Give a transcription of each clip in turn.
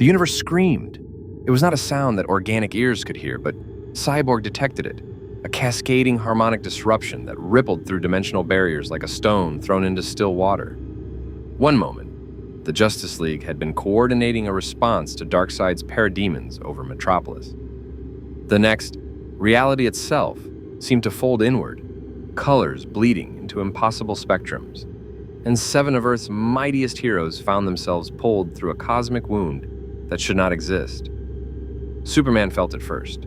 The universe screamed. It was not a sound that organic ears could hear, but Cyborg detected it, a cascading harmonic disruption that rippled through dimensional barriers like a stone thrown into still water. One moment, the Justice League had been coordinating a response to Darkseid's parademons over Metropolis. The next, reality itself seemed to fold inward, colors bleeding into impossible spectrums, and 7 of Earth's mightiest heroes found themselves pulled through a cosmic wound that should not exist. Superman felt it first,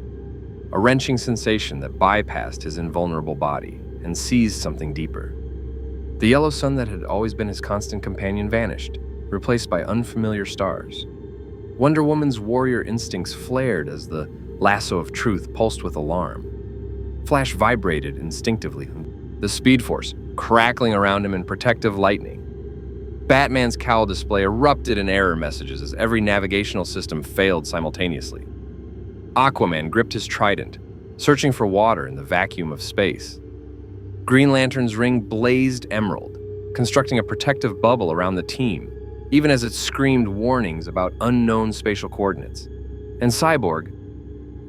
a wrenching sensation that bypassed his invulnerable body and seized something deeper. The yellow sun that had always been his constant companion vanished, replaced by unfamiliar stars. Wonder Woman's warrior instincts flared as the lasso of truth pulsed with alarm. Flash vibrated instinctively, the Speed Force crackling around him in protective lightning. Batman's cowl display erupted in error messages as every navigational system failed simultaneously. Aquaman gripped his trident, searching for water in the vacuum of space. Green Lantern's ring blazed emerald, constructing a protective bubble around the team, even as it screamed warnings about unknown spatial coordinates. And Cyborg,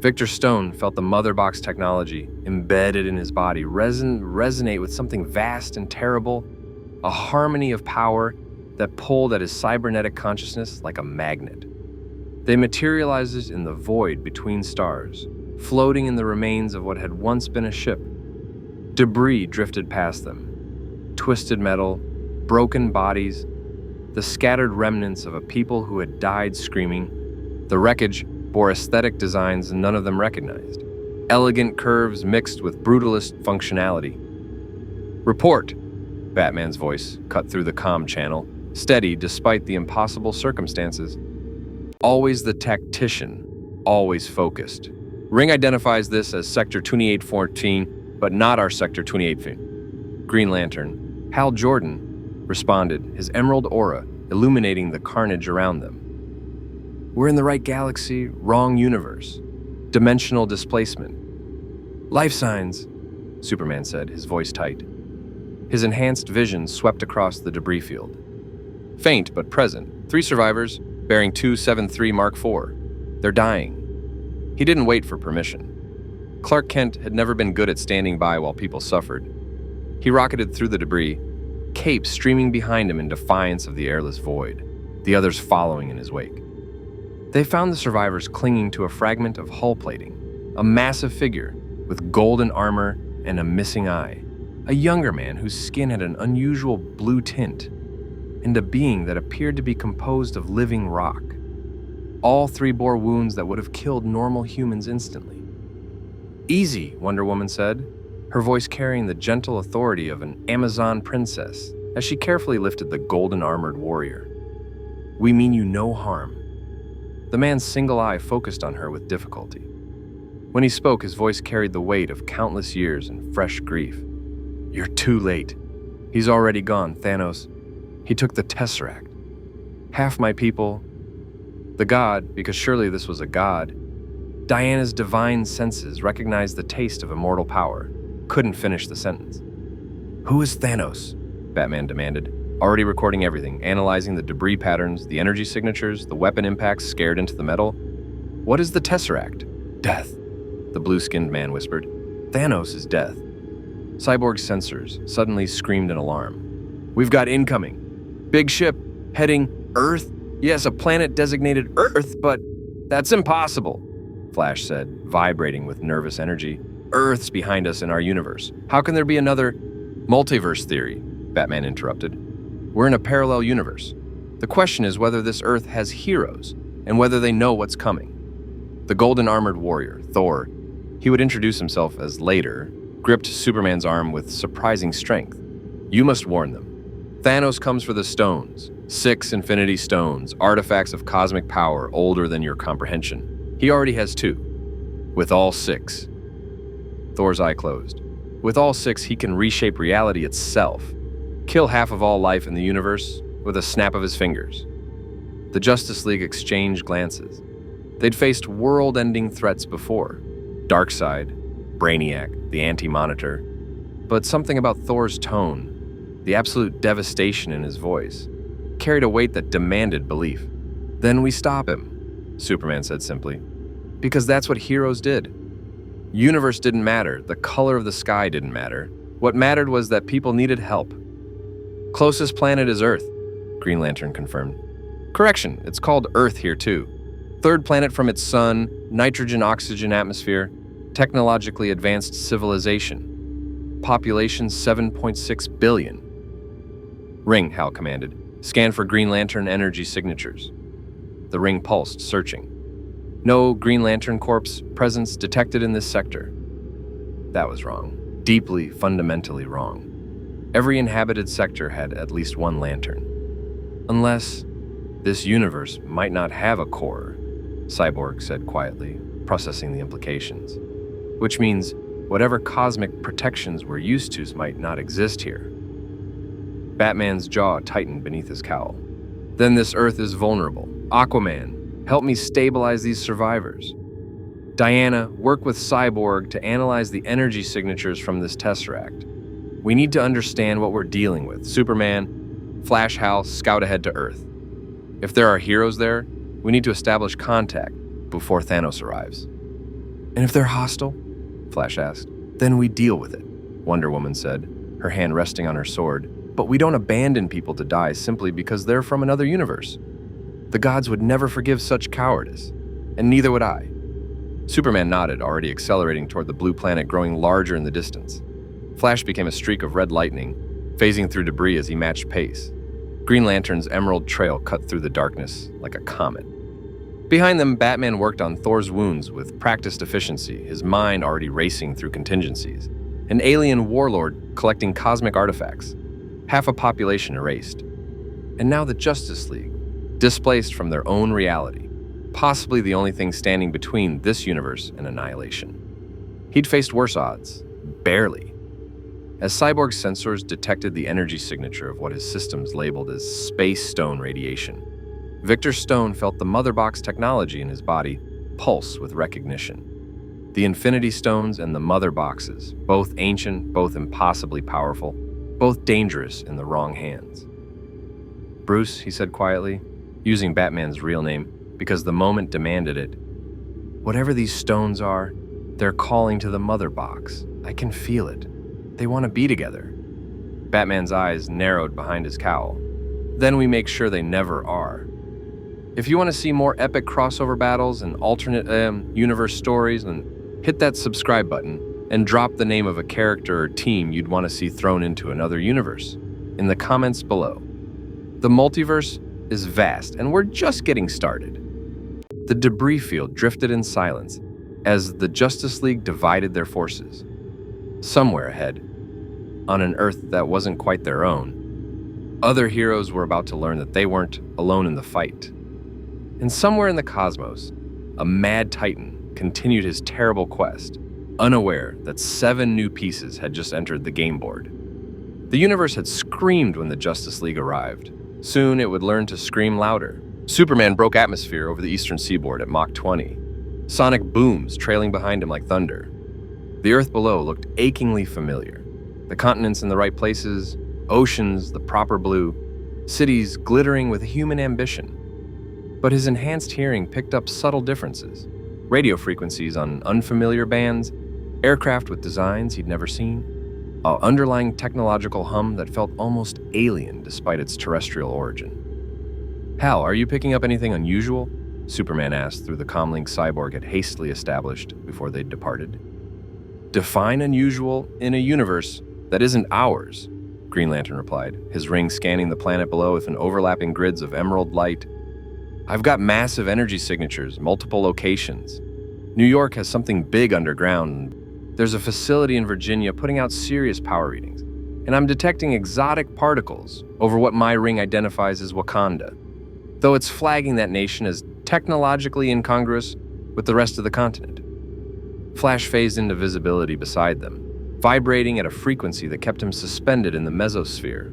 Victor Stone felt the mother box technology embedded in his body resonate with something vast and terrible, a harmony of power that pulled at his cybernetic consciousness like a magnet. They materialized in the void between stars, floating in the remains of what had once been a ship. Debris drifted past them, twisted metal, broken bodies, the scattered remnants of a people who had died screaming. The wreckage bore aesthetic designs none of them recognized, elegant curves mixed with brutalist functionality. "Report," Batman's voice cut through the comm channel, steady despite the impossible circumstances. Always the tactician, always focused. Ring identifies this as Sector 2814, but not our Sector 2815. Green Lantern, Hal Jordan, responded, his emerald aura illuminating the carnage around them. "We're in the right galaxy, wrong universe. Dimensional displacement." "Life signs," Superman said, his voice tight. His enhanced vision swept across the debris field. "Faint but present. 3 survivors, bearing 273 Mark IV. They're dying." He didn't wait for permission. Clark Kent had never been good at standing by while people suffered. He rocketed through the debris, cape streaming behind him in defiance of the airless void, the others following in his wake. They found the survivors clinging to a fragment of hull plating, a massive figure with golden armor and a missing eye, a younger man whose skin had an unusual blue tint, and a being that appeared to be composed of living rock. All 3 bore wounds that would have killed normal humans instantly. "Easy," Wonder Woman said, her voice carrying the gentle authority of an Amazon princess as she carefully lifted the golden-armored warrior. "We mean you no harm." The man's single eye focused on her with difficulty. When he spoke, his voice carried the weight of countless years and fresh grief. "You're too late. He's already gone, Thanos. He took the Tesseract. Half my people, the god, because surely this was a god, Diana's divine senses recognized the taste of immortal power, couldn't finish the sentence." "Who is Thanos?" Batman demanded, already recording everything, analyzing the debris patterns, the energy signatures, the weapon impacts scared into the metal. "What is the Tesseract?" "Death," the blue-skinned man whispered. "Thanos is death." Cyborg's sensors suddenly screamed in alarm. "We've got incoming. Big ship, heading Earth? Yes, a planet designated Earth, but that's impossible," Flash said, vibrating with nervous energy. "Earth's behind us in our universe. How can there be another multiverse theory?" Batman interrupted. "We're in a parallel universe. The question is whether this Earth has heroes, and whether they know what's coming." The golden-armored warrior, Thor, he would introduce himself as later, gripped Superman's arm with surprising strength. "You must warn them. Thanos comes for the stones, 6 Infinity Stones, artifacts of cosmic power older than your comprehension. He already has 2. With all 6. Thor's eye closed. With all 6, he can reshape reality itself, kill half of all life in the universe with a snap of his fingers. The Justice League exchanged glances. They'd faced world-ending threats before. Darkseid, Brainiac, the Anti-Monitor. But something about Thor's tone, the absolute devastation in his voice, carried a weight that demanded belief. "Then we stop him," Superman said simply. Because that's what heroes did. Universe didn't matter, the color of the sky didn't matter. What mattered was that people needed help. Closest planet is Earth, Green Lantern confirmed. Correction, it's called Earth here too. Third planet from its sun, nitrogen-oxygen atmosphere, technologically advanced civilization. Population 7.6 billion. Ring, Hal commanded. Scan for Green Lantern energy signatures. The ring pulsed, searching. No Green Lantern Corps presence detected in this sector. That was wrong. Deeply, fundamentally wrong. Every inhabited sector had at least one lantern. Unless this universe might not have a core, Cyborg said quietly, processing the implications. Which means whatever cosmic protections we're used to might not exist here. Batman's jaw tightened beneath his cowl. Then this Earth is vulnerable. Aquaman, help me stabilize these survivors. Diana, work with Cyborg to analyze the energy signatures from this Tesseract. We need to understand what we're dealing with. Superman, Flash, Hal, scout ahead to Earth. If there are heroes there, we need to establish contact before Thanos arrives. And if they're hostile? Flash asked. Then we deal with it, Wonder Woman said, her hand resting on her sword. But we don't abandon people to die simply because they're from another universe. The gods would never forgive such cowardice, and neither would I. Superman nodded, already accelerating toward the blue planet growing larger in the distance. Flash became a streak of red lightning, phasing through debris as he matched pace. Green Lantern's emerald trail cut through the darkness like a comet. Behind them, Batman worked on Thor's wounds with practiced efficiency, his mind already racing through contingencies. An alien warlord collecting cosmic artifacts. Half a population erased. And now the Justice League, displaced from their own reality, possibly the only thing standing between this universe and annihilation. He'd faced worse odds, barely. As Cyborg's sensors detected the energy signature of what his systems labeled as space stone radiation, Victor Stone felt the Mother Box technology in his body pulse with recognition. The Infinity Stones and the Mother Boxes, both ancient, both impossibly powerful, both dangerous in the wrong hands. Bruce, he said quietly, using Batman's real name because the moment demanded it. Whatever these stones are, they're calling to the Mother Box. I can feel it. They want to be together. Batman's eyes narrowed behind his cowl. Then we make sure they never are. If you want to see more epic crossover battles and alternate universe stories, then hit that subscribe button and drop the name of a character or team you'd want to see thrown into another universe in the comments below. The multiverse is vast, and we're just getting started. The debris field drifted in silence as the Justice League divided their forces. Somewhere ahead, on an Earth that wasn't quite their own, other heroes were about to learn that they weren't alone in the fight. And somewhere in the cosmos, a mad titan continued his terrible quest, unaware that 7 new pieces had just entered the game board. The universe had screamed when the Justice League arrived. Soon it would learn to scream louder. Superman broke atmosphere over the eastern seaboard at Mach 20. Sonic booms trailing behind him like thunder. The Earth below looked achingly familiar. The continents in the right places, oceans the proper blue, cities glittering with human ambition. But his enhanced hearing picked up subtle differences. Radio frequencies on unfamiliar bands, aircraft with designs he'd never seen, an underlying technological hum that felt almost alien despite its terrestrial origin. Hal, are you picking up anything unusual? Superman asked through the comlink Cyborg had hastily established before they'd departed. Define unusual in a universe that isn't ours, Green Lantern replied, his ring scanning the planet below with an overlapping grids of emerald light. I've got massive energy signatures, multiple locations. New York has something big underground. There's a facility in Virginia putting out serious power readings. And I'm detecting exotic particles over what my ring identifies as Wakanda, though it's flagging that nation as technologically incongruous with the rest of the continent. Flash phased into visibility beside them, vibrating at a frequency that kept him suspended in the mesosphere.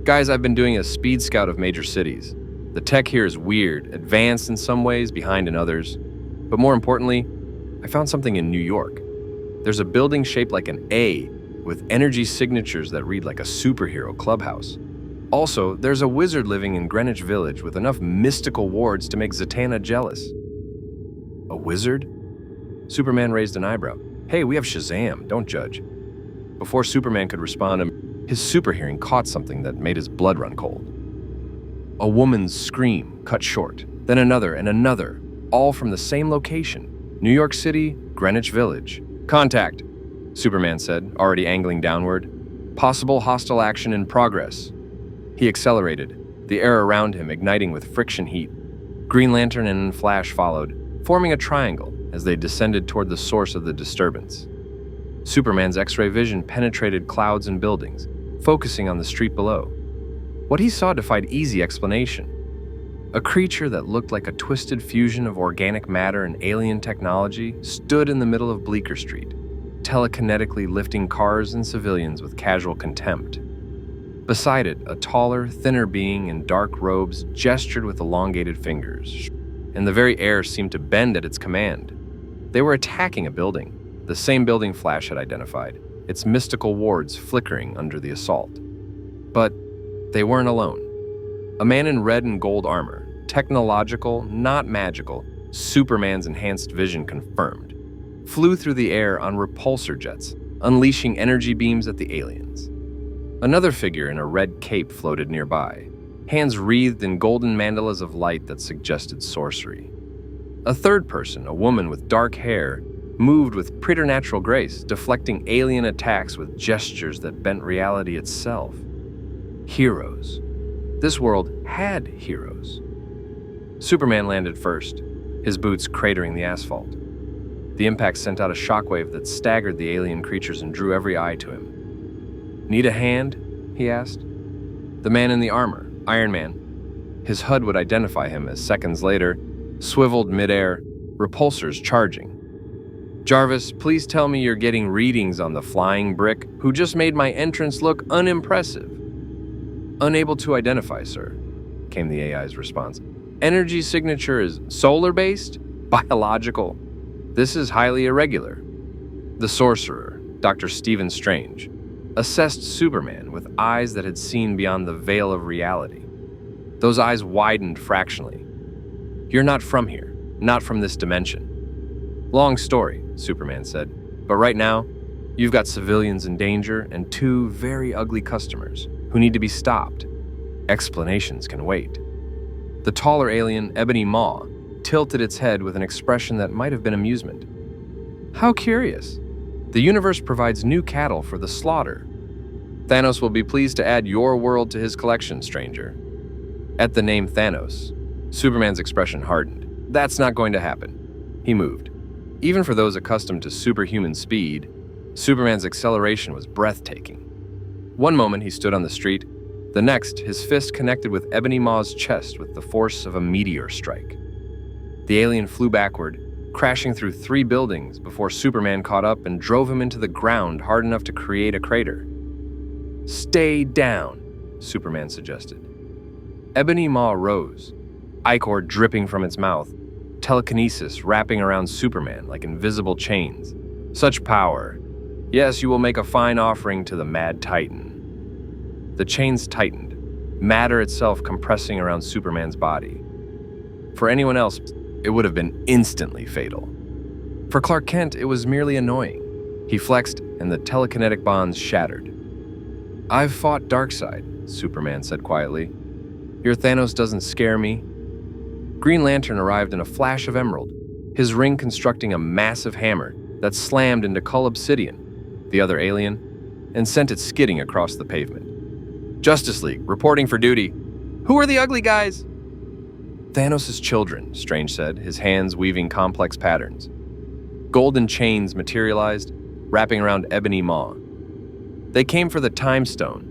Guys, I've been doing a speed scout of major cities. The tech here is weird, advanced in some ways, behind in others. But more importantly, I found something in New York. There's a building shaped like an A with energy signatures that read like a superhero clubhouse. Also, there's a wizard living in Greenwich Village with enough mystical wards to make Zatanna jealous. A wizard? Superman raised an eyebrow. Hey, we have Shazam, don't judge. Before Superman could respond, his super hearing caught something that made his blood run cold. A woman's scream cut short, then another and another, all from the same location, New York City, Greenwich Village. Contact, Superman said, already angling downward. Possible hostile action in progress. He accelerated, the air around him igniting with friction heat. Green Lantern and Flash followed, forming a triangle as they descended toward the source of the disturbance. Superman's X-ray vision penetrated clouds and buildings, focusing on the street below. What he saw defied easy explanation. A creature that looked like a twisted fusion of organic matter and alien technology stood in the middle of Bleecker Street, telekinetically lifting cars and civilians with casual contempt. Beside it, a taller, thinner being in dark robes gestured with elongated fingers, and the very air seemed to bend at its command. They were attacking a building, the same building Flash had identified, its mystical wards flickering under the assault. But they weren't alone. A man in red and gold armor, technological, not magical, Superman's enhanced vision confirmed, flew through the air on repulsor jets, unleashing energy beams at the aliens. Another figure in a red cape floated nearby, hands wreathed in golden mandalas of light that suggested sorcery. A third person, a woman with dark hair, moved with preternatural grace, deflecting alien attacks with gestures that bent reality itself. Heroes. This world had heroes. Superman landed first, his boots cratering the asphalt. The impact sent out a shockwave that staggered the alien creatures and drew every eye to him. "Need a hand?" he asked. The man in the armor, Iron Man, his HUD would identify him as seconds later, swiveled midair, repulsors charging. "Jarvis, please tell me you're getting readings on the flying brick who just made my entrance look unimpressive." "Unable to identify, sir," came the AI's response. "Energy signature is solar-based? Biological? This is highly irregular." The sorcerer, Dr. Stephen Strange, assessed Superman with eyes that had seen beyond the veil of reality. Those eyes widened fractionally. "You're not from here, not from this dimension." "Long story," Superman said, "but right now, you've got civilians in danger and two very ugly customers who need to be stopped. Explanations can wait." The taller alien, Ebony Maw, tilted its head with an expression that might have been amusement. "How curious. The universe provides new cattle for the slaughter. Thanos will be pleased to add your world to his collection, stranger." At the name Thanos, Superman's expression hardened. That's not going to happen. He moved. Even for those accustomed to superhuman speed, Superman's acceleration was breathtaking. One moment he stood on the street, the next his fist connected with Ebony Maw's chest with the force of a meteor strike. The alien flew backward, crashing through 3 buildings before Superman caught up and drove him into the ground hard enough to create a crater. "Stay down," Superman suggested. Ebony Maw rose, ichor dripping from its mouth, telekinesis wrapping around Superman like invisible chains. "Such power. Yes, you will make a fine offering to the Mad Titan." The chains tightened, matter itself compressing around Superman's body. For anyone else, it would have been instantly fatal. For Clark Kent, it was merely annoying. He flexed, and the telekinetic bonds shattered. "I've fought Darkseid," Superman said quietly. "Your Thanos doesn't scare me." Green Lantern arrived in a flash of emerald, his ring constructing a massive hammer that slammed into Cull Obsidian, the other alien, and sent it skidding across the pavement. "Justice League, reporting for duty. Who are the ugly guys?" "Thanos' children," Strange said, his hands weaving complex patterns. Golden chains materialized, wrapping around Ebony Maw. "They came for the Time Stone.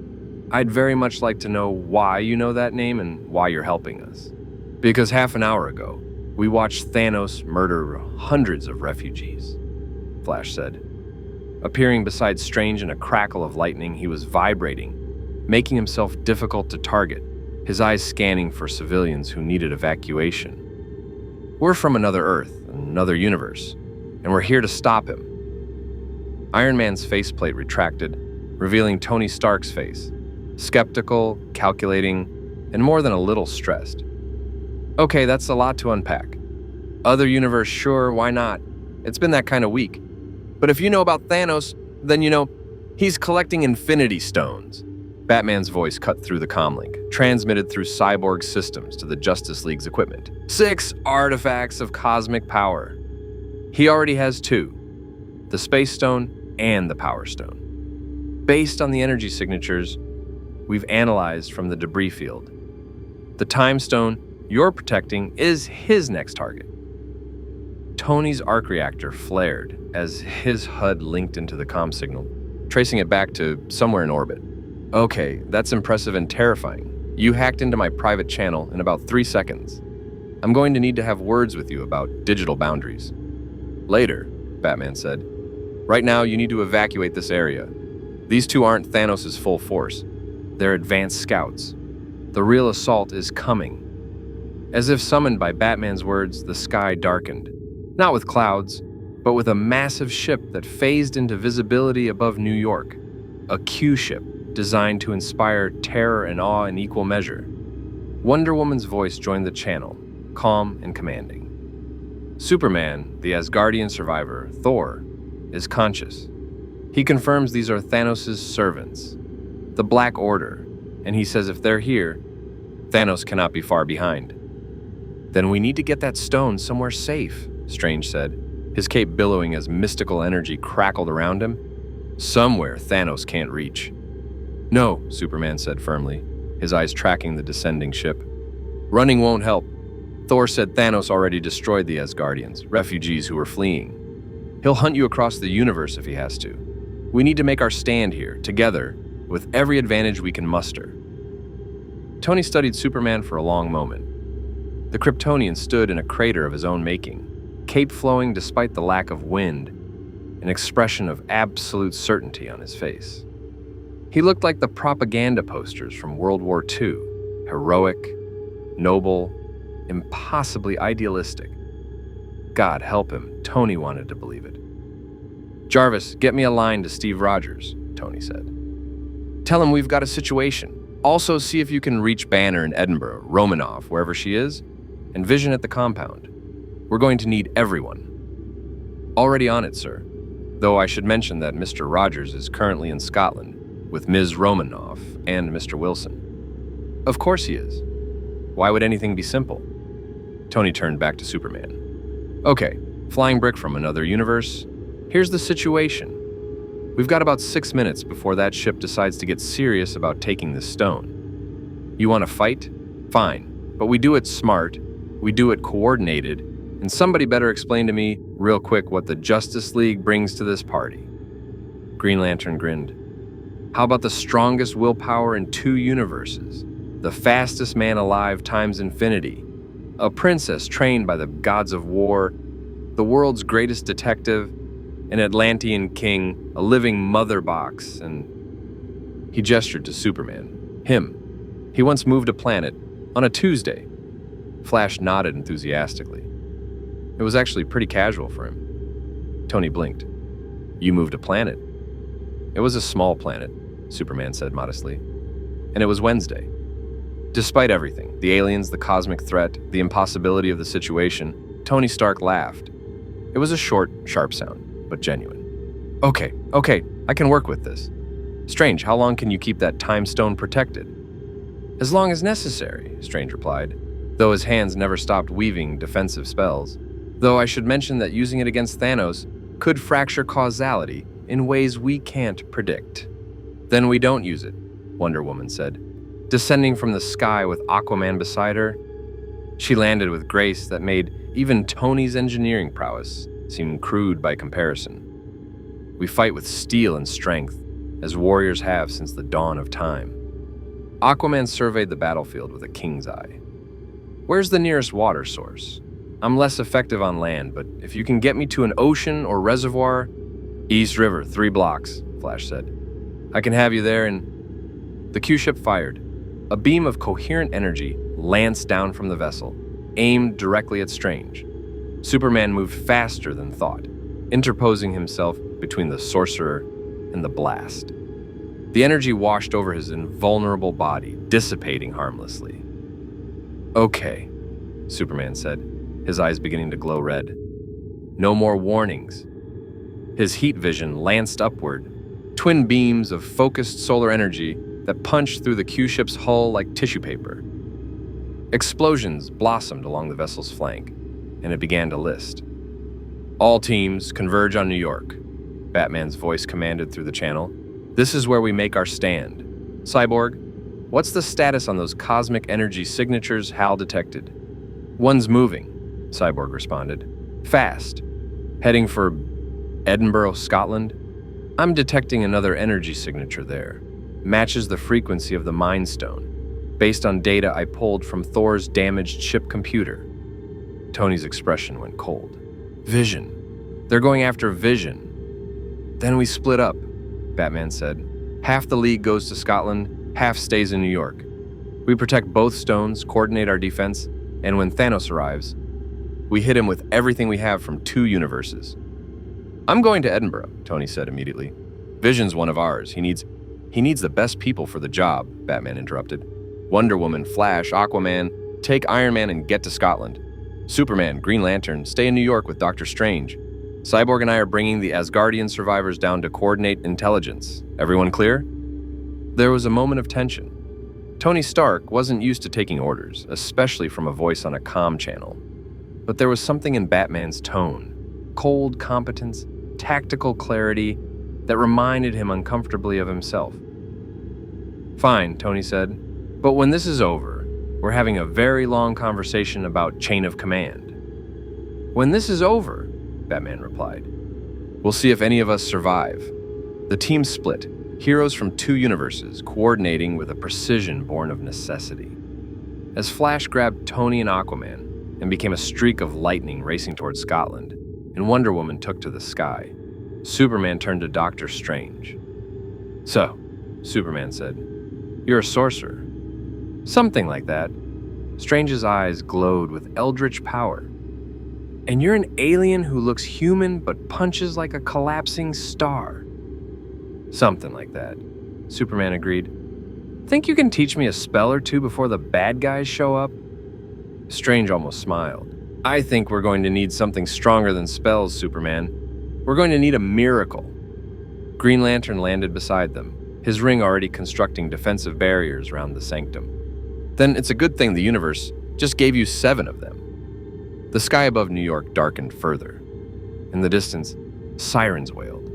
I'd very much like to know why you know that name and why you're helping us." "Because half an hour ago, we watched Thanos murder hundreds of refugees," Flash said. Appearing beside Strange in a crackle of lightning, he was vibrating, making himself difficult to target, his eyes scanning for civilians who needed evacuation. "We're from another Earth, another universe, and we're here to stop him." Iron Man's faceplate retracted, revealing Tony Stark's face, skeptical, calculating, and more than a little stressed. Okay, that's a lot to unpack. Other universe, sure, why not? It's been that kind of week. But if you know about Thanos, then you know he's collecting Infinity Stones. Batman's voice cut through the comlink, transmitted through cyborg systems to the Justice League's equipment. 6 artifacts of cosmic power. He already has 2, the Space Stone and the Power Stone. Based on the energy signatures we've analyzed from the debris field, the Time Stone you're protecting is his next target. Tony's arc reactor flared as his HUD linked into the comm signal, tracing it back to somewhere in orbit. Okay, that's impressive and terrifying. You hacked into my private channel in about 3 seconds. I'm going to need to have words with you about digital boundaries. Later, Batman said. Right now, you need to evacuate this area. These 2 aren't Thanos' full force. They're advanced scouts. The real assault is coming. As if summoned by Batman's words, the sky darkened. Not with clouds, but with a massive ship that phased into visibility above New York. A Q ship designed to inspire terror and awe in equal measure. Wonder Woman's voice joined the channel, calm and commanding. Superman, the Asgardian survivor, Thor, is conscious. He confirms these are Thanos' servants, the Black Order, and he says if they're here, Thanos cannot be far behind. Then we need to get that stone somewhere safe, Strange said, his cape billowing as mystical energy crackled around him. Somewhere Thanos can't reach. No, Superman said firmly, his eyes tracking the descending ship. Running won't help. Thor said Thanos already destroyed the Asgardians, refugees who were fleeing. He'll hunt you across the universe if he has to. We need to make our stand here, together, with every advantage we can muster. Tony studied Superman for a long moment. The Kryptonian stood in a crater of his own making, cape flowing despite the lack of wind, an expression of absolute certainty on his face. He looked like the propaganda posters from World War II, heroic, noble, impossibly idealistic. God help him, Tony wanted to believe it. Jarvis, get me a line to Steve Rogers, Tony said. Tell him we've got a situation. Also see if you can reach Banner in Edinburgh, Romanoff, wherever she is, and Vision at the compound. We're going to need everyone. Already on it, sir. Though I should mention that Mr. Rogers is currently in Scotland, with Ms. Romanoff and Mr. Wilson. Of course he is. Why would anything be simple? Tony turned back to Superman. Okay, flying brick from another universe. Here's the situation. We've got about 6 minutes before that ship decides to get serious about taking this stone. You want to fight? Fine, but we do it smart, we do it coordinated, and somebody better explain to me real quick what the Justice League brings to this party. Green Lantern grinned. How about the strongest willpower in 2 universes? The fastest man alive times infinity. A princess trained by the gods of war, the world's greatest detective, an Atlantean king, a living mother box, and... He gestured to Superman. Him. He once moved a planet on a Tuesday. Flash nodded enthusiastically. It was actually pretty casual for him. Tony blinked. You moved a planet. It was a small planet, Superman said modestly. And it was Wednesday. Despite everything, the aliens, the cosmic threat, the impossibility of the situation, Tony Stark laughed. It was a short, sharp sound, but genuine. Okay, I can work with this. Strange, how long can you keep that time stone protected? As long as necessary, Strange replied, though his hands never stopped weaving defensive spells. Though I should mention that using it against Thanos could fracture causality in ways we can't predict. Then we don't use it, Wonder Woman said, descending from the sky with Aquaman beside her. She landed with grace that made even Tony's engineering prowess seem crude by comparison. We fight with steel and strength, as warriors have since the dawn of time. Aquaman surveyed the battlefield with a king's eye. Where's the nearest water source? I'm less effective on land, but if you can get me to an ocean or reservoir... East River, 3 blocks, Flash said. I can have you there and... The Q-ship fired. A beam of coherent energy lanced down from the vessel, aimed directly at Strange. Superman moved faster than thought, interposing himself between the sorcerer and the blast. The energy washed over his invulnerable body, dissipating harmlessly. "Okay," Superman said, his eyes beginning to glow red. "No more warnings." His heat vision lanced upward, twin beams of focused solar energy that punched through the Q-ship's hull like tissue paper. Explosions blossomed along the vessel's flank, and it began to list. "All teams, converge on New York," Batman's voice commanded through the channel. "This is where we make our stand. Cyborg, what's the status on those cosmic energy signatures Hal detected?" "One's moving," Cyborg responded. "Fast. Heading for Edinburgh, Scotland. I'm detecting another energy signature there. Matches the frequency of the Mind Stone, based on data I pulled from Thor's damaged ship computer." Tony's expression went cold. "Vision. They're going after Vision." "Then we split up," Batman said. "Half the League goes to Scotland, half stays in New York. We protect both stones, coordinate our defense, and when Thanos arrives, we hit him with everything we have from 2 universes." "I'm going to Edinburgh," Tony said immediately. "Vision's one of ours. He needs the best people for the job," Batman interrupted. "Wonder Woman, Flash, Aquaman, take Iron Man and get to Scotland. Superman, Green Lantern, stay in New York with Doctor Strange. Cyborg and I are bringing the Asgardian survivors down to coordinate intelligence. Everyone clear?" There was a moment of tension. Tony Stark wasn't used to taking orders, especially from a voice on a comm channel. But there was something in Batman's tone, cold competence, tactical clarity, that reminded him uncomfortably of himself. "Fine," Tony said, "but when this is over, we're having a very long conversation about chain of command." "When this is over," Batman replied, "we'll see if any of us survive." The team split, heroes from 2 universes, coordinating with a precision born of necessity. As Flash grabbed Tony and Aquaman and became a streak of lightning racing towards Scotland, and Wonder Woman took to the sky, Superman turned to Doctor Strange. "So," Superman said, "you're a sorcerer." "Something like that." Strange's eyes glowed with eldritch power. "And you're an alien who looks human but punches like a collapsing star." "Something like that," Superman agreed. "Think you can teach me a spell or 2 before the bad guys show up?" Strange almost smiled. "I think we're going to need something stronger than spells, Superman. We're going to need a miracle." Green Lantern landed beside them, his ring already constructing defensive barriers around the sanctum. "Then it's a good thing the universe just gave you 7 of them." The sky above New York darkened further. In the distance, sirens wailed.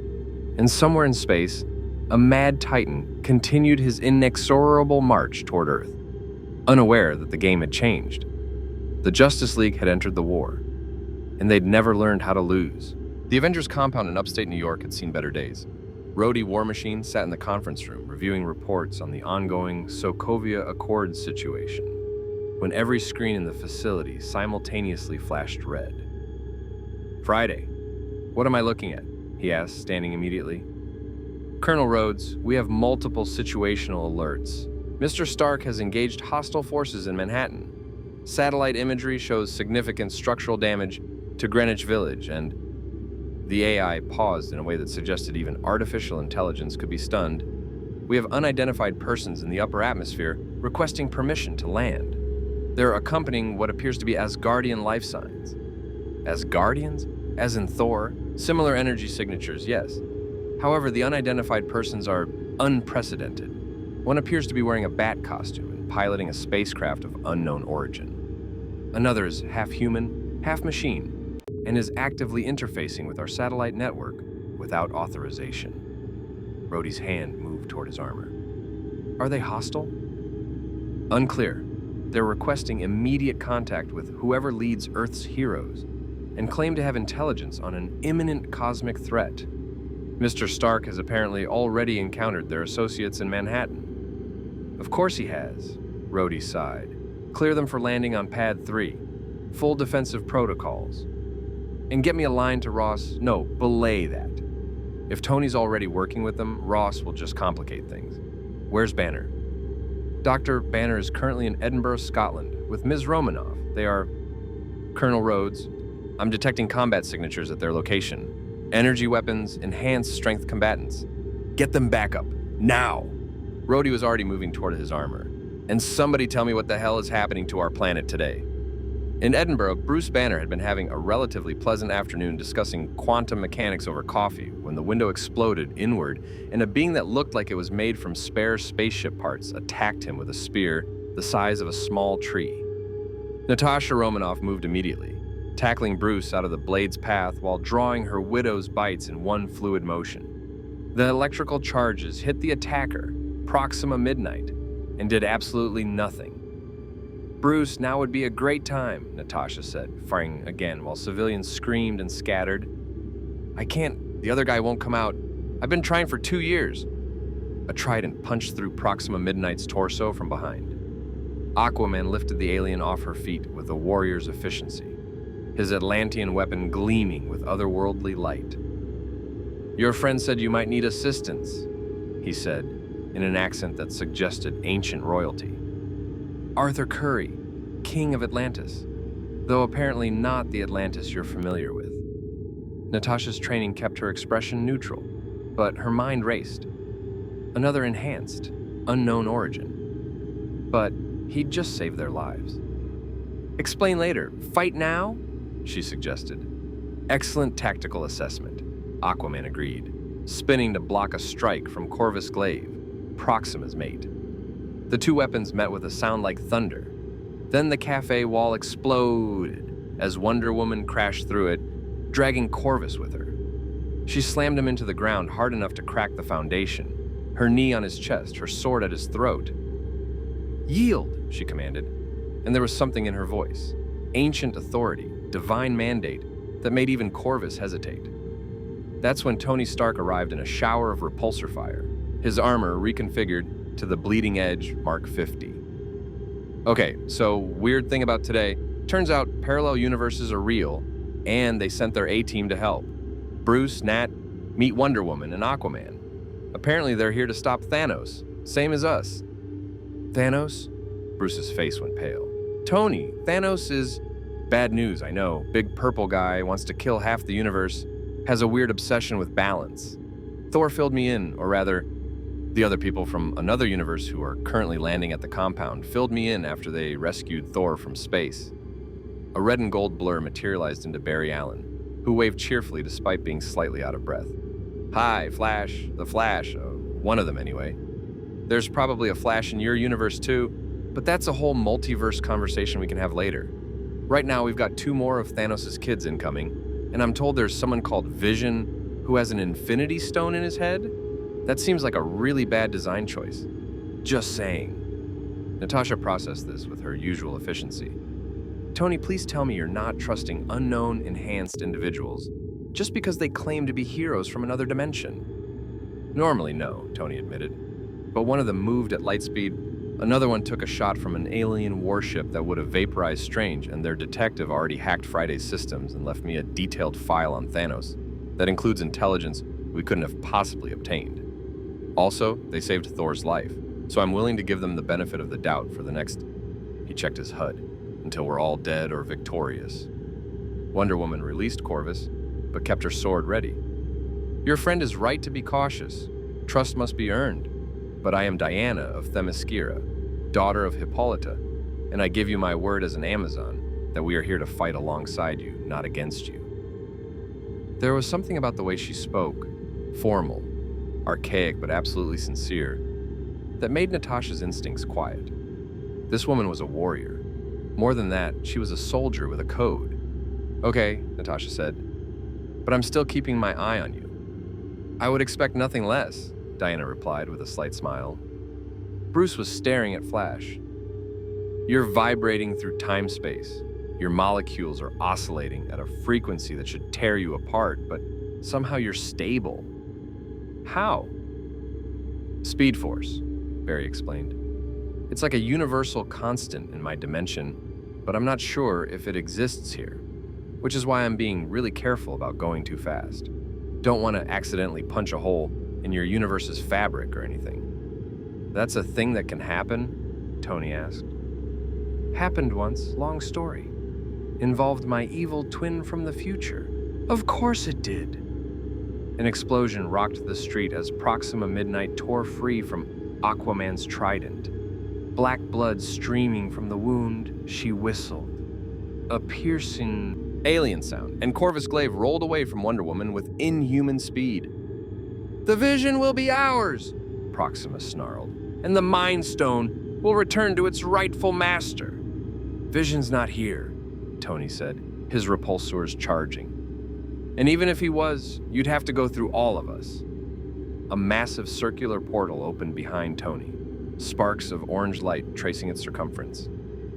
And somewhere in space, a mad Titan continued his inexorable march toward Earth, unaware that the game had changed. The Justice League had entered the war, and they'd never learned how to lose. The Avengers compound in upstate New York had seen better days. Rhodey War Machine sat in the conference room, reviewing reports on the ongoing Sokovia Accords situation, when every screen in the facility simultaneously flashed red. "Friday. What am I looking at?" he asked, standing immediately. "Colonel Rhodes, we have multiple situational alerts. Mr. Stark has engaged hostile forces in Manhattan. Satellite imagery shows significant structural damage to Greenwich Village, and..." The AI paused in a way that suggested even artificial intelligence could be stunned. "We have unidentified persons in the upper atmosphere requesting permission to land. They're accompanying what appears to be Asgardian life signs." "Asgardians? As in Thor? Similar energy signatures, yes. However, the unidentified persons are unprecedented. One appears to be wearing a bat costume and piloting a spacecraft of unknown origin. Another is half human, half machine, and is actively interfacing with our satellite network without authorization." Rhodey's hand moved toward his armor. "Are they hostile?" "Unclear. They're requesting immediate contact with whoever leads Earth's heroes, and claim to have intelligence on an imminent cosmic threat. Mr. Stark has apparently already encountered their associates in Manhattan." "Of course he has," Rhodey sighed. "Clear them for landing on Pad 3. Full defensive protocols. And get me a line to Ross. No, belay that. If Tony's already working with them, Ross will just complicate things. Where's Banner?" "Dr. Banner is currently in Edinburgh, Scotland, with Ms. Romanoff. They are..." "Colonel Rhodes, I'm detecting combat signatures at their location. Energy weapons, enhanced strength combatants. Get them back up. Now! Rhodey was already moving toward his armor. And somebody tell me what the hell is happening to our planet today. In Edinburgh, Bruce Banner had been having a relatively pleasant afternoon discussing quantum mechanics over coffee when the window exploded inward and a being that looked like it was made from spare spaceship parts attacked him with a spear the size of a small tree. Natasha Romanoff moved immediately, tackling Bruce out of the blade's path while drawing her widow's bites in one fluid motion. The electrical charges hit the attacker, Proxima Midnight, and did absolutely nothing. Bruce, now would be a great time, Natasha said, firing again while civilians screamed and scattered. I can't. The other guy won't come out. I've been trying for 2 years. A trident punched through Proxima Midnight's torso from behind. Aquaman lifted the alien off her feet with a warrior's efficiency, his Atlantean weapon gleaming with otherworldly light. Your friend said you might need assistance, he said, in an accent that suggested ancient royalty. Arthur Curry, King of Atlantis, though apparently not the Atlantis you're familiar with. Natasha's training kept her expression neutral, but her mind raced. Another enhanced, unknown origin. But he'd just saved their lives. Explain later. Fight now? She suggested. Excellent tactical assessment, Aquaman agreed, spinning to block a strike from Corvus Glaive, Proxima's mate. The two weapons met with a sound like thunder. Then the cafe wall exploded as Wonder Woman crashed through it, dragging Corvus with her. She slammed him into the ground hard enough to crack the foundation, her knee on his chest, her sword at his throat. Yield, she commanded, and there was something in her voice, ancient authority, divine mandate, that made even Corvus hesitate. That's when Tony Stark arrived in a shower of repulsor fire, his armor reconfigured to the bleeding edge Mark 50. Okay, so weird thing about today, turns out parallel universes are real, and they sent their A-team to help. Bruce, Nat, meet Wonder Woman and Aquaman. Apparently they're here to stop Thanos, same as us. Thanos? Bruce's face went pale. Tony, Thanos is bad news, I know. Big purple guy, wants to kill half the universe, has a weird obsession with balance. Thor filled me in, or rather, the other people from another universe who are currently landing at the compound filled me in after they rescued Thor from space. A red and gold blur materialized into Barry Allen, who waved cheerfully despite being slightly out of breath. Hi, Flash. The Flash. One of them, anyway. There's probably a Flash in your universe, too, but that's a whole multiverse conversation we can have later. Right now, we've got 2 more of Thanos' kids incoming, and I'm told there's someone called Vision who has an Infinity Stone in his head. That seems like a really bad design choice. Just saying. Natasha processed this with her usual efficiency. Tony, please tell me you're not trusting unknown, enhanced individuals just because they claim to be heroes from another dimension. Normally, no, Tony admitted. But one of them moved at light speed, another one took a shot from an alien warship that would have vaporized Strange, and their detective already hacked Friday's systems and left me a detailed file on Thanos that includes intelligence we couldn't have possibly obtained. Also, they saved Thor's life, so I'm willing to give them the benefit of the doubt for the next, he checked his HUD, until we're all dead or victorious. Wonder Woman released Corvus, but kept her sword ready. Your friend is right to be cautious. Trust must be earned. But I am Diana of Themyscira, daughter of Hippolyta, and I give you my word as an Amazon that we are here to fight alongside you, not against you. There was something about the way she spoke, formal, archaic but absolutely sincere, that made Natasha's instincts quiet. This woman was a warrior. More than that, she was a soldier with a code. Okay, Natasha said, but I'm still keeping my eye on you. I would expect nothing less, Diana replied with a slight smile. Bruce was staring at Flash. You're vibrating through time-space. Your molecules are oscillating at a frequency that should tear you apart, but somehow you're stable. How? Speed Force, Barry explained. It's like a universal constant in my dimension, but I'm not sure if it exists here, which is why I'm being really careful about going too fast. Don't want to accidentally punch a hole in your universe's fabric or anything. That's a thing that can happen? Tony asked. Happened once, long story. Involved my evil twin from the future. Of course it did. An explosion rocked the street as Proxima Midnight tore free from Aquaman's trident. Black blood streaming from the wound, she whistled. A piercing alien sound, and Corvus Glaive rolled away from Wonder Woman with inhuman speed. "The vision will be ours," Proxima snarled, "and the Mind Stone will return to its rightful master." "Vision's not here," Tony said, his repulsors charging. "And even if he was, you'd have to go through all of us." A massive circular portal opened behind Tony, sparks of orange light tracing its circumference.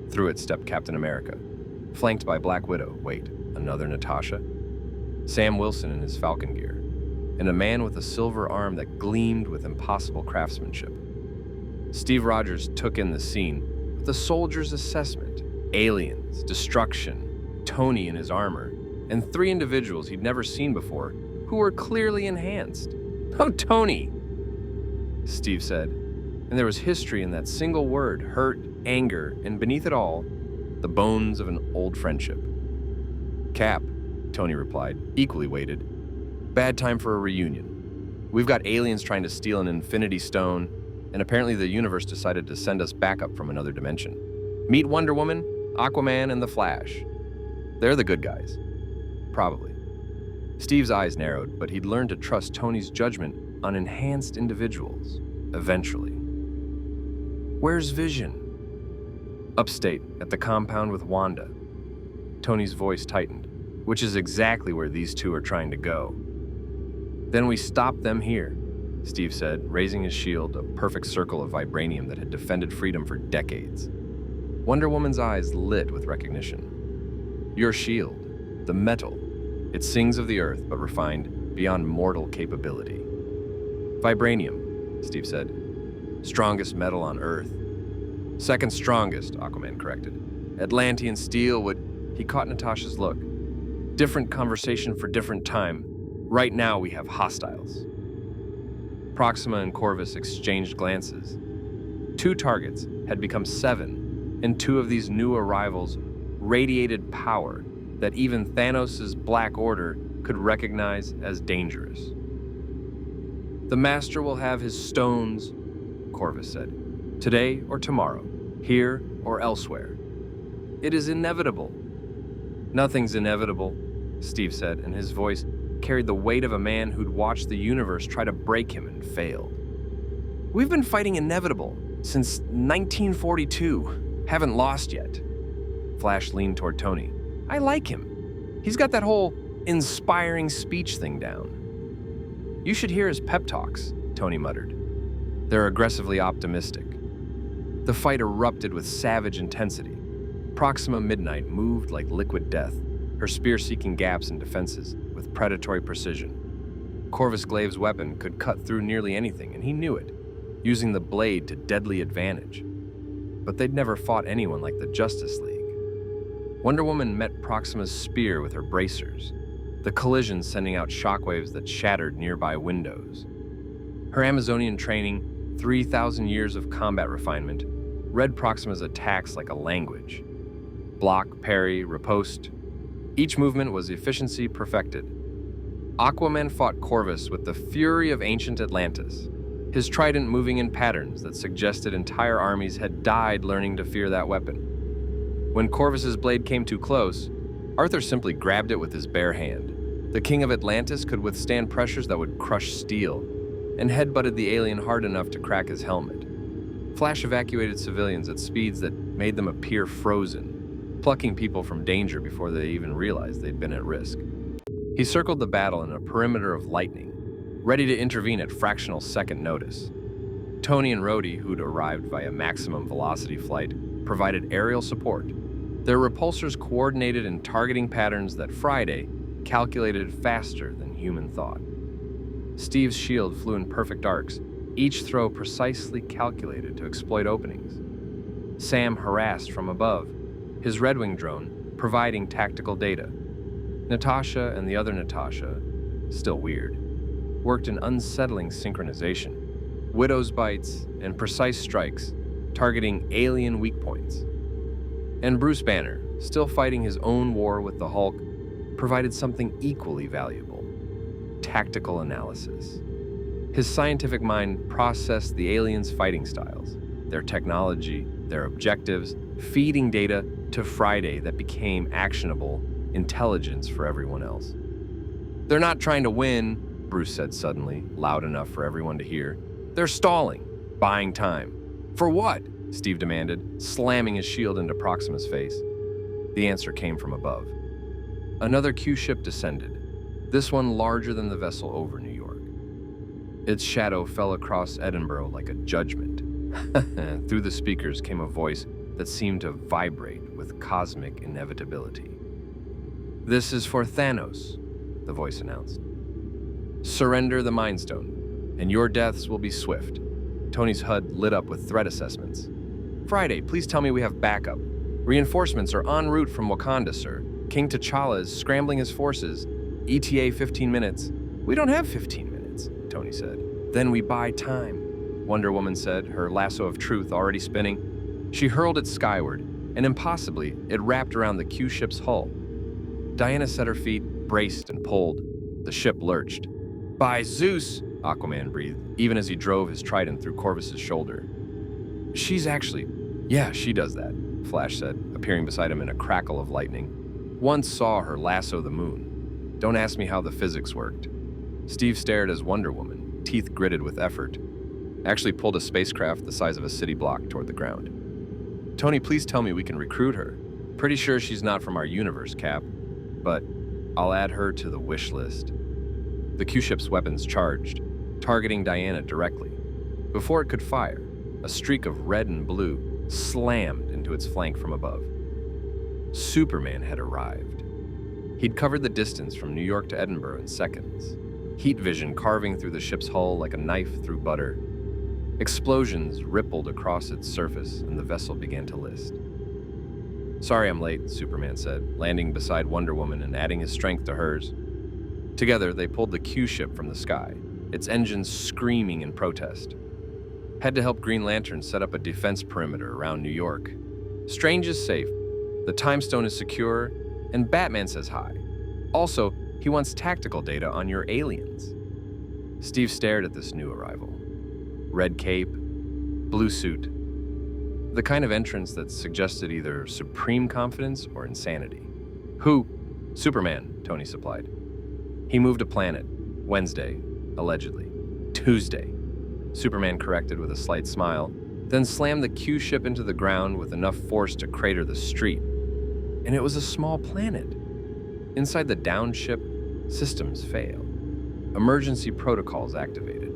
Through it stepped Captain America, flanked by Black Widow, another Natasha, Sam Wilson in his Falcon gear, and a man with a silver arm that gleamed with impossible craftsmanship. Steve Rogers took in the scene with a soldier's assessment: aliens, destruction, Tony in his armor, and 3 individuals he'd never seen before who were clearly enhanced. "Oh, Tony," Steve said, and there was history in that single word: hurt, anger, and beneath it all, the bones of an old friendship. "Cap," Tony replied, equally weighted. "Bad time for a reunion. We've got aliens trying to steal an Infinity Stone, and apparently the universe decided to send us backup from another dimension. Meet Wonder Woman, Aquaman, and the Flash. They're the good guys. Probably." Steve's eyes narrowed, but he'd learned to trust Tony's judgment on enhanced individuals, eventually. "Where's Vision?" "Upstate, at the compound with Wanda." Tony's voice tightened, "Which is exactly where these two are trying to go." "Then we stop them here," Steve said, raising his shield, a perfect circle of vibranium that had defended freedom for decades. Wonder Woman's eyes lit with recognition. "Your shield, the metal, it sings of the earth, but refined beyond mortal capability." "Vibranium," Steve said. "Strongest metal on Earth." "Second strongest," Aquaman corrected. "Atlantean steel would..." He caught Natasha's look. "Different conversation for different time. Right now we have hostiles." Proxima and Corvus exchanged glances. 2 targets had become 7, and 2 of these new arrivals radiated power that even Thanos' Black Order could recognize as dangerous. "The Master will have his stones," Corvus said. "Today or tomorrow, here or elsewhere. It is inevitable." "Nothing's inevitable," Steve said, and his voice carried the weight of a man who'd watched the universe try to break him and failed. "We've been fighting inevitable since 1942. Haven't lost yet." Flash leaned toward Tony. "I like him. He's got that whole inspiring speech thing down." "You should hear his pep talks," Tony muttered. "They're aggressively optimistic." The fight erupted with savage intensity. Proxima Midnight moved like liquid death, her spear seeking gaps in defenses with predatory precision. Corvus Glaive's weapon could cut through nearly anything, and he knew it, using the blade to deadly advantage. But they'd never fought anyone like the Justice League. Wonder Woman met Proxima's spear with her bracers, the collision sending out shockwaves that shattered nearby windows. Her Amazonian training, 3,000 years of combat refinement, read Proxima's attacks like a language. Block, parry, riposte. Each movement was efficiency perfected. Aquaman fought Corvus with the fury of ancient Atlantis, his trident moving in patterns that suggested entire armies had died learning to fear that weapon. When Corvus's blade came too close, Arthur simply grabbed it with his bare hand. The king of Atlantis could withstand pressures that would crush steel, and headbutted the alien hard enough to crack his helmet. Flash evacuated civilians at speeds that made them appear frozen, plucking people from danger before they even realized they'd been at risk. He circled the battle in a perimeter of lightning, ready to intervene at fractional second notice. Tony and Rhodey, who'd arrived via maximum velocity flight, provided aerial support. Their repulsors coordinated in targeting patterns that Friday calculated faster than human thought. Steve's shield flew in perfect arcs, each throw precisely calculated to exploit openings. Sam harassed from above, his Red Wing drone providing tactical data. Natasha and the other Natasha, still weird, worked in unsettling synchronization, widow's bites and precise strikes targeting alien weak points. And Bruce Banner, still fighting his own war with the Hulk, provided something equally valuable: tactical analysis. His scientific mind processed the aliens' fighting styles, their technology, their objectives, feeding data to Friday that became actionable intelligence for everyone else. "They're not trying to win," Bruce said suddenly, loud enough for everyone to hear. "They're stalling, buying time." "For what?" Steve demanded, slamming his shield into Proxima's face. The answer came from above. Another Q ship descended, this one larger than the vessel over New York. Its shadow fell across Edinburgh like a judgment. Through the speakers came a voice that seemed to vibrate with cosmic inevitability. "This is for Thanos," the voice announced. "Surrender the Mind Stone, and your deaths will be swift." Tony's HUD lit up with threat assessments. "Friday, please tell me we have backup. Reinforcements are en route from Wakanda, sir. King T'Challa is scrambling his forces. ETA 15 minutes. "We don't have 15 minutes, Tony said. "Then we buy time," Wonder Woman said, her lasso of truth already spinning. She hurled it skyward, and impossibly, it wrapped around the Q ship's hull. Diana set her feet, braced and pulled. The ship lurched. "By Zeus," Aquaman breathed, even as he drove his trident through Corvus's shoulder. "She's actually..." "Yeah, she does that," Flash said, appearing beside him in a crackle of lightning. "Once saw her lasso the moon. Don't ask me how the physics worked." Steve stared as Wonder Woman, teeth gritted with effort, actually pulled a spacecraft the size of a city block toward the ground. "Tony, please tell me we can recruit her. Pretty sure she's not from our universe, Cap, but I'll add her to the wish list." The Q-ship's weapons charged, targeting Diana directly. Before it could fire, a streak of red and blue slammed into its flank from above. Superman had arrived. He'd covered the distance from New York to Edinburgh in seconds, heat vision carving through the ship's hull like a knife through butter. Explosions rippled across its surface, and the vessel began to list. "Sorry I'm late," Superman said, landing beside Wonder Woman and adding his strength to hers. Together, they pulled the Q-ship from the sky, its engines screaming in protest. "Had to help Green Lantern set up a defense perimeter around New York. Strange is safe, the Time Stone is secure, and Batman says hi. Also, he wants tactical data on your aliens." Steve stared at this new arrival. Red cape, blue suit. The kind of entrance that suggested either supreme confidence or insanity. "Who?" "Superman," Tony supplied. "He moved a planet. Wednesday, allegedly. Tuesday." Superman corrected with a slight smile, then slammed the Q-ship into the ground with enough force to crater the street. And it was a small planet. Inside the downed ship, systems failed. Emergency protocols activated.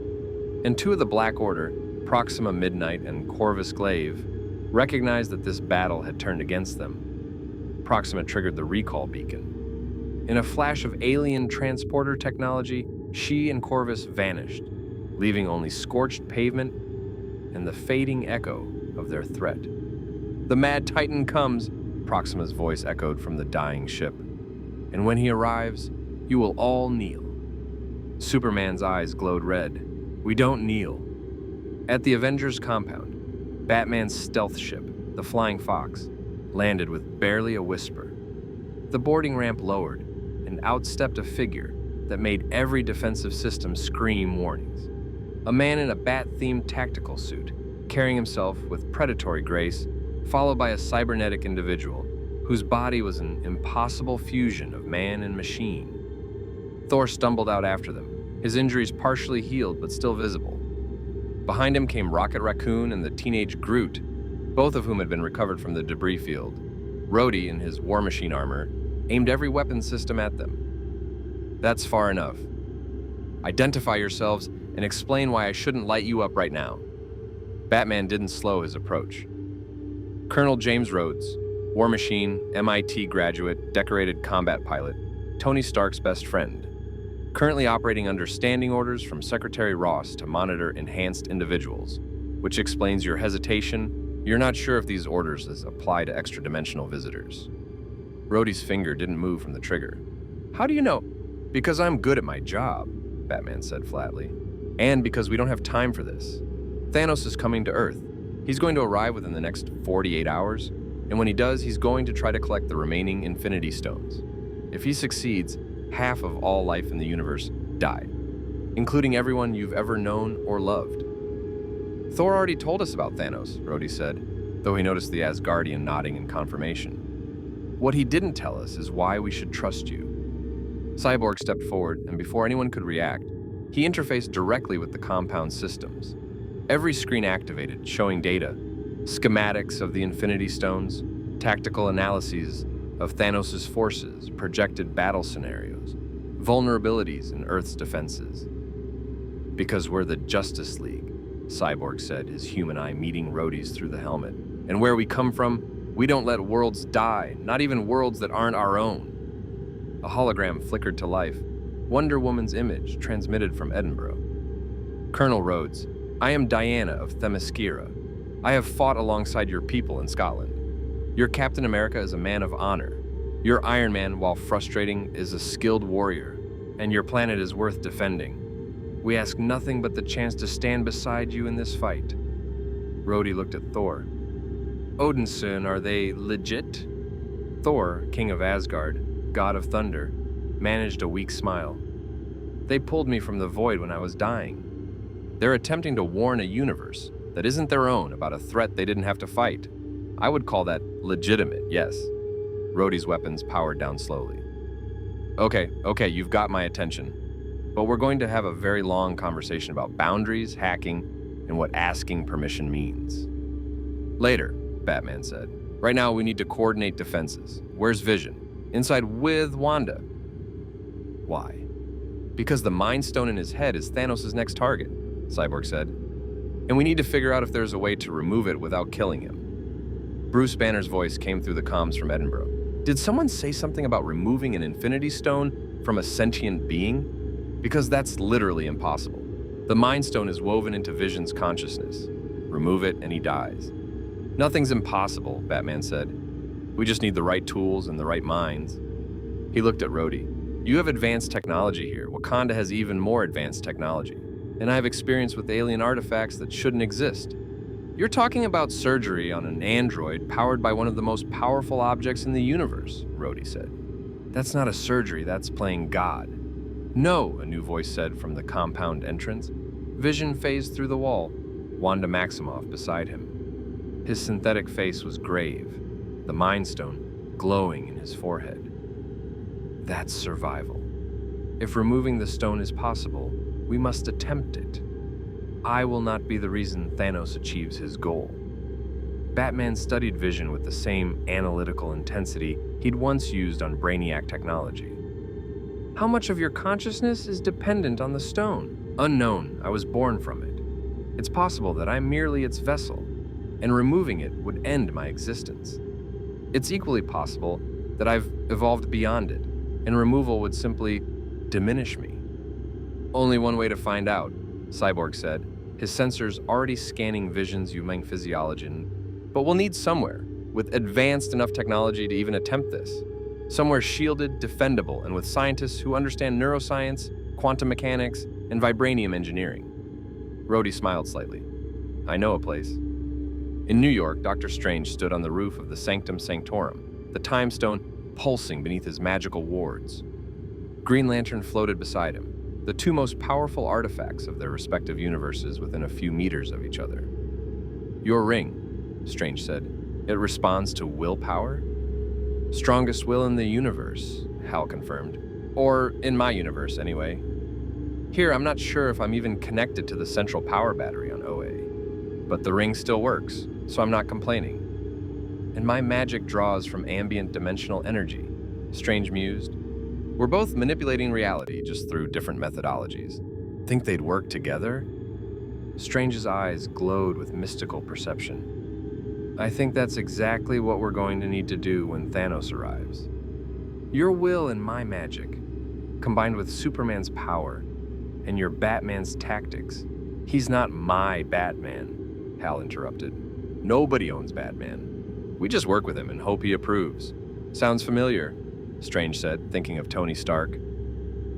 And two of the Black Order, Proxima Midnight and Corvus Glaive, recognized that this battle had turned against them. Proxima triggered the recall beacon. In a flash of alien transporter technology, she and Corvus vanished, leaving only scorched pavement and the fading echo of their threat. "The Mad Titan comes," Proxima's voice echoed from the dying ship. "And when he arrives, you will all kneel." Superman's eyes glowed red. "We don't kneel." At the Avengers compound, Batman's stealth ship, the Flying Fox, landed with barely a whisper. The boarding ramp lowered, and out stepped a figure that made every defensive system scream warnings. A man in a bat-themed tactical suit, carrying himself with predatory grace, followed by a cybernetic individual whose body was an impossible fusion of man and machine. Thor stumbled out after them, his injuries partially healed but still visible. Behind him came Rocket Raccoon and the teenage Groot, both of whom had been recovered from the debris field. Rhodey, in his War Machine armor, aimed every weapon system at them. "That's far enough. Identify yourselves and explain why I shouldn't light you up right now." Batman didn't slow his approach. Colonel James Rhodes, War Machine, MIT graduate, decorated combat pilot, Tony Stark's best friend, currently operating under standing orders from Secretary Ross to monitor enhanced individuals, which explains your hesitation. You're not sure if these orders apply to extra-dimensional visitors. Rhodey's finger didn't move from the trigger. "How do you know?" "Because I'm good at my job," Batman said flatly. "And because we don't have time for this. Thanos is coming to Earth. He's going to arrive within the next 48 hours, and when he does, he's going to try to collect the remaining Infinity Stones. If he succeeds, half of all life in the universe died, including everyone you've ever known or loved. Thor already told us about Thanos, Rhodey said, though he noticed the Asgardian nodding in confirmation. What he didn't tell us is why we should trust you. Cyborg stepped forward, and before anyone could react, he interfaced directly with the compound systems. Every screen activated, showing data, schematics of the Infinity Stones, tactical analyses of Thanos' forces, projected battle scenarios, vulnerabilities in Earth's defenses. Because we're the Justice League, Cyborg said, his human eye meeting Rhodey's through the helmet. And where we come from, we don't let worlds die, not even worlds that aren't our own. A hologram flickered to life, Wonder Woman's image transmitted from Edinburgh. Colonel Rhodes, I am Diana of Themyscira. I have fought alongside your people in Scotland. Your Captain America is a man of honor. Your Iron Man, while frustrating, is a skilled warrior, and your planet is worth defending. We ask nothing but the chance to stand beside you in this fight. Rhodey looked at Thor. Odin's son, are they legit? Thor, king of Asgard, god of thunder, managed a weak smile. They pulled me from the void when I was dying. They're attempting to warn a universe that isn't their own about a threat they didn't have to fight. I would call that legitimate, yes. Rhodey's weapons powered down slowly. Okay, you've got my attention. But we're going to have a very long conversation about boundaries, hacking, and what asking permission means. Later, Batman said. Right now, we need to coordinate defenses. Where's Vision? Inside with Wanda. Why? Because the Mind Stone in his head is Thanos' next target, Cyborg said. And we need to figure out if there's a way to remove it without killing him. Bruce Banner's voice came through the comms from Edinburgh. Did someone say something about removing an Infinity Stone from a sentient being? Because that's literally impossible. The Mind Stone is woven into Vision's consciousness. Remove it and he dies. Nothing's impossible, Batman said. We just need the right tools and the right minds. He looked at Rhodey. You have advanced technology here. Wakanda has even more advanced technology. And I have experience with alien artifacts that shouldn't exist. You're talking about surgery on an android powered by one of the most powerful objects in the universe, Rhodey said. That's not a surgery, that's playing God. No, a new voice said from the compound entrance. Vision phased through the wall, Wanda Maximoff beside him. His synthetic face was grave, the Mind Stone glowing in his forehead. That's survival. If removing the stone is possible, we must attempt it. I will not be the reason Thanos achieves his goal. Batman studied Vision with the same analytical intensity he'd once used on Brainiac technology. How much of your consciousness is dependent on the stone? Unknown, I was born from it. It's possible that I'm merely its vessel, and removing it would end my existence. It's equally possible that I've evolved beyond it, and removal would simply diminish me. Only one way to find out, Cyborg said, his sensors already scanning Vision's human physiology, but we'll need somewhere with advanced enough technology to even attempt this. Somewhere shielded, defendable, and with scientists who understand neuroscience, quantum mechanics, and vibranium engineering. Rhodey smiled slightly. I know a place. In New York, Dr. Strange stood on the roof of the Sanctum Sanctorum, the time stone pulsing beneath his magical wards. Green Lantern floated beside him, the two most powerful artifacts of their respective universes within a few meters of each other. Your ring, Strange said. It responds to willpower? Strongest will in the universe, Hal confirmed. Or in my universe, anyway. Here, I'm not sure if I'm even connected to the central power battery on OA. But the ring still works, so I'm not complaining. And my magic draws from ambient dimensional energy, Strange mused. We're both manipulating reality, just through different methodologies. Think they'd work together? Strange's eyes glowed with mystical perception. I think that's exactly what we're going to need to do when Thanos arrives. Your will and my magic, combined with Superman's power, and your Batman's tactics. He's not my Batman, Hal interrupted. Nobody owns Batman. We just work with him and hope he approves. Sounds familiar, Strange said, thinking of Tony Stark.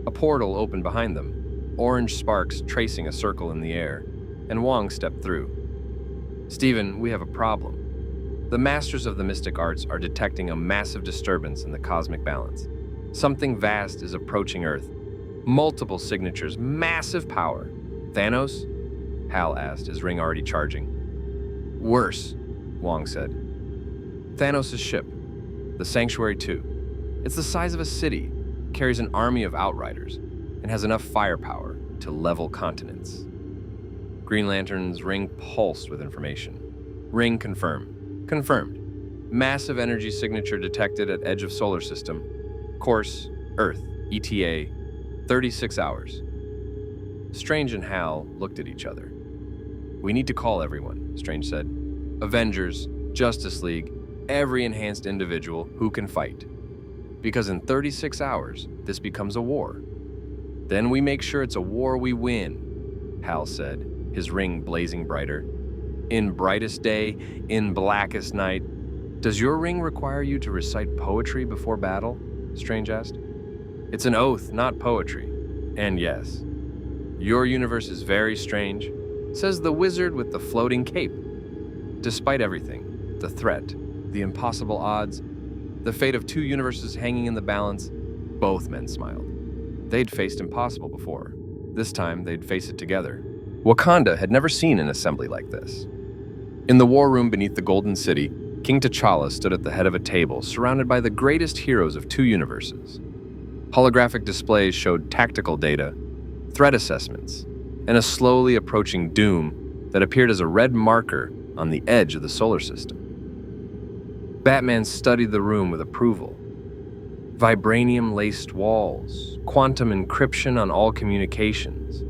A portal opened behind them, orange sparks tracing a circle in the air, and Wong stepped through. Stephen, we have a problem. The masters of the mystic arts are detecting a massive disturbance in the cosmic balance. Something vast is approaching Earth, Multiple signatures, massive power. Thanos? Hal asked, his ring already charging. Worse, Wong said. Thanos' ship, the Sanctuary 2. It's the size of a city, carries an army of outriders, and has enough firepower to level continents. Green Lantern's ring pulsed with information. Ring confirmed. Confirmed. Massive energy signature detected at edge of solar system. Course, Earth, ETA, 36 hours. Strange and Hal looked at each other. We need to call everyone, Strange said. Avengers, Justice League, every enhanced individual who can fight. Because in 36 hours, this becomes a war. Then we make sure it's a war we win, Hal said, his ring blazing brighter. In brightest day, in blackest night. Does your ring require you to recite poetry before battle? Strange asked. It's an oath, not poetry. And yes, your universe is very strange, says the wizard with the floating cape. Despite everything, the threat, the impossible odds, the fate of two universes hanging in the balance, both men smiled. They'd faced impossible before. This time, they'd face it together. Wakanda had never seen an assembly like this. In the war room beneath the Golden City, King T'Challa stood at the head of a table surrounded by the greatest heroes of two universes. Holographic displays showed tactical data, threat assessments, and a slowly approaching doom that appeared as a red marker on the edge of the solar system. Batman studied the room with approval. Vibranium-laced walls, quantum encryption on all communications,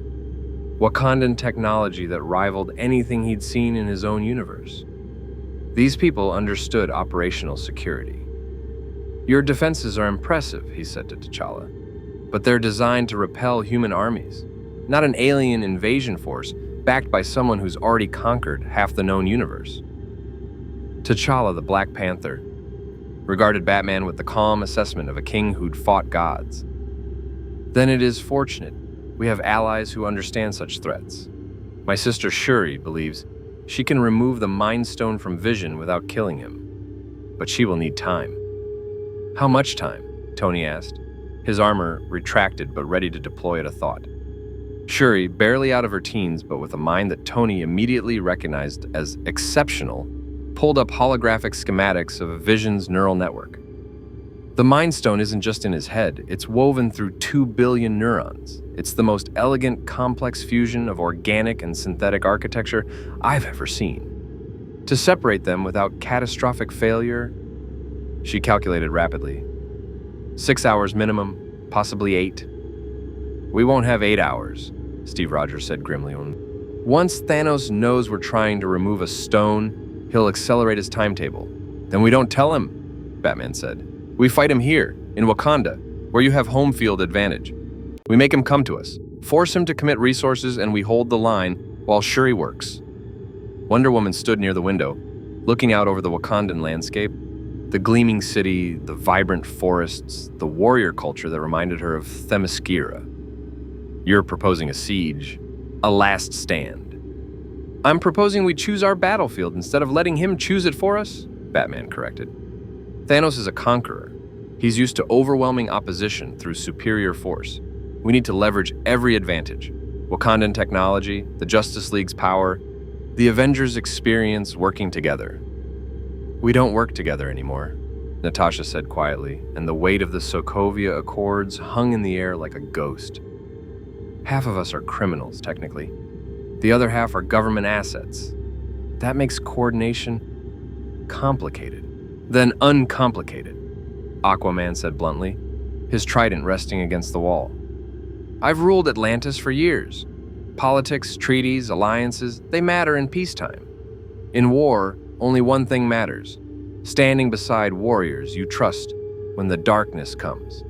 Wakandan technology that rivaled anything he'd seen in his own universe. These people understood operational security. Your defenses are impressive, he said to T'Challa, but they're designed to repel human armies, not an alien invasion force backed by someone who's already conquered half the known universe. T'Challa, the Black Panther, regarded Batman with the calm assessment of a king who'd fought gods. Then it is fortunate we have allies who understand such threats. My sister Shuri believes she can remove the Mind Stone from Vision without killing him. But she will need time. How much time? Tony asked, his armor retracted but ready to deploy at a thought. Shuri, barely out of her teens but with a mind that Tony immediately recognized as exceptional, pulled up holographic schematics of Vision's neural network. The Mind Stone isn't just in his head, it's woven through 2 billion neurons. It's the most elegant, complex fusion of organic and synthetic architecture I've ever seen. To separate them without catastrophic failure, she calculated rapidly. 6 hours minimum, possibly 8. We won't have 8 hours, Steve Rogers said grimly. Once Thanos knows we're trying to remove a stone, he'll accelerate his timetable. Then we don't tell him, Batman said. We fight him here, in Wakanda, where you have home field advantage. We make him come to us, force him to commit resources, and we hold the line while Shuri works. Wonder Woman stood near the window, looking out over the Wakandan landscape, the gleaming city, the vibrant forests, the warrior culture that reminded her of Themyscira. You're proposing a siege, a last stand. I'm proposing we choose our battlefield instead of letting him choose it for us, Batman corrected. Thanos is a conqueror. He's used to overwhelming opposition through superior force. We need to leverage every advantage. Wakandan technology, the Justice League's power, the Avengers' experience working together. We don't work together anymore, Natasha said quietly, and the weight of the Sokovia Accords hung in the air like a ghost. Half of us are criminals, technically. The other half are government assets. That makes coordination complicated. Then uncomplicated, Aquaman said bluntly, his trident resting against the wall. I've ruled Atlantis for years. Politics, treaties, alliances, they matter in peacetime. In war, only one thing matters: standing beside warriors you trust when the darkness comes.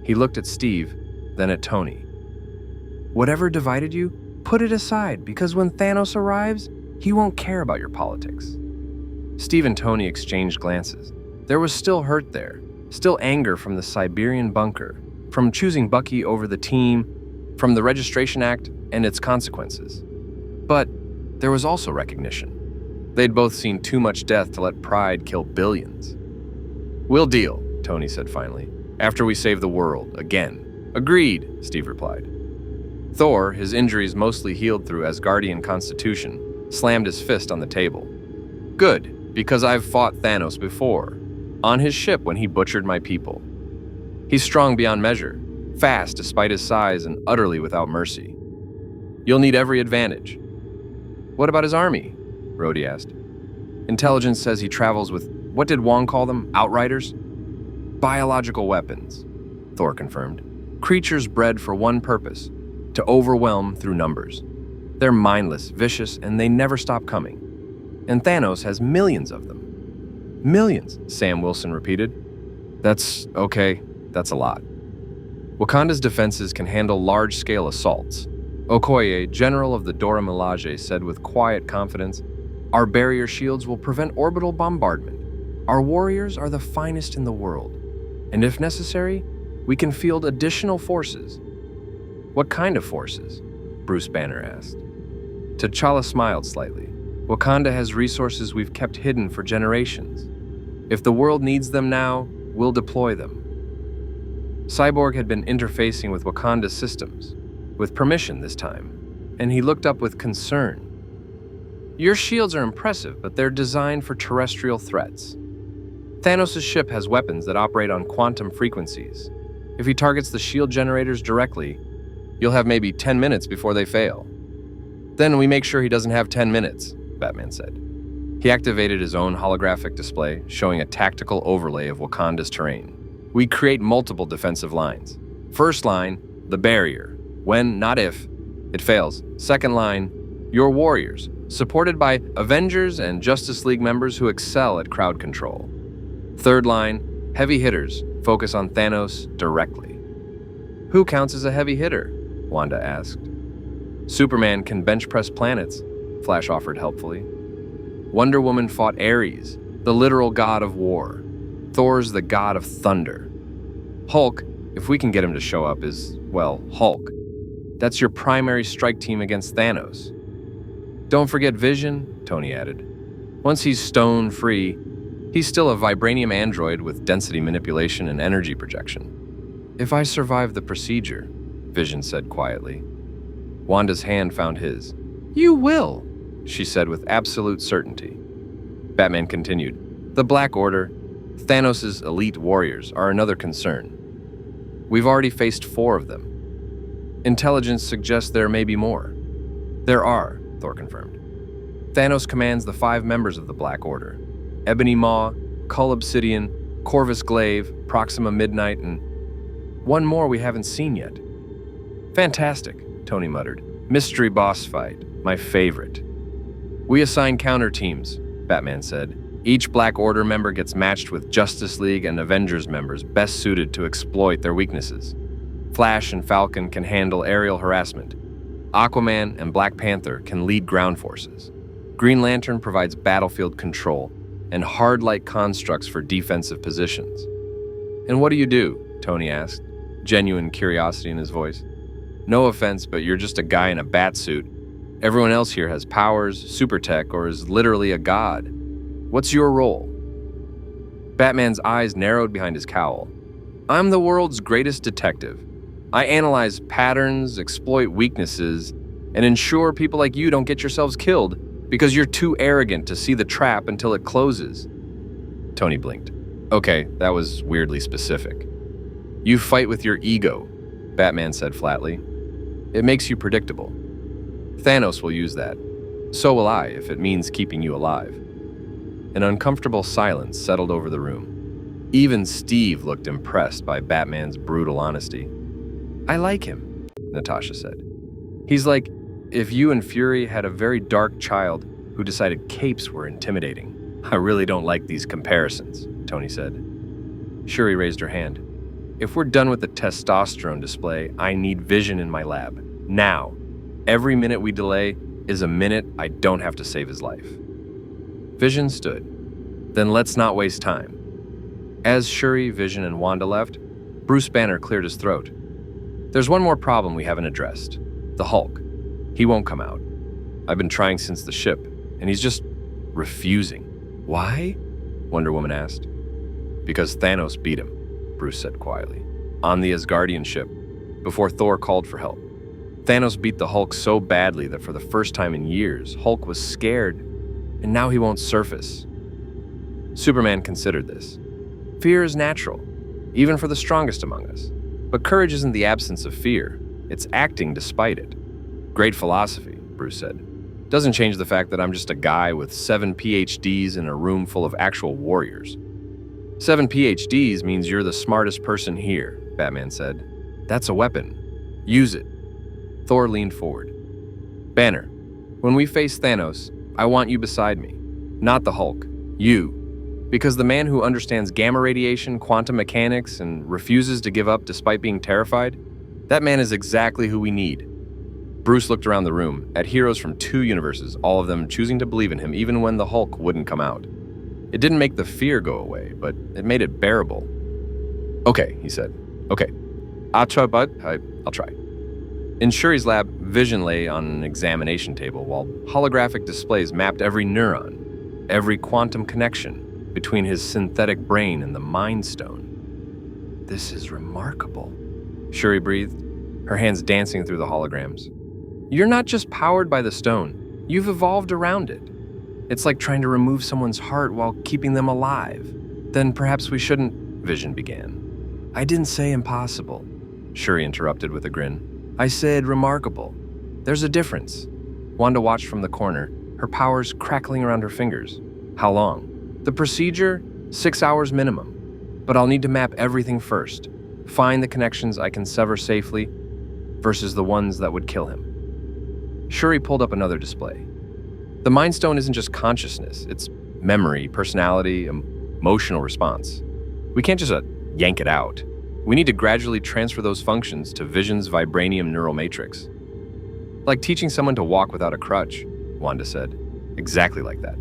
He looked at Steve, then at Tony. Whatever divided you, put it aside, because when Thanos arrives, he won't care about your politics. Steve and Tony exchanged glances. There was still hurt there, still anger from the Siberian bunker, from choosing Bucky over the team, from the Registration Act and its consequences. But there was also recognition. They'd both seen too much death to let pride kill billions. We'll deal, Tony said finally, after we save the world, again. Agreed, Steve replied. Thor, his injuries mostly healed through Asgardian constitution, slammed his fist on the table. Good, because I've fought Thanos before, on his ship when he butchered my people. He's strong beyond measure, fast despite his size, and utterly without mercy. You'll need every advantage. What about his army? Rhodey asked. Intelligence says he travels with, what did Wong call them, outriders? Biological weapons, Thor confirmed. Creatures bred for one purpose, to overwhelm through numbers. They're mindless, vicious, and they never stop coming. And Thanos has millions of them. Millions, Sam Wilson repeated. That's okay, that's a lot. Wakanda's defenses can handle large-scale assaults. Okoye, general of the Dora Milaje, said with quiet confidence, our barrier shields will prevent orbital bombardment. Our warriors are the finest in the world. And if necessary, we can field additional forces. What kind of forces? Bruce Banner asked. T'Challa smiled slightly. Wakanda has resources we've kept hidden for generations. If the world needs them now, we'll deploy them. Cyborg had been interfacing with Wakanda's systems, with permission this time, and he looked up with concern. Your shields are impressive, but they're designed for terrestrial threats. Thanos' ship has weapons that operate on quantum frequencies. If he targets the shield generators directly, you'll have maybe 10 minutes before they fail. Then we make sure he doesn't have 10 minutes, Batman said. He activated his own holographic display, showing a tactical overlay of Wakanda's terrain. We create multiple defensive lines. First line, the barrier. When, not if, it fails. Second line, your warriors, supported by Avengers and Justice League members who excel at crowd control. Third line, heavy hitters, focus on Thanos directly. Who counts as a heavy hitter? Wanda asked. Superman can bench press planets, Flash offered helpfully. Wonder Woman fought Ares, the literal god of war. Thor's the god of thunder. Hulk, if we can get him to show up, is, well, Hulk. That's your primary strike team against Thanos. Don't forget Vision, Tony added. Once he's stone free, he's still a vibranium android with density manipulation and energy projection. If I survive the procedure, Vision said quietly. Wanda's hand found his. You will, she said with absolute certainty. Batman continued. The Black Order, Thanos' elite warriors, are another concern. We've already faced 4 of them. Intelligence suggests there may be more. There are, Thor confirmed. Thanos commands the 5 members of the Black Order. Ebony Maw, Cull Obsidian, Corvus Glaive, Proxima Midnight, and one more we haven't seen yet. Fantastic, Tony muttered. Mystery boss fight, my favorite. We assign counter teams, Batman said. Each Black Order member gets matched with Justice League and Avengers members best suited to exploit their weaknesses. Flash and Falcon can handle aerial harassment. Aquaman and Black Panther can lead ground forces. Green Lantern provides battlefield control and hard-light constructs for defensive positions. And what do you do? Tony asked, genuine curiosity in his voice. No offense, but you're just a guy in a bat suit. Everyone else here has powers, super tech, or is literally a god. What's your role? Batman's eyes narrowed behind his cowl. I'm the world's greatest detective. I analyze patterns, exploit weaknesses, and ensure people like you don't get yourselves killed because you're too arrogant to see the trap until it closes. Tony blinked. Okay, that was weirdly specific. You fight with your ego, Batman said flatly. It makes you predictable. Thanos will use that. So will I, if it means keeping you alive. An uncomfortable silence settled over the room. Even Steve looked impressed by Batman's brutal honesty. I like him, Natasha said. He's like if you and Fury had a very dark child who decided capes were intimidating. I really don't like these comparisons, Tony said. Shuri raised her hand. If we're done with the testosterone display, I need Vision in my lab. Now. Every minute we delay is a minute I don't have to save his life. Vision stood. Then let's not waste time. As Shuri, Vision, and Wanda left, Bruce Banner cleared his throat. There's one more problem we haven't addressed. The Hulk. He won't come out. I've been trying since the ship, and he's just refusing. Why? Wonder Woman asked. Because Thanos beat him, Bruce said quietly. On the Asgardian ship. before Thor called for help. Thanos beat the Hulk so badly that for the first time in years, Hulk was scared, and now he won't surface. Superman considered this. Fear is natural, even for the strongest among us. But courage isn't the absence of fear, it's acting despite it. Great philosophy, Bruce said. Doesn't change the fact that I'm just a guy with 7 PhDs in a room full of actual warriors. 7 PhDs means you're the smartest person here, Batman said. That's a weapon. Use it. Thor leaned forward. Banner, when we face Thanos, I want you beside me. Not the Hulk. You. Because the man who understands gamma radiation, quantum mechanics, and refuses to give up despite being terrified, that man is exactly who we need. Bruce looked around the room, at heroes from 2 universes, all of them choosing to believe in him even when the Hulk wouldn't come out. It didn't make the fear go away, but it made it bearable. Okay, he said. Okay. I'll try. In Shuri's lab, Vision lay on an examination table while holographic displays mapped every neuron, every quantum connection between his synthetic brain and the Mind Stone. This is remarkable, Shuri breathed, her hands dancing through the holograms. You're not just powered by the stone, you've evolved around it. It's like trying to remove someone's heart while keeping them alive. Then perhaps we shouldn't, Vision began. I didn't say impossible, Shuri interrupted with a grin. I said remarkable. There's a difference. Wanda watched from the corner, her powers crackling around her fingers. How long? The procedure, 6 hours minimum. But I'll need to map everything first. Find the connections I can sever safely versus the ones that would kill him. Shuri pulled up another display. The Mind Stone isn't just consciousness, it's memory, personality, emotional response. We can't just yank it out. We need to gradually transfer those functions to Vision's vibranium neural matrix. Like teaching someone to walk without a crutch, Wanda said. Exactly like that.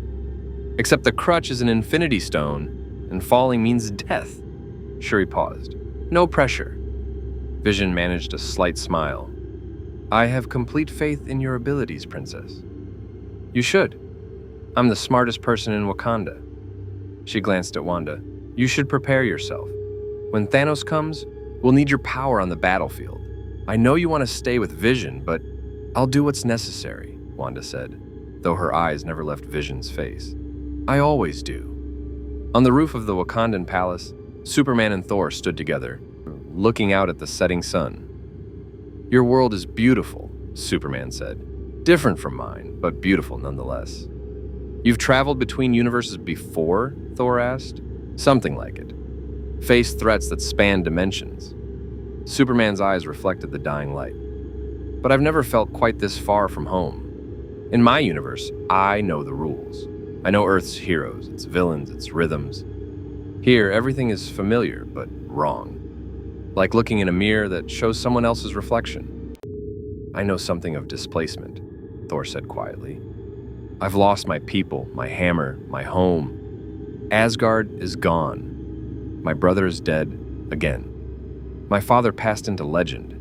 Except the crutch is an infinity stone, and falling means death. Shuri paused. No pressure. Vision managed a slight smile. I have complete faith in your abilities, Princess. You should. I'm the smartest person in Wakanda. She glanced at Wanda. You should prepare yourself. When Thanos comes, we'll need your power on the battlefield. I know you want to stay with Vision, but I'll do what's necessary, Wanda said, though her eyes never left Vision's face. I always do. On the roof of the Wakandan palace, Superman and Thor stood together, looking out at the setting sun. Your world is beautiful, Superman said. Different from mine, but beautiful nonetheless. You've traveled between universes before? Thor asked. Something like it. Faced threats that span dimensions. Superman's eyes reflected the dying light. But I've never felt quite this far from home. In my universe, I know the rules. I know Earth's heroes, its villains, its rhythms. Here, everything is familiar, but wrong. Like looking in a mirror that shows someone else's reflection. I know something of displacement, Thor said quietly. I've lost my people, my hammer, my home. Asgard is gone. My brother is dead, again. My father passed into legend.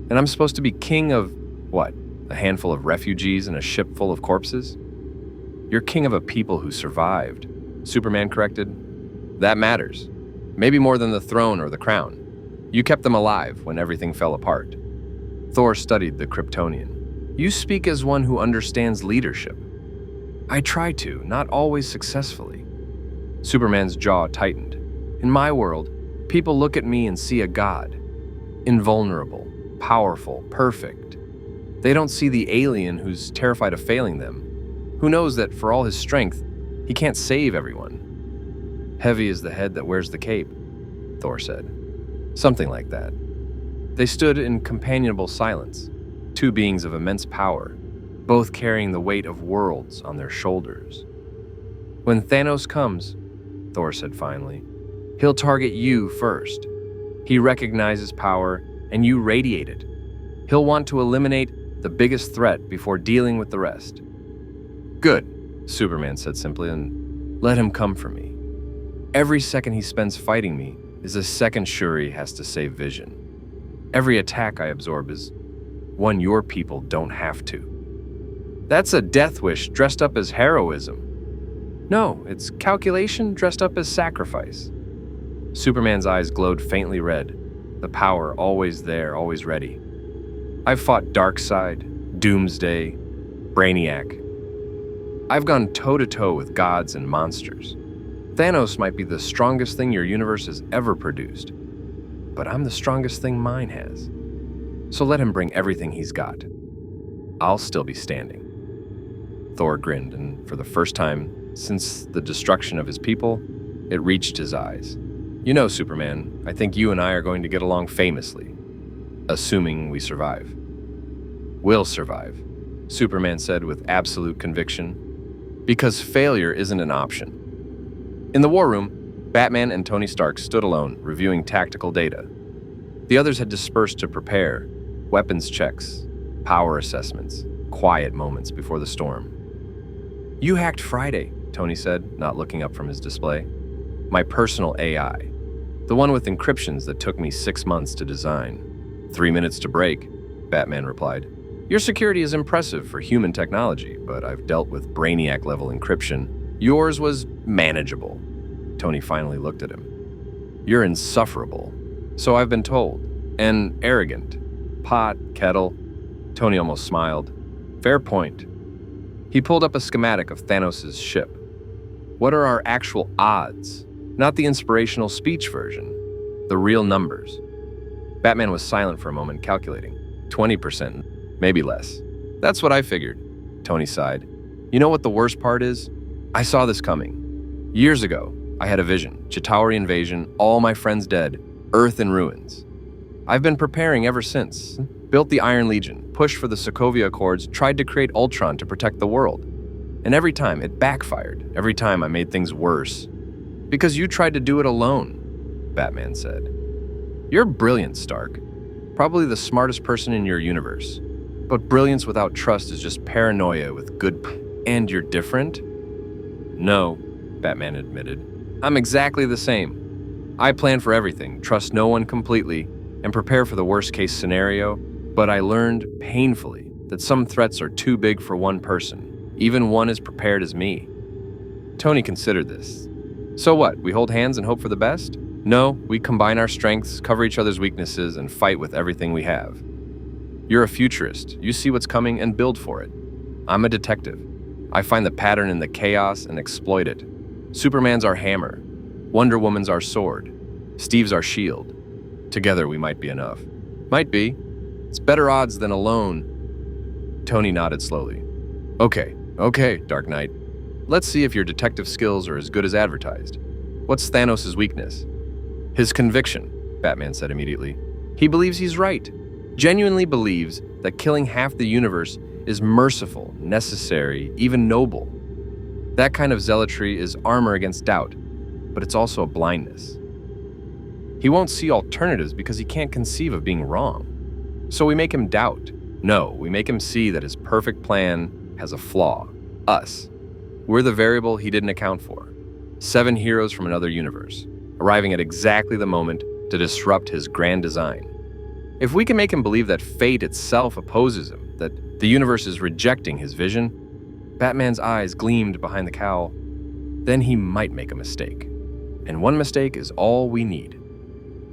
And I'm supposed to be king of, what, a handful of refugees and a ship full of corpses? You're king of a people who survived, Superman corrected. That matters. Maybe more than the throne or the crown. You kept them alive when everything fell apart. Thor studied the Kryptonian. You speak as one who understands leadership. I try to, not always successfully. Superman's jaw tightened. In my world, people look at me and see a god. Invulnerable, powerful, perfect. They don't see the alien who's terrified of failing them, who knows that for all his strength, he can't save everyone. Heavy is the head that wears the cape, Thor said. Something like that. They stood in companionable silence, 2 beings of immense power, both carrying the weight of worlds on their shoulders. When Thanos comes, Thor said finally, he'll target you first. He recognizes power, and you radiate it. He'll want to eliminate the biggest threat before dealing with the rest. Good, Superman said simply, and let him come for me. Every second he spends fighting me is a second Shuri has to save Vision. Every attack I absorb is one your people don't have to. That's a death wish dressed up as heroism. No, it's calculation dressed up as sacrifice. Superman's eyes glowed faintly red, The power always there, always ready. I've fought Darkseid, Doomsday, Brainiac. I've gone toe-to-toe with gods and monsters. Thanos might be the strongest thing your universe has ever produced, but I'm the strongest thing mine has. So let him bring everything he's got. I'll still be standing. Thor grinned, and for the first time since the destruction of his people, it reached his eyes. You know, Superman, I think you and I are going to get along famously, assuming we survive. We'll survive, Superman said with absolute conviction, because failure isn't an option. In the war room, Batman and Tony Stark stood alone, reviewing tactical data. The others had dispersed to prepare, weapons checks, power assessments, quiet moments before the storm. You hacked Friday, Tony said, not looking up from his display. My personal AI. The one with encryptions that took me 6 months to design. 3 minutes to break, Batman replied. Your security is impressive for human technology, but I've dealt with Brainiac-level encryption. Yours was manageable. Tony finally looked at him. You're insufferable. So I've been told. And arrogant. Pot, kettle. Tony almost smiled. Fair point. He pulled up a schematic of Thanos' ship. What are our actual odds? Not the inspirational speech version. The real numbers. Batman was silent for a moment, calculating. 20%, maybe less. That's what I figured. Tony sighed. You know what the worst part is? I saw this coming. Years ago, I had a vision. Chitauri invasion, all my friends dead, Earth in ruins. I've been preparing ever since. Built the Iron Legion, pushed for the Sokovia Accords, tried to create Ultron to protect the world. And every time it backfired. Every time I made things worse. Because you tried to do it alone, Batman said. You're brilliant, Stark. Probably the smartest person in your universe. But brilliance without trust is just paranoia with good and you're different? No, Batman admitted. I'm exactly the same. I plan for everything, trust no one completely, and prepare for the worst-case scenario, but I learned painfully that some threats are too big for one person, even one as prepared as me. Tony considered this. So what, we hold hands and hope for the best? No, we combine our strengths, cover each other's weaknesses, and fight with everything we have. You're a futurist. You see what's coming and build for it. I'm a detective. I find the pattern in the chaos and exploit it. Superman's our hammer. Wonder Woman's our sword. Steve's our shield. Together we might be enough. Might be. It's better odds than alone. Tony nodded slowly. Okay, Dark Knight. Let's see if your detective skills are as good as advertised. What's Thanos' weakness? His conviction, Batman said immediately. He believes he's right. Genuinely believes that killing half the universe is merciful, necessary, even noble. That kind of zealotry is armor against doubt, but it's also a blindness. He won't see alternatives because he can't conceive of being wrong. So we make him doubt. No, we make him see that his perfect plan has a flaw. Us. We're the variable he didn't account for. 7 heroes from another universe, arriving at exactly the moment to disrupt his grand design. If we can make him believe that fate itself opposes him, that the universe is rejecting his vision, Batman's eyes gleamed behind the cowl, then he might make a mistake. And one mistake is all we need.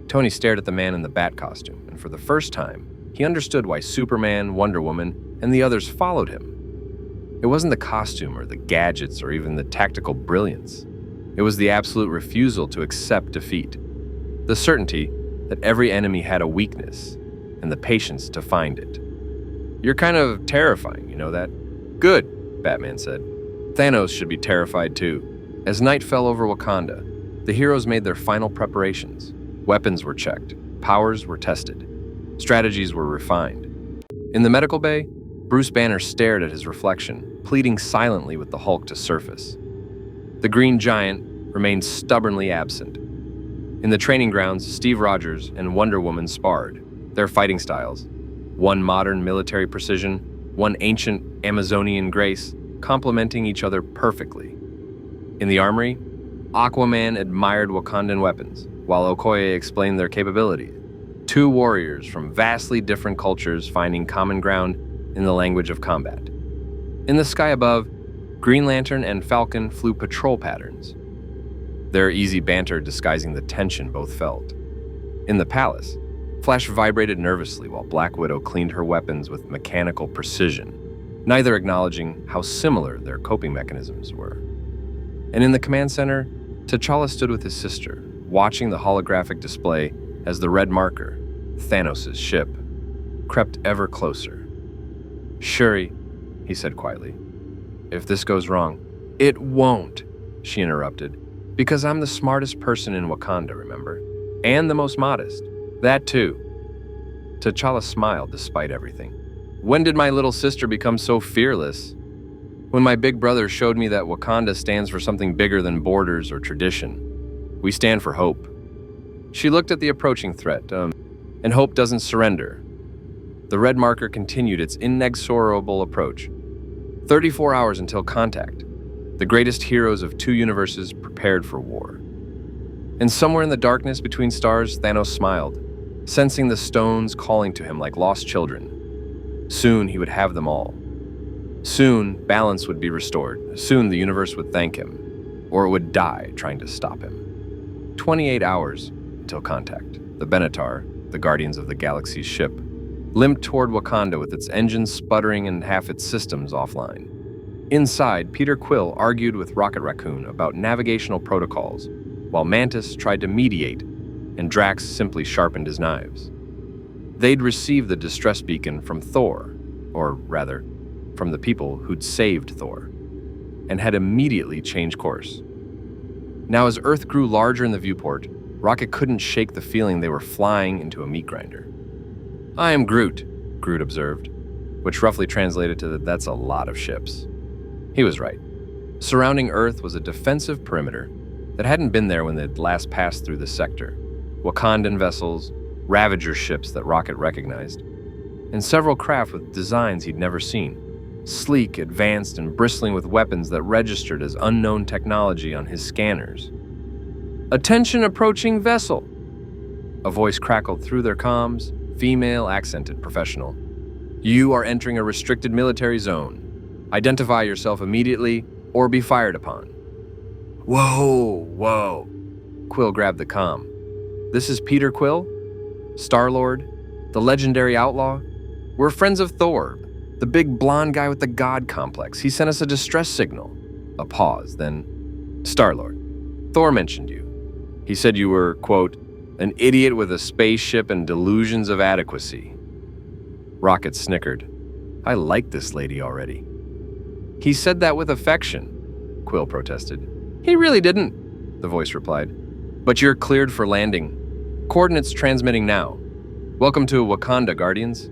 Tony stared at the man in the bat costume, and for the first time, he understood why Superman, Wonder Woman, and the others followed him. It wasn't the costume or the gadgets or even the tactical brilliance. It was the absolute refusal to accept defeat. The certainty that every enemy had a weakness and the patience to find it. You're kind of terrifying, you know that? Good, Batman said. Thanos should be terrified too. As night fell over Wakanda, the heroes made their final preparations. Weapons were checked, powers were tested, strategies were refined. In the medical bay, Bruce Banner stared at his reflection, pleading silently with the Hulk to surface. The Green Giant remained stubbornly absent. In the training grounds, Steve Rogers and Wonder Woman sparred, their fighting styles. One modern military precision, one ancient Amazonian grace, complementing each other perfectly. In the armory, Aquaman admired Wakandan weapons, while Okoye explained their capabilities. 2 warriors from vastly different cultures finding common ground in the language of combat. In the sky above, Green Lantern and Falcon flew patrol patterns, their easy banter disguising the tension both felt. In the palace, Flash vibrated nervously while Black Widow cleaned her weapons with mechanical precision, neither acknowledging how similar their coping mechanisms were. And in the command center, T'Challa stood with his sister, watching the holographic display as the red marker, Thanos' ship, crept ever closer. "Shuri," he said quietly, "if this goes wrong—" "It won't," she interrupted, "because I'm the smartest person in Wakanda, remember? And the most modest. That too." T'Challa smiled despite everything. "When did my little sister become so fearless?" "When my big brother showed me that Wakanda stands for something bigger than borders or tradition. We stand for hope." She looked at the approaching threat, and hope doesn't surrender. The red marker continued its inexorable approach. 34 hours until contact. The greatest heroes of two universes prepared for war. And somewhere in the darkness between stars, Thanos smiled, sensing the stones calling to him like lost children. Soon he would have them all. Soon balance would be restored. Soon the universe would thank him, or it would die trying to stop him. 28 hours until contact. The Benatar, the Guardians of the Galaxy's ship, limped toward Wakanda with its engines sputtering and half its systems offline. Inside, Peter Quill argued with Rocket Raccoon about navigational protocols, while Mantis tried to mediate, and Drax simply sharpened his knives. They'd received the distress beacon from Thor, or rather, from the people who'd saved Thor, and had immediately changed course. Now, as Earth grew larger in the viewport, Rocket couldn't shake the feeling they were flying into a meat grinder. "I am Groot," Groot observed, which roughly translated to "that's a lot of ships." He was right. Surrounding Earth was a defensive perimeter that hadn't been there when they'd last passed through the sector. Wakandan vessels, Ravager ships that Rocket recognized, and several craft with designs he'd never seen, sleek, advanced, and bristling with weapons that registered as unknown technology on his scanners. "Attention, approaching vessel!" A voice crackled through their comms, female, accented, professional. "You are entering a restricted military zone. Identify yourself immediately or be fired upon." Whoa. Quill grabbed the comm. "This is Peter Quill? Star-Lord? The legendary outlaw? We're friends of Thor, the big blonde guy with the god complex. He sent us a distress signal." A pause, then, "Star-Lord, Thor mentioned you. He said you were, quote, an idiot with a spaceship and delusions of adequacy." Rocket snickered. "I like this lady already." "He said that with affection," Quill protested. "He really didn't," the voice replied. "But you're cleared for landing. Coordinates transmitting now. Welcome to Wakanda, Guardians.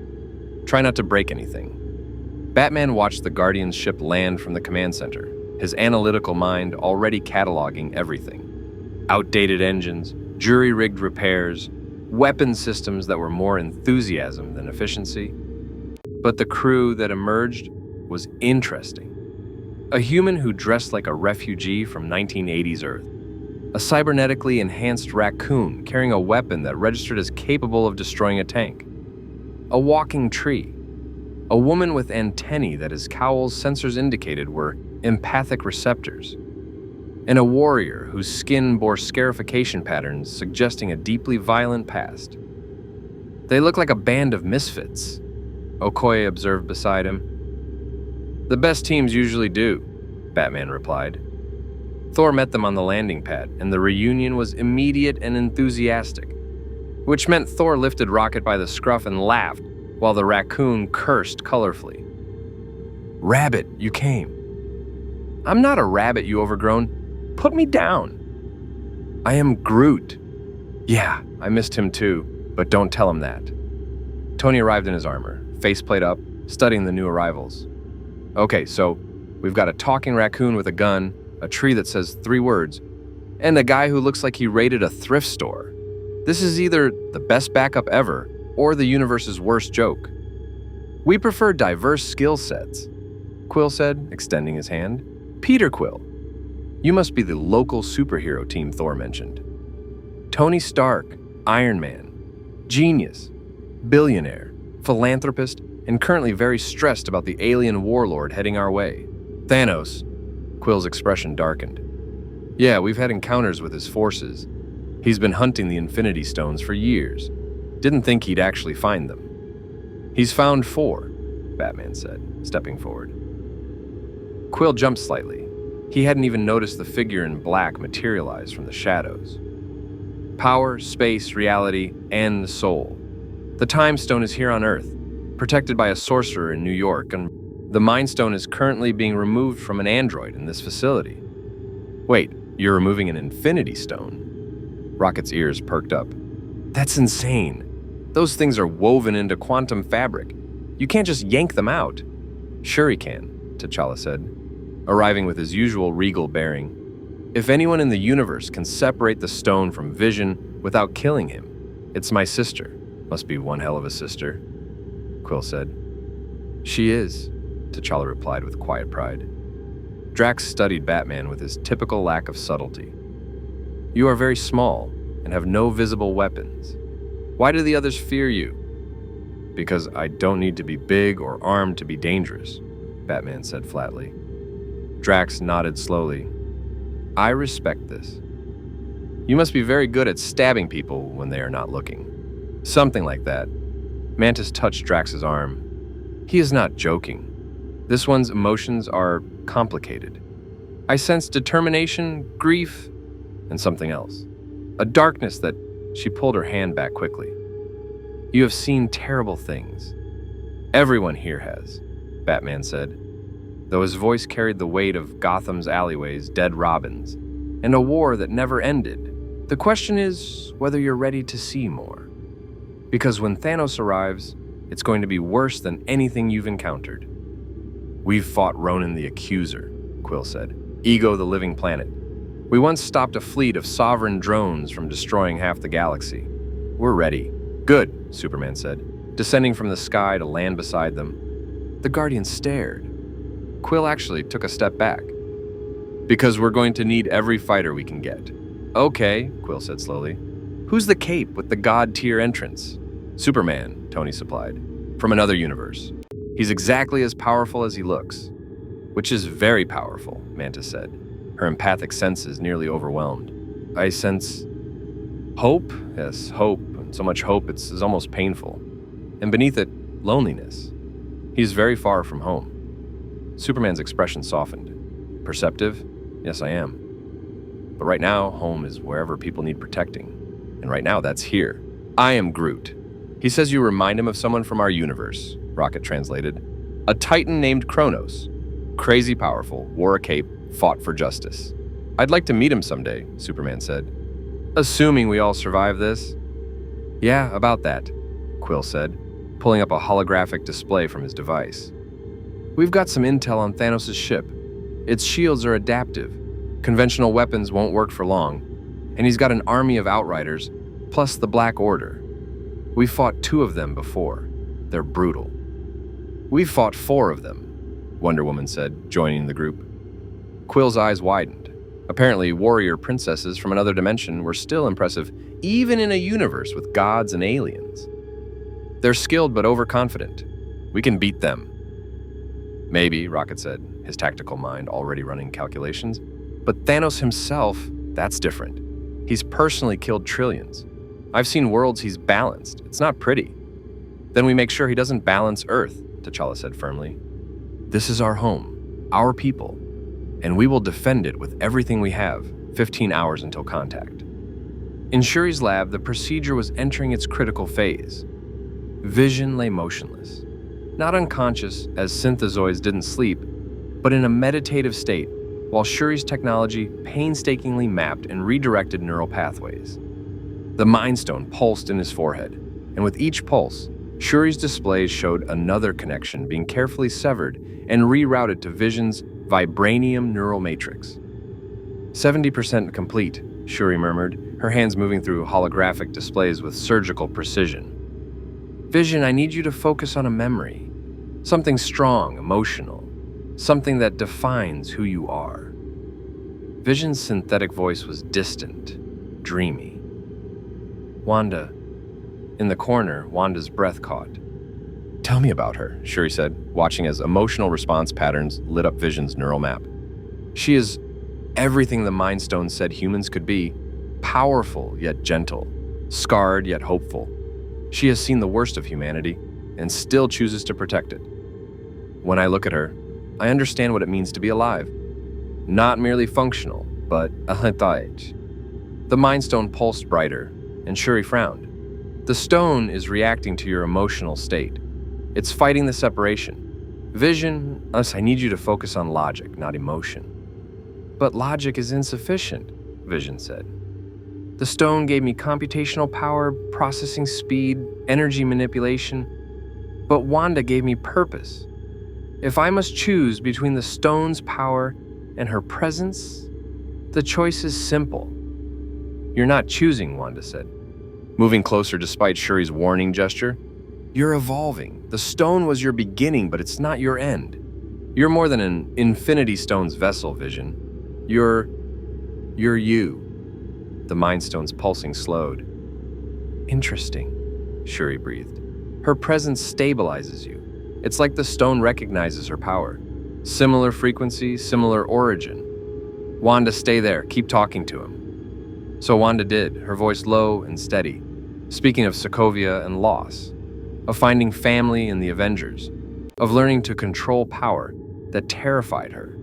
Try not to break anything." Batman watched the Guardians' ship land from the command center, his analytical mind already cataloging everything. Outdated engines, jury-rigged repairs, weapon systems that were more enthusiasm than efficiency. But the crew that emerged was interesting. A human who dressed like a refugee from 1980s Earth. A cybernetically enhanced raccoon carrying a weapon that registered as capable of destroying a tank. A walking tree. A woman with antennae that his cowl's sensors indicated were empathic receptors. And a warrior whose skin bore scarification patterns suggesting a deeply violent past. "They look like a band of misfits," Okoye observed beside him. "The best teams usually do," Batman replied. Thor met them on the landing pad, and the reunion was immediate and enthusiastic, which meant Thor lifted Rocket by the scruff and laughed, while the raccoon cursed colorfully. "Rabbit, you came." "I'm not a rabbit, you overgrown. Put me down." "I am Groot." "Yeah, I missed him too, but don't tell him that." Tony arrived in his armor, faceplate up, studying the new arrivals. "Okay, so we've got a talking raccoon with a gun, a tree that says 3 words, and a guy who looks like he raided a thrift store. This is either the best backup ever or the universe's worst joke." "We prefer diverse skill sets," Quill said, extending his hand. "Peter Quill. You must be the local superhero team Thor mentioned. Tony Stark, Iron Man, genius, billionaire, philanthropist, and currently very stressed about the alien warlord heading our way. Thanos." Quill's expression darkened. "Yeah, we've had encounters with his forces. He's been hunting the Infinity Stones for years. Didn't think he'd actually find them. He's found 4, Batman said, stepping forward. Quill jumped slightly. He hadn't even noticed the figure in black materialize from the shadows. Power, space, reality, and the soul. The Time Stone is here on Earth, protected by a sorcerer in New York, and the Mind Stone is currently being removed from an android in this facility. Wait, you're removing an Infinity Stone? Rocket's ears perked up. That's insane. Those things are woven into quantum fabric. You can't just yank them out. Sure he can, T'Challa said, arriving with his usual regal bearing. If anyone in the universe can separate the stone from Vision without killing him, it's my sister. Must be one hell of a sister, Quill said. She is, T'Challa replied with quiet pride. Drax studied Batman with his typical lack of subtlety. You are very small and have no visible weapons. Why do the others fear you? Because I don't need to be big or armed to be dangerous, Batman said flatly. Drax nodded slowly. I respect this. You must be very good at stabbing people when they are not looking. Something like that. Mantis touched Drax's arm. He is not joking. This one's emotions are complicated. I sense determination, grief, and something else. A darkness that... She pulled her hand back quickly. You have seen terrible things. Everyone here has, Batman said, though his voice carried the weight of Gotham's alleyways, dead Robins, and a war that never ended. The question is whether you're ready to see more. Because when Thanos arrives, it's going to be worse than anything you've encountered. We've fought Ronan the Accuser, Quill said. Ego the Living Planet. We once stopped a fleet of sovereign drones from destroying half the galaxy. We're ready. Good, Superman said, descending from the sky to land beside them. The Guardian stared. Quill actually took a step back. Because we're going to need every fighter we can get. Okay, Quill said slowly. Who's the cape with the god-tier entrance? Superman, Tony supplied. From another universe. He's exactly as powerful as he looks. Which is very powerful, Mantis said, her empathic senses nearly overwhelmed. I sense hope? Yes, hope. And so much hope it's almost painful. And beneath it, loneliness. He's very far from home. Superman's expression softened. Perceptive? Yes, I am. But right now, home is wherever people need protecting. And right now, that's here. I am Groot. He says you remind him of someone from our universe, Rocket translated. A titan named Kronos. Crazy powerful, wore a cape, fought for justice. I'd like to meet him someday, Superman said. Assuming we all survive this? Yeah, about that, Quill said, pulling up a holographic display from his device. We've got some intel on Thanos' ship. Its shields are adaptive. Conventional weapons won't work for long. And he's got an army of Outriders, plus the Black Order. We fought 2 of them before. They're brutal. We've fought 4 of them, Wonder Woman said, joining the group. Quill's eyes widened. Apparently, warrior princesses from another dimension were still impressive, even in a universe with gods and aliens. They're skilled but overconfident. We can beat them. Maybe, Rocket said, his tactical mind already running calculations. But Thanos himself, that's different. He's personally killed trillions. I've seen worlds he's balanced. It's not pretty. Then we make sure he doesn't balance Earth, T'Challa said firmly. This is our home, our people, and we will defend it with everything we have, 15 hours until contact. In Shuri's lab, the procedure was entering its critical phase. Vision lay motionless, not unconscious as synthezoids didn't sleep, but in a meditative state, while Shuri's technology painstakingly mapped and redirected neural pathways. The Mind Stone pulsed in his forehead, and with each pulse, Shuri's displays showed another connection being carefully severed and rerouted to Vision's vibranium neural matrix. 70% complete, Shuri murmured, her hands moving through holographic displays with surgical precision. Vision, I need you to focus on a memory. Something strong, emotional. Something that defines who you are. Vision's synthetic voice was distant, dreamy. Wanda. In the corner, Wanda's breath caught. Tell me about her, Shuri said, watching as emotional response patterns lit up Vision's neural map. She is everything the Mind Stone said humans could be, powerful yet gentle, scarred yet hopeful. She has seen the worst of humanity and still chooses to protect it. When I look at her, I understand what it means to be alive. Not merely functional, but alive. The Mind Stone pulsed brighter, and Shuri frowned. The stone is reacting to your emotional state. It's fighting the separation. Vision, I need you to focus on logic, not emotion. But logic is insufficient, Vision said. The stone gave me computational power, processing speed, energy manipulation, but Wanda gave me purpose. If I must choose between the stone's power and her presence, the choice is simple. You're not choosing, Wanda said, moving closer despite Shuri's warning gesture. You're evolving. The stone was your beginning, but it's not your end. You're more than an Infinity Stone's vessel, Vision. You're you. The Mind Stone's pulsing slowed. Interesting, Shuri breathed. Her presence stabilizes you. It's like the stone recognizes her power. Similar frequency, similar origin. Wanda, stay there. Keep talking to him. So Wanda did, her voice low and steady, speaking of Sokovia and loss, of finding family in the Avengers, of learning to control power that terrified her,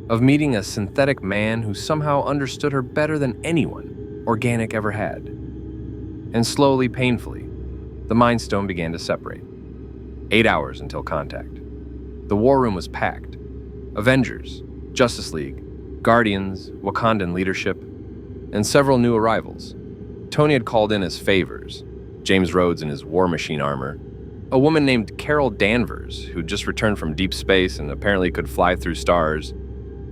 of meeting a synthetic man who somehow understood her better than anyone organic ever had. And slowly, painfully, the Mind Stone began to separate. 8 hours until contact. The war room was packed. Avengers, Justice League, Guardians, Wakandan leadership, and several new arrivals. Tony had called in as favors, James Rhodes in his war machine armor, a woman named Carol Danvers, who'd just returned from deep space and apparently could fly through stars,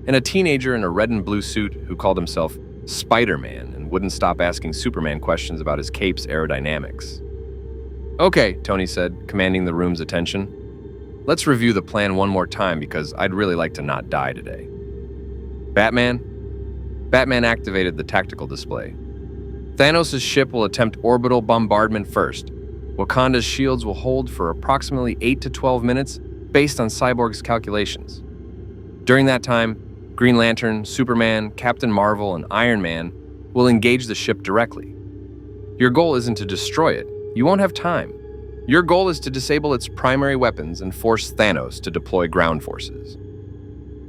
and a teenager in a red and blue suit who called himself Spider-Man and wouldn't stop asking Superman questions about his cape's aerodynamics. Okay, Tony said, commanding the room's attention. Let's review the plan one more time because I'd really like to not die today. Batman? Batman activated the tactical display. Thanos' ship will attempt orbital bombardment first. Wakanda's shields will hold for approximately 8 to 12 minutes based on Cyborg's calculations. During that time, Green Lantern, Superman, Captain Marvel, and Iron Man will engage the ship directly. Your goal isn't to destroy it. You won't have time. Your goal is to disable its primary weapons and force Thanos to deploy ground forces.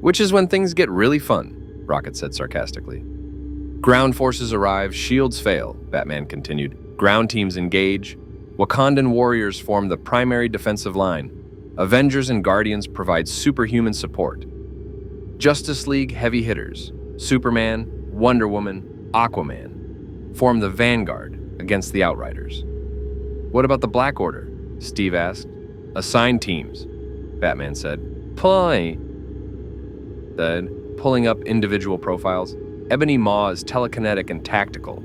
Which is when things get really fun, Rocket said sarcastically. Ground forces arrive, shields fail, Batman continued. Ground teams engage. Wakandan warriors form the primary defensive line. Avengers and Guardians provide superhuman support. Justice League heavy hitters, Superman, Wonder Woman, Aquaman, form the vanguard against the Outriders. What about the Black Order? Steve asked. Assign teams, Batman said. Pulling up individual profiles. Ebony Maw is telekinetic and tactical.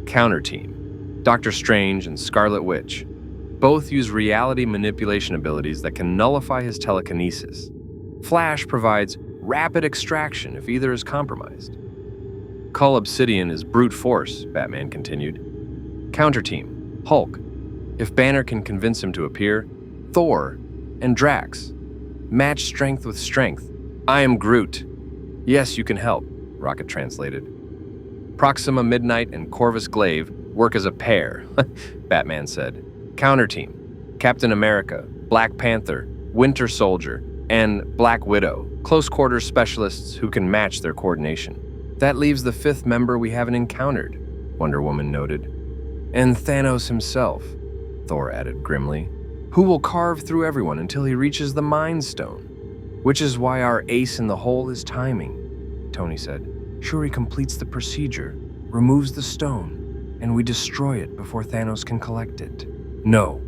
Counter team. Doctor Strange and Scarlet Witch. Both use reality manipulation abilities that can nullify his telekinesis. Flash provides rapid extraction if either is compromised. Cull Obsidian is brute force, Batman continued. Counter team. Hulk. If Banner can convince him to appear, Thor, and Drax. Match strength with strength. I am Groot. Yes, you can help, Rocket translated. Proxima Midnight and Corvus Glaive work as a pair, Batman said. Counter team. Captain America, Black Panther, Winter Soldier, and Black Widow, close quarters specialists who can match their coordination. That leaves the fifth member we haven't encountered, Wonder Woman noted. And Thanos himself, Thor added grimly, who will carve through everyone until he reaches the Mind Stone. Which is why our ace in the hole is timing, Tony said. Shuri completes the procedure, removes the stone, and we destroy it before Thanos can collect it. No.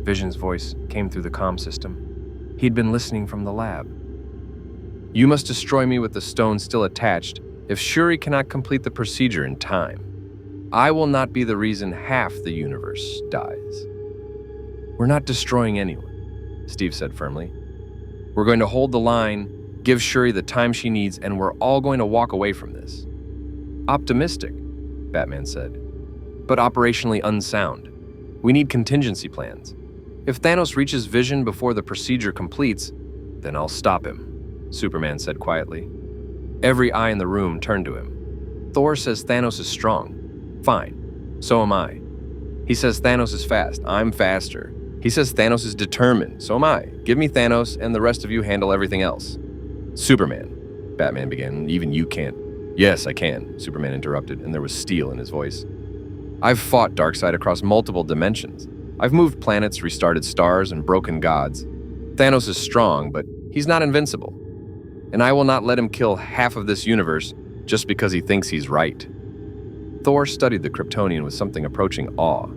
Vision's voice came through the comm system. He'd been listening from the lab. You must destroy me with the stone still attached if Shuri cannot complete the procedure in time. I will not be the reason half the universe dies. We're not destroying anyone, Steve said firmly. We're going to hold the line, give Shuri the time she needs, and we're all going to walk away from this. Optimistic, Batman said, but operationally unsound. We need contingency plans. If Thanos reaches Vision before the procedure completes, then I'll stop him, Superman said quietly. Every eye in the room turned to him. Thor says Thanos is strong. Fine. So am I. He says Thanos is fast. I'm faster. He says Thanos is determined. So am I. Give me Thanos, and the rest of you handle everything else. Superman, Batman began. Even you can't. Yes, I can, Superman interrupted, and there was steel in his voice. I've fought Darkseid across multiple dimensions. I've moved planets, restarted stars, and broken gods. Thanos is strong, but he's not invincible. And I will not let him kill half of this universe just because he thinks he's right. Thor studied the Kryptonian with something approaching awe.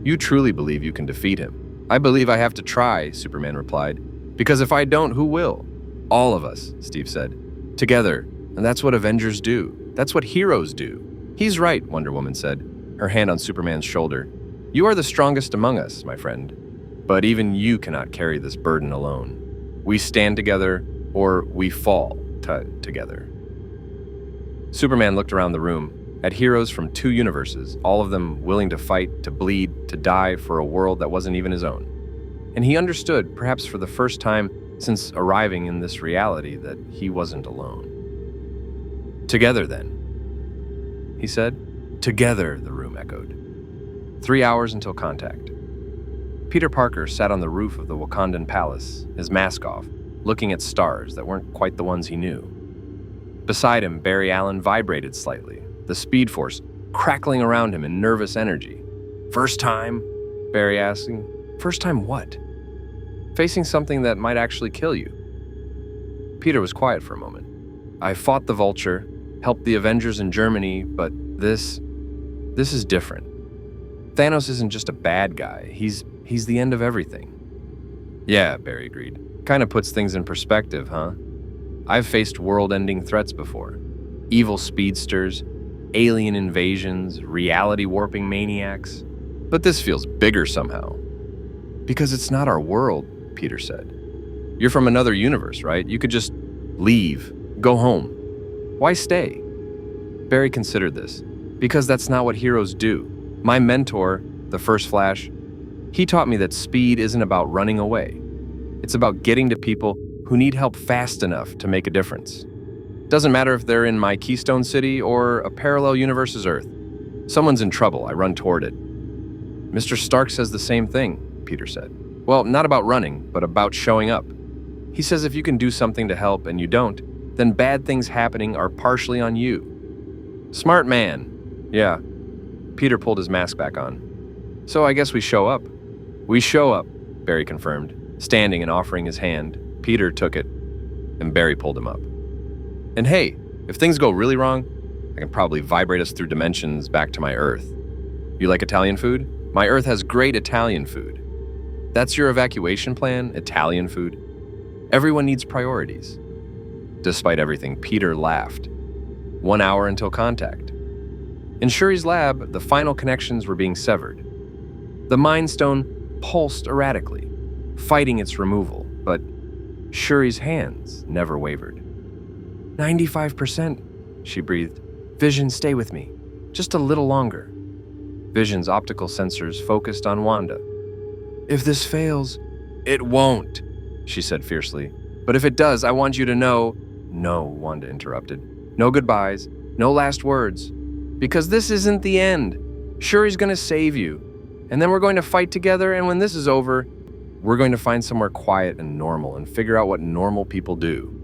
You truly believe you can defeat him? I believe I have to try, Superman replied. Because if I don't, who will? All of us, Steve said. Together. And that's what Avengers do. That's what heroes do. He's right, Wonder Woman said, her hand on Superman's shoulder. You are the strongest among us, my friend. But even you cannot carry this burden alone. We stand together, or we fall together. Superman looked around the room, at heroes from 2 universes, all of them willing to fight, to bleed, to die for a world that wasn't even his own. And he understood, perhaps for the first time since arriving in this reality, that he wasn't alone. Together, then, he said. Together, the room echoed. 3 hours until contact. Peter Parker sat on the roof of the Wakandan palace, his mask off, looking at stars that weren't quite the ones he knew. Beside him, Barry Allen vibrated slightly, the Speed Force crackling around him in nervous energy. First time? Barry asking. First time what? Facing something that might actually kill you. Peter was quiet for a moment. I fought the Vulture, helped the Avengers in Germany, but this is different. Thanos isn't just a bad guy, he's the end of everything. Yeah, Barry agreed. Kinda puts things in perspective, huh? I've faced world-ending threats before. Evil speedsters, alien invasions, reality-warping maniacs. But this feels bigger somehow. Because it's not our world, Peter said. You're from another universe, right? You could just leave, go home. Why stay? Barry considered this. Because that's not what heroes do. My mentor, the First Flash, he taught me that speed isn't about running away. It's about getting to people who need help fast enough to make a difference. Doesn't matter if they're in my Keystone City or a parallel universe's Earth. Someone's in trouble, I run toward it. Mr. Stark says the same thing, Peter said. Well, not about running, but about showing up. He says if you can do something to help and you don't, then bad things happening are partially on you. Smart man. Yeah. Peter pulled his mask back on. So I guess we show up. We show up, Barry confirmed, standing and offering his hand. Peter took it, and Barry pulled him up. And hey, if things go really wrong, I can probably vibrate us through dimensions back to my Earth. You like Italian food? My Earth has great Italian food. That's your evacuation plan? Italian food? Everyone needs priorities. Despite everything, Peter laughed. 1 hour until contact. In Shuri's lab, the final connections were being severed. The Mind Stone pulsed erratically, fighting its removal, but Shuri's hands never wavered. 95%, she breathed. Vision, stay with me. Just a little longer. Vision's optical sensors focused on Wanda. If this fails, it won't, she said fiercely. But if it does, I want you to know... No, Wanda interrupted. No goodbyes, no last words. Because this isn't the end. Shuri's gonna save you. And then we're going to fight together, and when this is over, we're going to find somewhere quiet and normal and figure out what normal people do.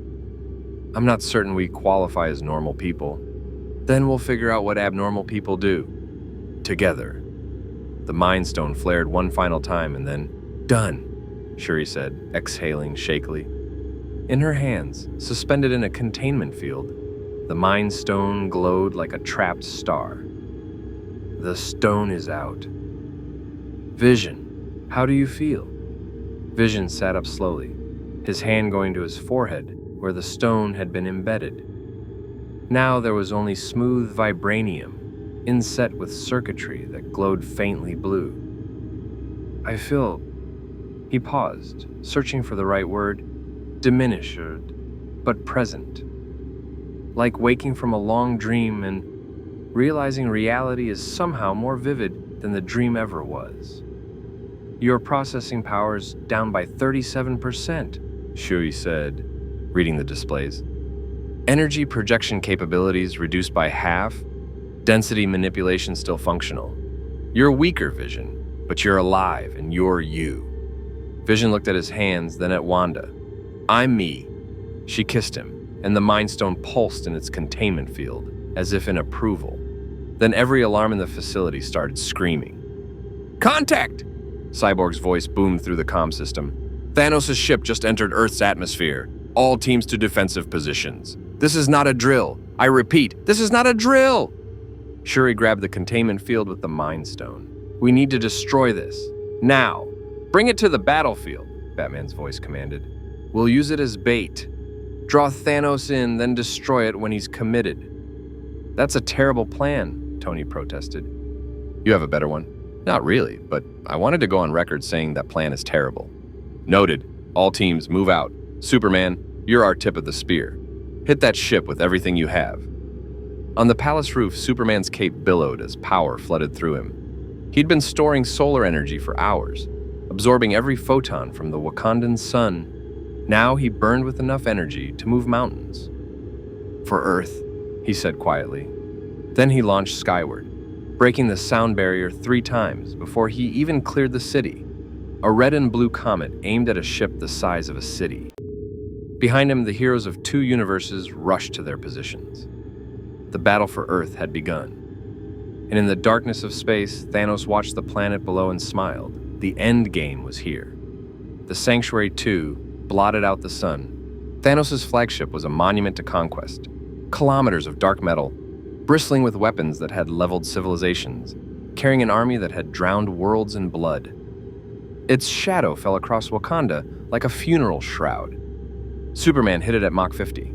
I'm not certain we qualify as normal people. Then we'll figure out what abnormal people do. Together. The Mind Stone flared one final time and then, done, Shuri said, exhaling shakily. In her hands, suspended in a containment field, the Mind Stone glowed like a trapped star. The stone is out. Vision, how do you feel? Vision sat up slowly, his hand going to his forehead where the stone had been embedded. Now there was only smooth vibranium, inset with circuitry that glowed faintly blue. I feel... He paused, searching for the right word, diminished, but present. Like waking from a long dream and realizing reality is somehow more vivid than the dream ever was. Your processing power's down by 37%, Shuri said, reading the displays. Energy projection capabilities reduced by half, density manipulation still functional. You're weaker, Vision, but you're alive and you're you. Vision looked at his hands, then at Wanda. I'm me. She kissed him, and the Mind Stone pulsed in its containment field, as if in approval. Then every alarm in the facility started screaming. Contact! Cyborg's voice boomed through the comm system. Thanos' ship just entered Earth's atmosphere. All teams to defensive positions. This is not a drill. I repeat, this is not a drill! Shuri grabbed the containment field with the Mind Stone. We need to destroy this. Now. Bring it to the battlefield, Batman's voice commanded. We'll use it as bait. Draw Thanos in, then destroy it when he's committed. That's a terrible plan, Tony protested. You have a better one? Not really, but I wanted to go on record saying that plan is terrible. Noted. All teams, move out. Superman, you're our tip of the spear. Hit that ship with everything you have. On the palace roof, Superman's cape billowed as power flooded through him. He'd been storing solar energy for hours, absorbing every photon from the Wakandan sun. Now he burned with enough energy to move mountains. For Earth, he said quietly. Then he launched skyward, breaking the sound barrier 3 times before he even cleared the city. A red and blue comet aimed at a ship the size of a city. Behind him, the heroes of 2 universes rushed to their positions. The battle for Earth had begun. And in the darkness of space, Thanos watched the planet below and smiled. The end game was here. The Sanctuary 2 blotted out the sun. Thanos' flagship was a monument to conquest. Kilometers of dark metal, bristling with weapons that had leveled civilizations, carrying an army that had drowned worlds in blood. Its shadow fell across Wakanda like a funeral shroud. Superman hit it at Mach 50.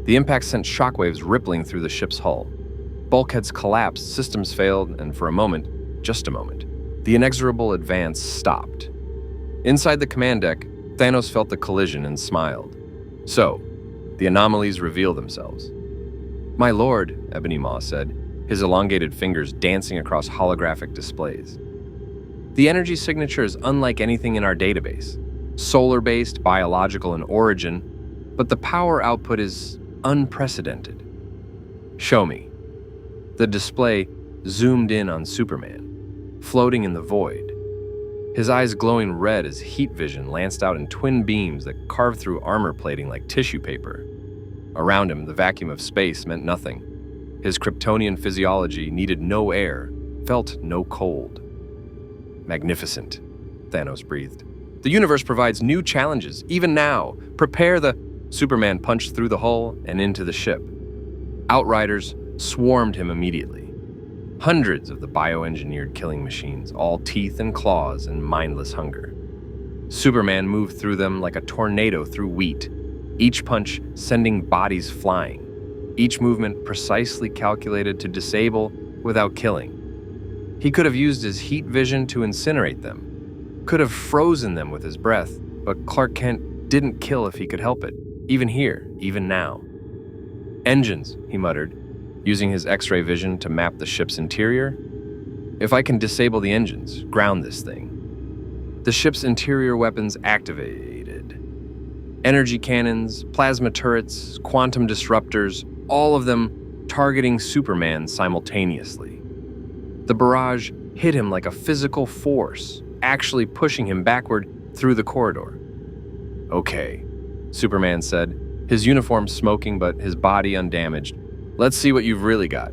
The impact sent shockwaves rippling through the ship's hull. Bulkheads collapsed, systems failed, and for a moment, just a moment, the inexorable advance stopped. Inside the command deck, Thanos felt the collision and smiled. So, the anomalies reveal themselves. My lord, Ebony Maw said, his elongated fingers dancing across holographic displays. The energy signature is unlike anything in our database. Solar-based, biological in origin, but the power output is unprecedented. Show me. The display zoomed in on Superman, floating in the void. His eyes glowing red as heat vision lanced out in twin beams that carved through armor plating like tissue paper. Around him, the vacuum of space meant nothing. His Kryptonian physiology needed no air, felt no cold. Magnificent, Thanos breathed. The universe provides new challenges, even now. Prepare the... Superman punched through the hull and into the ship. Outriders swarmed him immediately. Hundreds of the bioengineered killing machines, all teeth and claws and mindless hunger. Superman moved through them like a tornado through wheat, each punch sending bodies flying, each movement precisely calculated to disable without killing. He could have used his heat vision to incinerate them, could have frozen them with his breath, but Clark Kent didn't kill if he could help it, even here, even now. Engines, he muttered, using his X-ray vision to map the ship's interior. If I can disable the engines, ground this thing. The ship's interior weapons activated. Energy cannons, plasma turrets, quantum disruptors, all of them targeting Superman simultaneously. The barrage hit him like a physical force, actually pushing him backward through the corridor. Okay, Superman said, his uniform smoking but his body undamaged. Let's see what you've really got.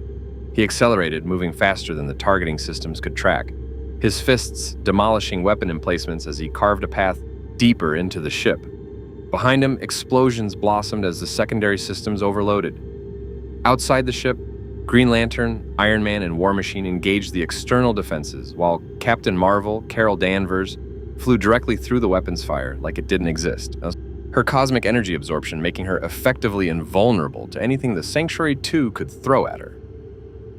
He accelerated, moving faster than the targeting systems could track, his fists demolishing weapon emplacements as he carved a path deeper into the ship. Behind him, explosions blossomed as the secondary systems overloaded. Outside the ship, Green Lantern, Iron Man, and War Machine engaged the external defenses, while Captain Marvel, Carol Danvers, flew directly through the weapons fire like it didn't exist, her cosmic energy absorption making her effectively invulnerable to anything the Sanctuary 2 could throw at her.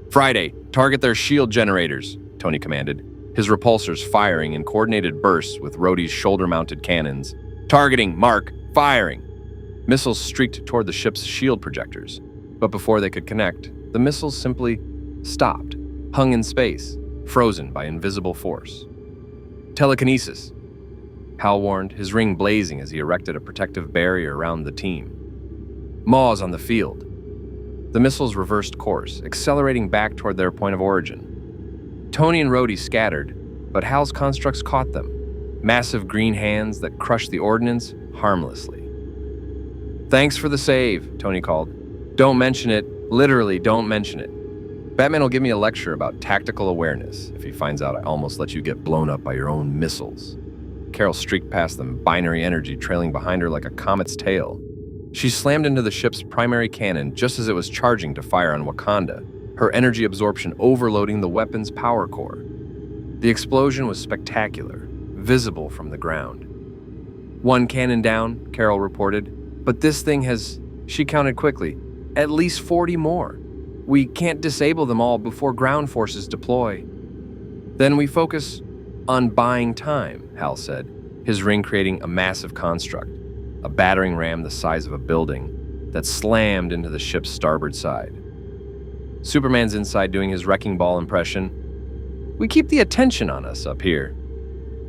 Friday, target their shield generators, Tony commanded, his repulsors firing in coordinated bursts with Rhodey's shoulder-mounted cannons. Targeting, mark, firing. Missiles streaked toward the ship's shield projectors, but before they could connect, the missiles simply stopped, hung in space, frozen by invisible force. Telekinesis, Hal warned, his ring blazing as he erected a protective barrier around the team. Maw's on the field. The missiles reversed course, accelerating back toward their point of origin. Tony and Rhodey scattered, but Hal's constructs caught them. Massive green hands that crushed the ordnance harmlessly. "Thanks for the save," Tony called. "Don't mention it. Literally, don't mention it. Batman will give me a lecture about tactical awareness if he finds out I almost let you get blown up by your own missiles." Carol streaked past them, binary energy trailing behind her like a comet's tail. She slammed into the ship's primary cannon just as it was charging to fire on Wakanda, her energy absorption overloading the weapon's power core. The explosion was spectacular, visible from the ground. "One cannon down," Carol reported, "but this thing has," she counted quickly, "at least 40 more. We can't disable them all before ground forces deploy." "Then we focus on buying time," Hal said, his ring creating a massive construct, a battering ram the size of a building, that slammed into the ship's starboard side. Superman's inside doing his wrecking ball impression. "We keep the attention on us up here."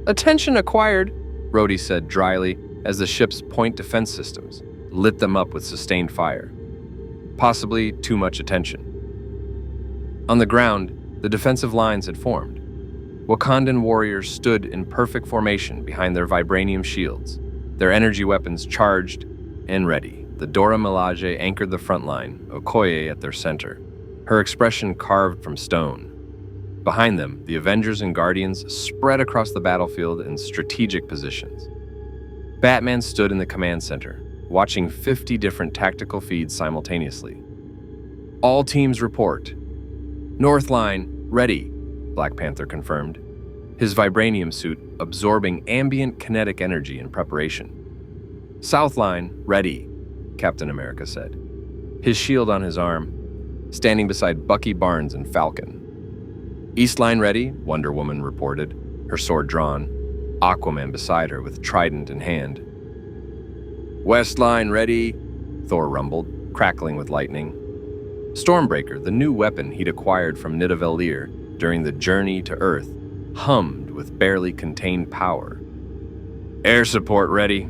"Attention acquired," Rhodey said dryly as the ship's point defense systems lit them up with sustained fire. Possibly too much attention. On the ground, the defensive lines had formed. Wakandan warriors stood in perfect formation behind their vibranium shields, their energy weapons charged and ready. The Dora Milaje anchored the front line, Okoye at their center, her expression carved from stone. Behind them, the Avengers and Guardians spread across the battlefield in strategic positions. Batman stood in the command center, watching 50 different tactical feeds simultaneously. "All teams report. North line, ready," Black Panther confirmed, his vibranium suit absorbing ambient kinetic energy in preparation. "South line, ready," Captain America said, his shield on his arm, standing beside Bucky Barnes and Falcon. "East line ready," Wonder Woman reported, her sword drawn, Aquaman beside her with trident in hand. "West line ready," Thor rumbled, crackling with lightning. Stormbreaker, the new weapon he'd acquired from Nidavellir during the journey to Earth, hummed with barely contained power. "Air support ready,"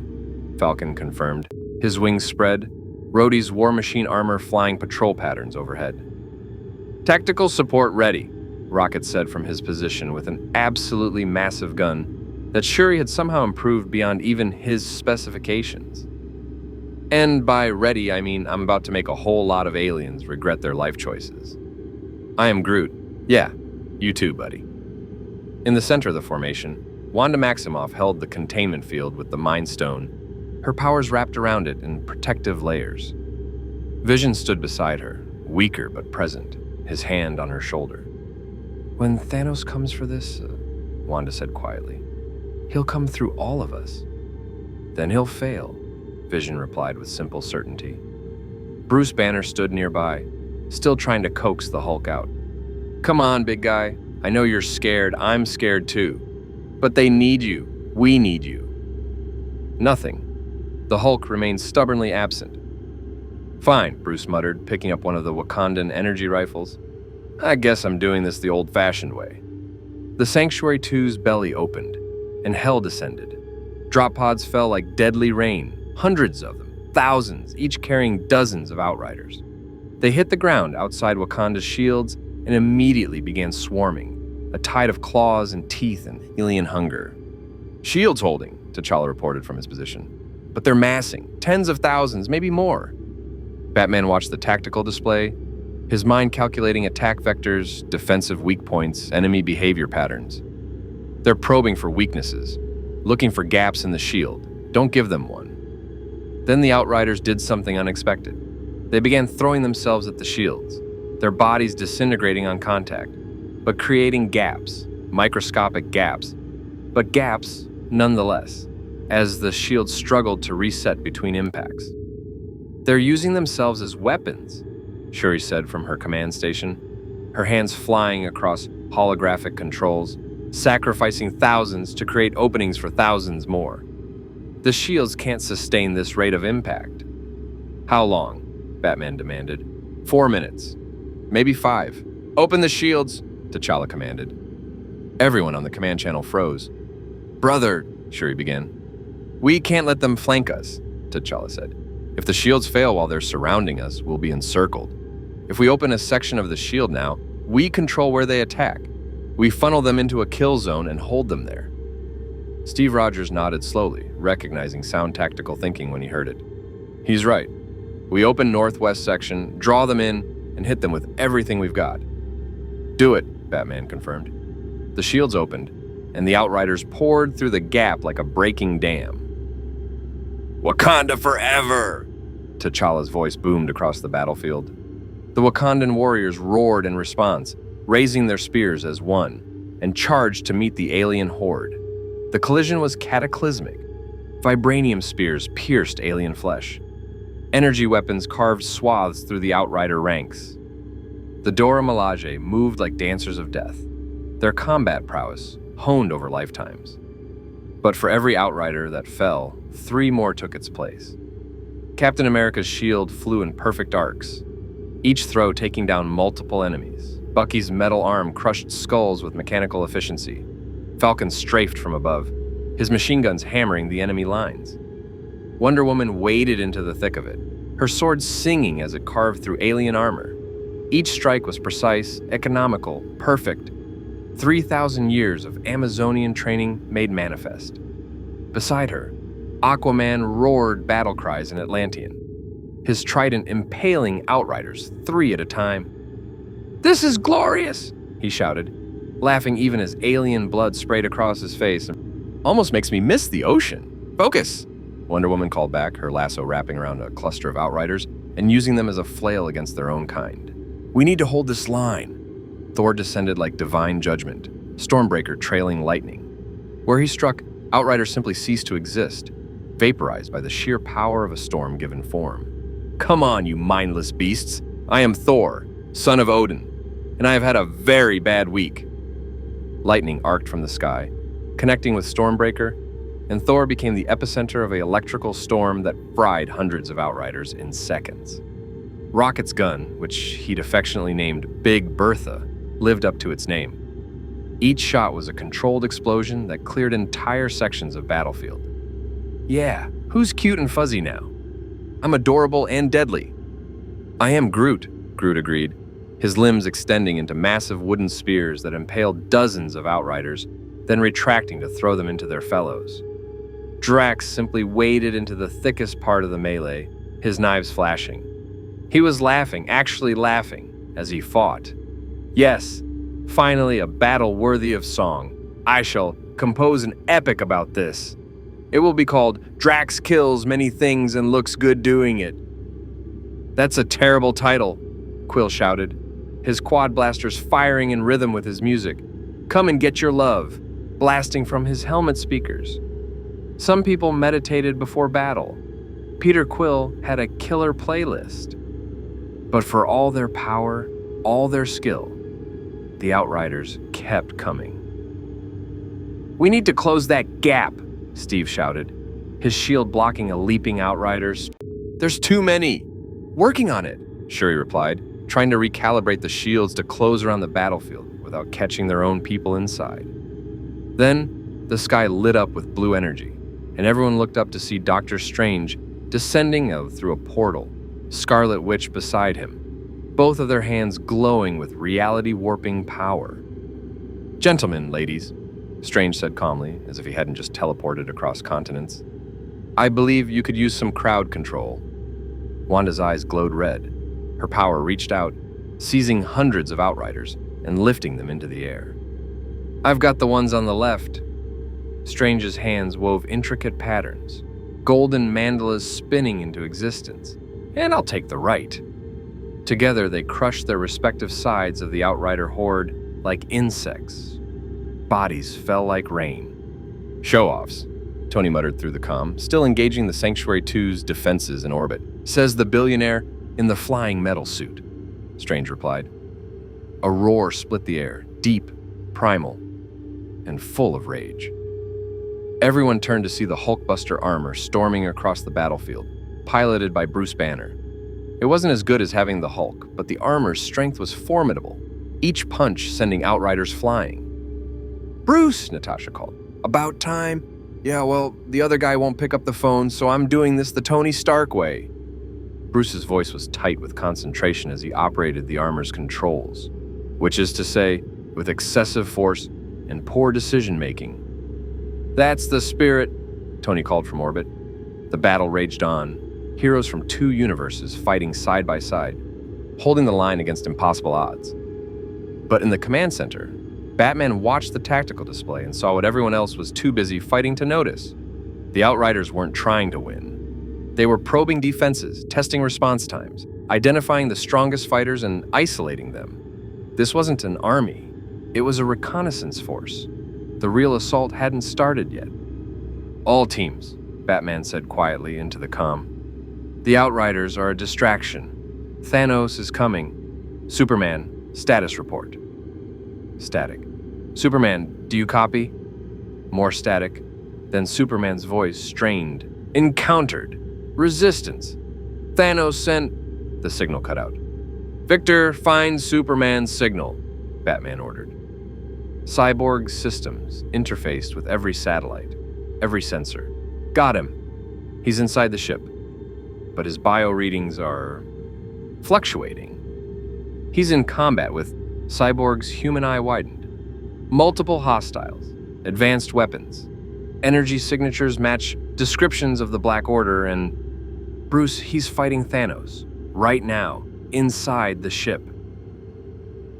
Falcon confirmed, his wings spread, Rhodey's War Machine armor flying patrol patterns overhead. "Tactical support ready," Rocket said from his position with an absolutely massive gun that Shuri had somehow improved beyond even his specifications. "And by ready, I mean I'm about to make a whole lot of aliens regret their life choices. I am Groot. Yeah, you too, buddy." In the center of the formation, Wanda Maximoff held the containment field with the Mind Stone, her powers wrapped around it in protective layers. Vision stood beside her, weaker but present, his hand on her shoulder. "When Thanos comes for this," Wanda said quietly, "he'll come through all of us." "Then he'll fail," Vision replied with simple certainty. Bruce Banner stood nearby, still trying to coax the Hulk out. "Come on, big guy. I know you're scared. I'm scared too. But they need you. We need you." Nothing. The Hulk remained stubbornly absent. "Fine," Bruce muttered, picking up one of the Wakandan energy rifles. "I guess I'm doing this the old-fashioned way." The Sanctuary 2's belly opened, and hell descended. Drop pods fell like deadly rain, hundreds of them, thousands, each carrying dozens of Outriders. They hit the ground outside Wakanda's shields and immediately began swarming, a tide of claws and teeth and alien hunger. "Shields holding," T'Challa reported from his position. "But they're massing, tens of thousands, maybe more." Batman watched the tactical display, his mind calculating attack vectors, defensive weak points, enemy behavior patterns. They're probing for weaknesses, looking for gaps in the shield. Don't give them one. Then the Outriders did something unexpected. They began throwing themselves at the shields, their bodies disintegrating on contact, but creating gaps, microscopic gaps, but gaps nonetheless, as the shields struggled to reset between impacts. "They're using themselves as weapons," Shuri said from her command station, her hands flying across holographic controls, sacrificing thousands to create openings for thousands more. "The shields can't sustain this rate of impact." "How long?" Batman demanded. 4 minutes. Maybe 5. "Open the shields," T'Challa commanded. Everyone on the command channel froze. "Brother," Shuri began. "We can't let them flank us," T'Challa said. "If the shields fail while they're surrounding us, we'll be encircled. If we open a section of the shield now, we control where they attack. We funnel them into a kill zone and hold them there. Steve Rogers nodded slowly, recognizing sound tactical thinking when he heard it. He's right. We open northwest section, draw them in, and hit them with everything we've got. Do it, Batman confirmed. The shields opened, and the Outriders poured through the gap like a breaking dam. Wakanda forever! T'Challa's voice boomed across the battlefield. The Wakandan warriors roared in response, raising their spears as one, and charged to meet the alien horde. The collision was cataclysmic. Vibranium spears pierced alien flesh. Energy weapons carved swaths through the Outrider ranks. The Dora Milaje moved like dancers of death, their combat prowess honed over lifetimes. But for every Outrider that fell, 3 more took its place. Captain America's shield flew in perfect arcs, each throw taking down multiple enemies. Bucky's metal arm crushed skulls with mechanical efficiency. Falcon strafed from above, his machine guns hammering the enemy lines. Wonder Woman waded into the thick of it, her sword singing as it carved through alien armor. Each strike was precise, economical, perfect. 3,000 years of Amazonian training made manifest. Beside her, Aquaman roared battle cries in Atlantean, his trident impaling Outriders 3 at a time. "This is glorious!" he shouted, laughing even as alien blood sprayed across his face. "Almost makes me miss the ocean." "Focus!" Wonder Woman called back, her lasso wrapping around a cluster of Outriders and using them as a flail against their own kind. "We need to hold this line." Thor descended like divine judgment, Stormbreaker trailing lightning. Where he struck, Outriders simply ceased to exist, vaporized by the sheer power of a storm given form. "Come on, you mindless beasts. I am Thor, son of Odin, and I have had a very bad week." Lightning arced from the sky, connecting with Stormbreaker, and Thor became the epicenter of an electrical storm that fried hundreds of Outriders in seconds. Rocket's gun, which he'd affectionately named Big Bertha, lived up to its name. Each shot was a controlled explosion that cleared entire sections of battlefield. "Yeah, who's cute and fuzzy now? I'm adorable and deadly." "I am Groot," Groot agreed, his limbs extending into massive wooden spears that impaled dozens of Outriders, then retracting to throw them into their fellows. Drax simply waded into the thickest part of the melee, his knives flashing. He was laughing, actually laughing, as he fought. Yes, finally a battle worthy of song. I shall compose an epic about this. It will be called Drax Kills Many Things and Looks Good Doing It. "That's a terrible title," Quill shouted, his quad blasters firing in rhythm with his music. "Come and get your love," blasting from his helmet speakers. Some people meditated before battle. Peter Quill had a killer playlist. But for all their power, all their skill, the Outriders kept coming. "We need to close that gap," Steve shouted, his shield blocking a leaping Outriders. "There's too many." "Working on it," Shuri replied, trying to recalibrate the shields to close around the battlefield without catching their own people inside. Then, the sky lit up with blue energy, and everyone looked up to see Doctor Strange descending through a portal, Scarlet Witch beside him, both of their hands glowing with reality-warping power. "Gentlemen, ladies," Strange said calmly, as if he hadn't just teleported across continents, "I believe you could use some crowd control." Wanda's eyes glowed red. Her power reached out, seizing hundreds of Outriders and lifting them into the air. "I've got the ones on the left." Strange's hands wove intricate patterns, golden mandalas spinning into existence. "And I'll take the right." Together, they crushed their respective sides of the Outrider horde like insects. Bodies fell like rain. "Show-offs," Tony muttered through the comm, still engaging the Sanctuary 2's defenses in orbit. "Says the billionaire in the flying metal suit," Strange replied. A roar split the air, deep, primal, and full of rage. Everyone turned to see the Hulkbuster armor storming across the battlefield, piloted by Bruce Banner. It wasn't as good as having the Hulk, but the armor's strength was formidable, each punch sending Outriders flying. "Bruce," Natasha called. "About time." "Yeah, well, the other guy won't pick up the phone, so I'm doing this the Tony Stark way." Bruce's voice was tight with concentration as he operated the armor's controls, which is to say, with excessive force and poor decision-making. "That's the spirit," Tony called from orbit. The battle raged on, heroes from two universes fighting side by side, holding the line against impossible odds. But in the command center, Batman watched the tactical display and saw what everyone else was too busy fighting to notice. The Outriders weren't trying to win. They were probing defenses, testing response times, identifying the strongest fighters and isolating them. This wasn't an army. It was a reconnaissance force. The real assault hadn't started yet. "All teams," Batman said quietly into the comm. "The Outriders are a distraction. Thanos is coming. Superman, status report." Static. "Superman, do you copy?" More static. Then Superman's voice strained. "Encountered. Resistance. Thanos sent..." The signal cut out. "Victor, find Superman's signal," Batman ordered. Cyborg systems interfaced with every satellite, every sensor. "Got him. He's inside the ship. But his bio readings are fluctuating. He's in combat with..." Cyborg's human eye widened. "Multiple hostiles, advanced weapons. Energy signatures match descriptions of the Black Order and..." "Bruce, he's fighting Thanos. Right now, inside the ship."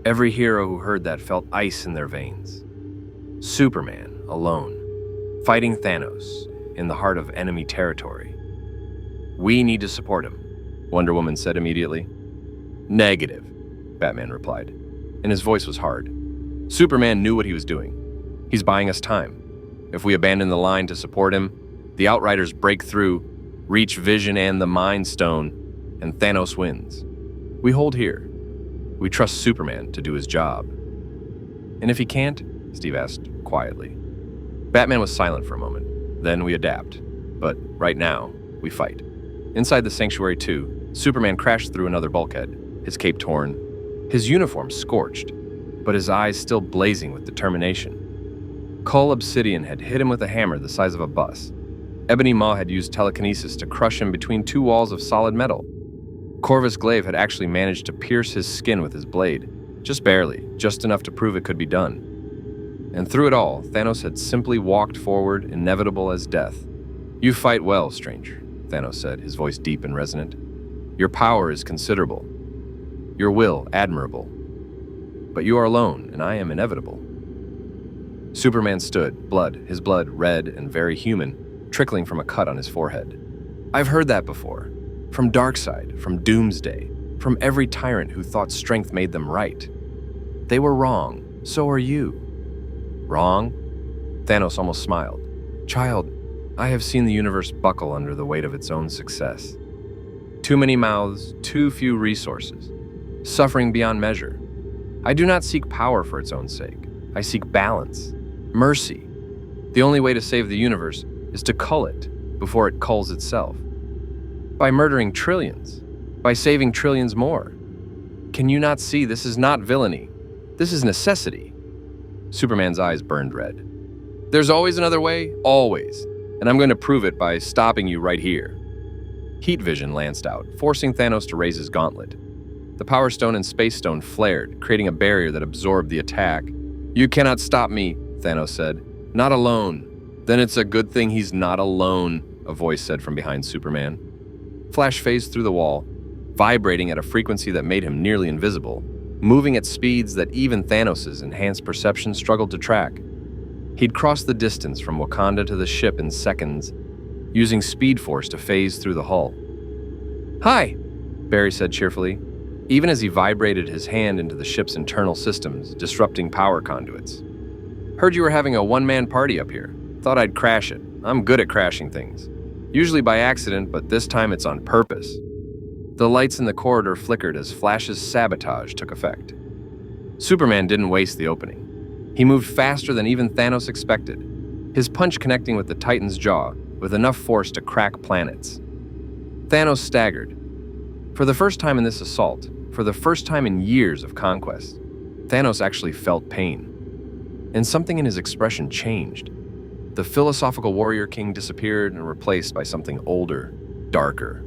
Every hero who heard that felt ice in their veins. Superman, alone, fighting Thanos in the heart of enemy territory. "We need to support him," Wonder Woman said immediately. "Negative," Batman replied, and his voice was hard. Superman knew what he was doing. "He's buying us time. If we abandon the line to support him, the Outriders break through, reach Vision and the Mind Stone, and Thanos wins. We hold here. We trust Superman to do his job." "And if he can't?" Steve asked quietly. Batman was silent for a moment. "Then we adapt. But right now, we fight." Inside the Sanctuary 2, Superman crashed through another bulkhead, his cape torn, his uniform scorched, but his eyes still blazing with determination. Cull Obsidian had hit him with a hammer the size of a bus. Ebony Maw had used telekinesis to crush him between two walls of solid metal. Corvus Glaive had actually managed to pierce his skin with his blade, just barely, just enough to prove it could be done. And through it all, Thanos had simply walked forward, inevitable as death. "You fight well, stranger," Thanos said, his voice deep and resonant. "Your power is considerable. Your will admirable. But you are alone, and I am inevitable." Superman stood, his blood red and very human, trickling from a cut on his forehead. "I've heard that before. From Darkseid, from Doomsday, from every tyrant who thought strength made them right. They were wrong. So are you." "Wrong?" Thanos almost smiled. "Child, I have seen the universe buckle under the weight of its own success. Too many mouths, too few resources. Suffering beyond measure. I do not seek power for its own sake. I seek balance, mercy. The only way to save the universe is to cull it before it culls itself. By murdering trillions, by saving trillions more. Can you not see this is not villainy? This is necessity." Superman's eyes burned red. "There's always another way, always, and I'm going to prove it by stopping you right here." Heat vision lanced out, forcing Thanos to raise his gauntlet. The Power Stone and Space Stone flared, creating a barrier that absorbed the attack. "You cannot stop me," Thanos said. "Not alone." "Then it's a good thing he's not alone," a voice said from behind Superman. Flash phased through the wall, vibrating at a frequency that made him nearly invisible, moving at speeds that even Thanos' enhanced perception struggled to track. He'd crossed the distance from Wakanda to the ship in seconds, using Speed Force to phase through the hull. "Hi," Barry said cheerfully, even as he vibrated his hand into the ship's internal systems, disrupting power conduits. "Heard you were having a one-man party up here. Thought I'd crash it. I'm good at crashing things. Usually by accident, but this time it's on purpose." The lights in the corridor flickered as Flash's sabotage took effect. Superman didn't waste the opening. He moved faster than even Thanos expected, his punch connecting with the Titan's jaw with enough force to crack planets. Thanos staggered. For the first time in this assault, for the first time in years of conquest, Thanos actually felt pain. And something in his expression changed. The philosophical warrior king disappeared and replaced by something older, darker,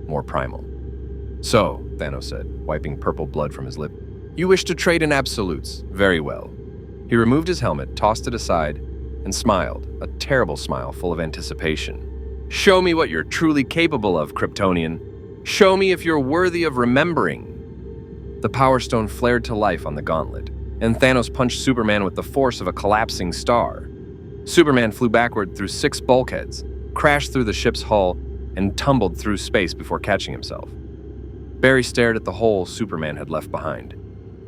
more primal. "So," Thanos said, wiping purple blood from his lip, "you wish to trade in absolutes. Very well. He removed his helmet, tossed it aside, and smiled, a terrible smile full of anticipation. "Show me what you're truly capable of, Kryptonian. Show me if you're worthy of remembering." The Power Stone flared to life on the gauntlet, and Thanos punched Superman with the force of a collapsing star. Superman flew backward through 6 bulkheads, crashed through the ship's hull, and tumbled through space before catching himself. Barry stared at the hole Superman had left behind.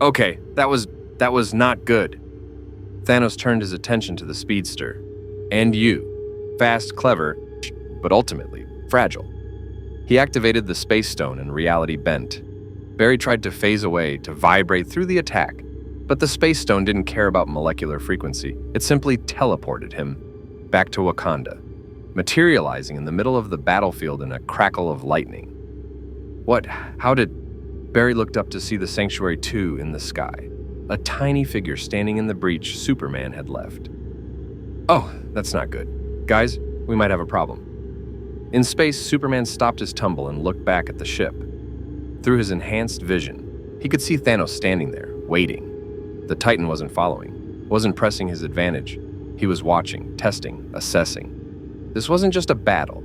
"Okay, that was not good." Thanos turned his attention to the speedster. "And you. Fast, clever, but ultimately fragile." He activated the Space Stone and reality bent. Barry tried to phase away, to vibrate through the attack, but the Space Stone didn't care about molecular frequency. It simply teleported him back to Wakanda, materializing in the middle of the battlefield in a crackle of lightning. How did... Barry looked up to see the Sanctuary 2 in the sky, a tiny figure standing in the breach Superman had left. "Oh, that's not good. Guys, we might have a problem." In space, Superman stopped his tumble and looked back at the ship. Through his enhanced vision, he could see Thanos standing there, waiting. The Titan wasn't following, wasn't pressing his advantage. He was watching, testing, assessing. This wasn't just a battle,